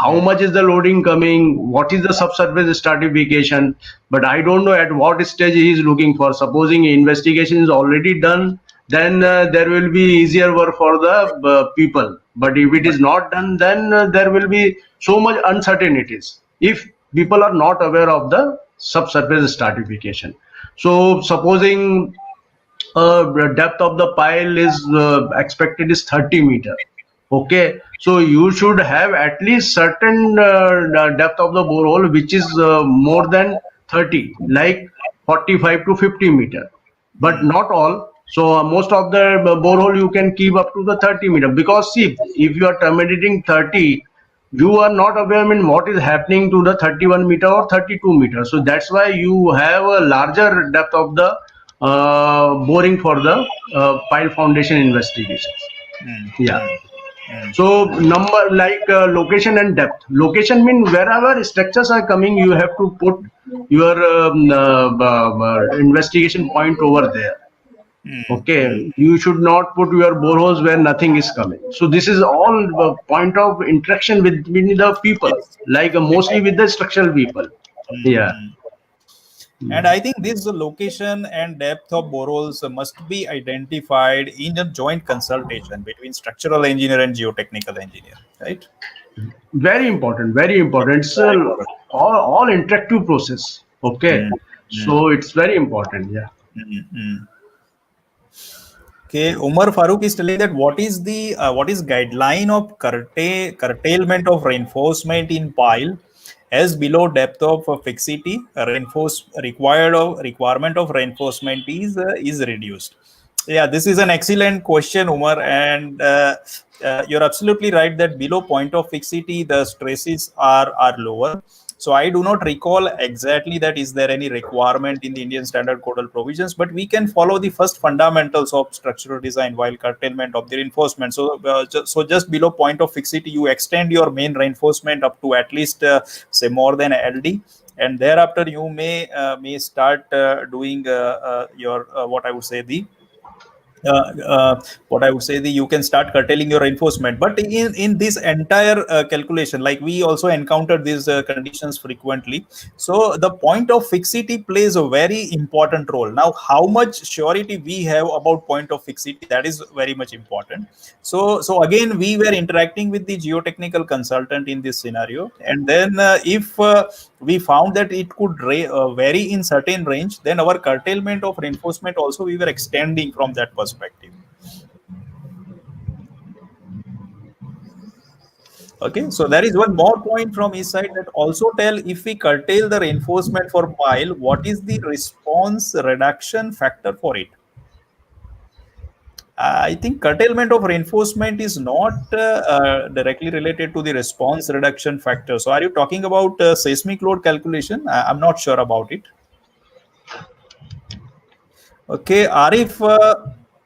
How much is the loading coming, what is the subsurface stratification, but I don't know at what stage he is looking for. Supposing investigation is already done, then there will be easier work for the people, but if it is not done, then there will be so much uncertainties if people are not aware of the subsurface stratification. So supposing the depth of the pile is expected is 30 meter. Okay, so you should have at least certain depth of the borehole which is more than 30, like 45 to 50 meter, but not all. So most of the borehole you can keep up to the 30 meter, because see, if you are terminating 30, you are not aware, I mean, what is happening to the 31 meter or 32 meter. So that's why you have a larger depth of the boring for the pile foundation investigations. mm, Yeah. mm, mm, So number like location and depth. Location mean wherever structures are coming, you have to put your investigation point over there. mm, mm. Okay, you should not put your boreholes where nothing is coming. So this is all point of interaction with between the people, Yes. like mostly with the structural people. Mm, Yeah. mm. And I think this location and depth of boreholes must be identified in a joint consultation between structural engineer and geotechnical engineer, right? Very important, very important. It's Very important. all interactive process. Okay, Mm, mm, so it's very important. Yeah. mm, mm. Okay, Umar Farooq is telling that what is guideline of curtailment of reinforcement in pile as below depth of fixity requirement of reinforcement is reduced. Yeah, this is an excellent question, Umar, and you're absolutely right that below point of fixity the stresses are lower. So I do not recall exactly that is there any requirement in the Indian standard codal provisions, but we can follow the first fundamentals of structural design while curtailment of the reinforcement. So, just below point of fixity, you extend your main reinforcement up to at least say more than LD, and thereafter you may start doing your what I would say the uh, what I would say the you can start curtailing your reinforcement. But in this entire calculation, like we also encountered these conditions frequently. So the point of fixity plays a very important role. Now, how much surety we have about point of fixity, that is very much important. So again, we were interacting with the geotechnical consultant in this scenario, and then if we found that it could vary in certain range, then our curtailment of reinforcement also we were extending from that perspective. Okay, so there is one more point from his side that also tell if we curtail the reinforcement for pile, what is the response reduction factor for it? I think curtailment of reinforcement is not directly related to the response reduction factor. So, are you talking about seismic load calculation? I'm not sure about it. Okay, Arif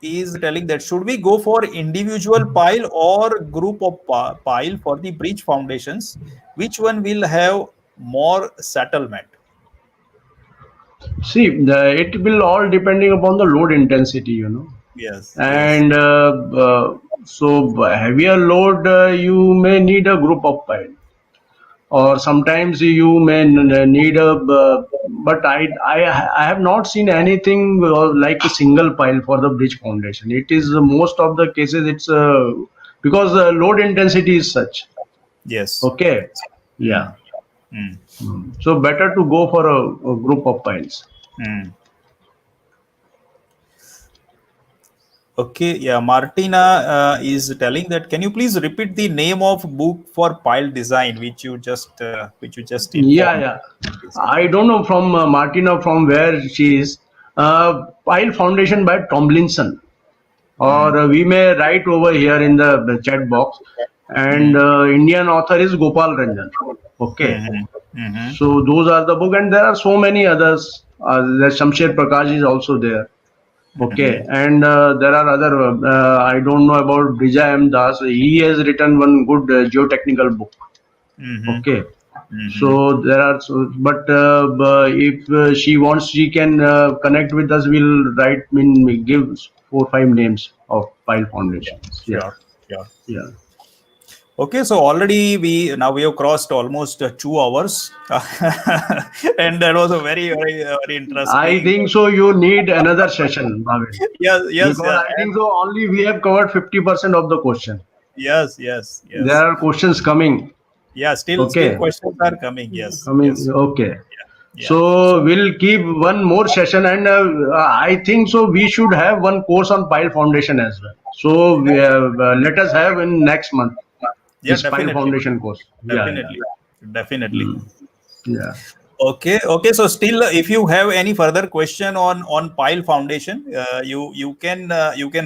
is telling that should we go for individual pile or group of pile for the bridge foundations? Which one will have more settlement? See, it will all depending upon the load intensity, Yes, yes. and so heavier load, you may need a group of pile, or sometimes you may need a but I have not seen anything like a single pile for the bridge foundation. It is most of the cases it's because the load intensity is such. Yes. Okay. Mm, Yeah. mm, So better to go for a group of piles. mm. Okay, yeah. Martina is telling that. Can you please repeat the name of book for pile design, which you just Yeah, informed? yeah. I don't know from Martina from where she is. Pile Foundation by Tomlinson, Mm, or we may write over here in the chat box. And mm, Indian author is Gopal Ranjan. Okay, mm, mm, so those are the book, and there are so many others. There's Shamsher Prakash is also there. Okay, mm, and there are other. I don't know about Brija M Das. He has written one good geotechnical book. mm, Okay, mm. so there are, so, but if she wants, she can connect with us. We'll write, give 4 5 names of pile foundations. Yeah, Sure, sure. yeah. Okay, so already we have crossed almost 2 hours, and that was a very I interesting. think so. You need another session, Bhavin, Yes, yes, because yeah, I and think so. Only we have covered 50% of the question. yes, yes, There yes, are questions coming. yeah. Still Okay, questions are coming. Yes, coming. yes, Okay. yeah. So So we'll keep one more session, and I think so. We should have one course on pile foundation as well. So let us have in next month yeah, this pile definitely, foundation course. Yeah, yeah, definitely, definitely. yeah. Okay, okay. So still, if you have any further question on pile foundation, you can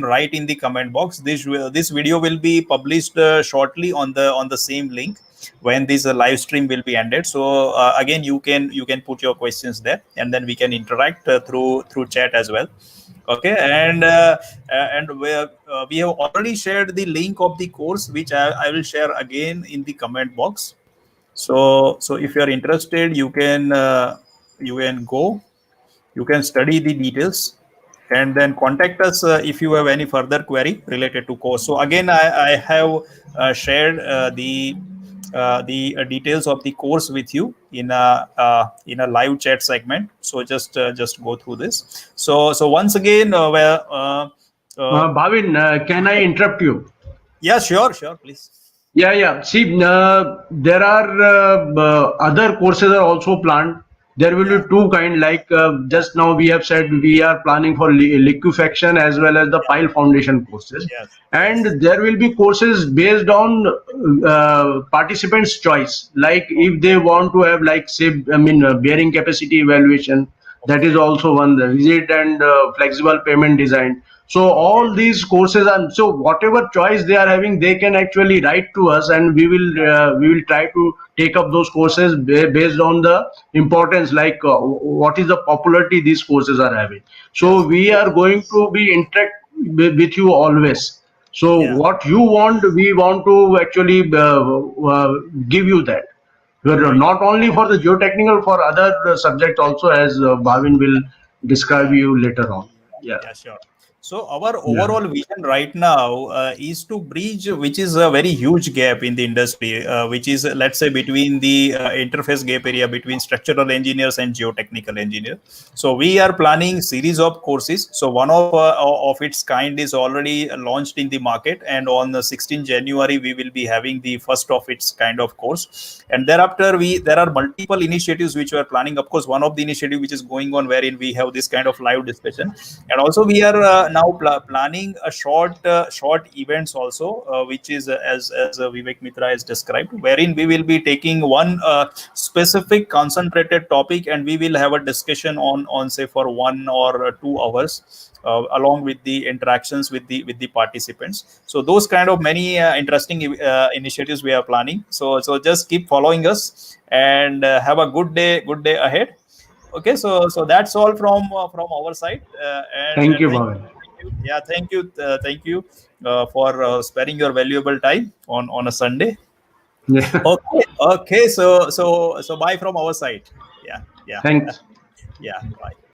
write in the comment box. This video will be published shortly on the same link when this live stream will be ended. So again, you can put your questions there, and then we can interact through chat as well. Okay, and we have already shared the link of the course, which I will share again in the comment box. So if you are interested, you can go, you can study the details, and then contact us if you have any further query related to course. So again, I have shared the details of the course with you in a live chat segment. So just go through this. So once again, Bhavin, can I interrupt you? yeah, sure, please. Yeah, yeah. See, there are other courses are also planned. There will Yeah. be two kind. Like just now we have said, we are planning for liquefaction as well as the Yeah. pile foundation courses, Yes. Yes. and there will be courses based on participants' choice. Like if they want to have, like, say, bearing capacity evaluation, that is Okay. also one. The rigid and flexible payment design. So Okay. all these courses, and so whatever choice they are having, they can actually write to us, and we will try to take up those courses based on the importance, like what is the popularity these courses are having. So Yes. we are going to be interact with you always. So Yeah. what you want, we want to actually give you that. Right. Not only for the geotechnical, for other subjects also, as Bhavin will describe Yeah. you later on. Yeah, Yeah, sure. So our yeah. overall vision right now is to bridge, which is a very huge gap in the industry, which is let's say between the interface gap area between structural engineers and geotechnical engineers. So we are planning series of courses. So one of its kind is already launched in the market, and on the 16th January we will be having the first of its kind of course. And thereafter, we there are multiple initiatives which we are planning. Of course, one of the initiative which is going on wherein we have this kind of live discussion, and also we are now planning a short events also, which is as Vivek Mitra has described, wherein we will be taking one specific concentrated topic, and we will have a discussion on say for 1 or 2 hours, along with the interactions with the participants. So those kind of many interesting initiatives we are planning. So just keep following us, and have a good day ahead. Okay, so that's all from our side, Thank and you, Bhavan. thank you, yeah, thank you for sparing your valuable time on a Sunday. Yeah. Okay, so bye from our side. Yeah, yeah, Thanks. yeah, bye.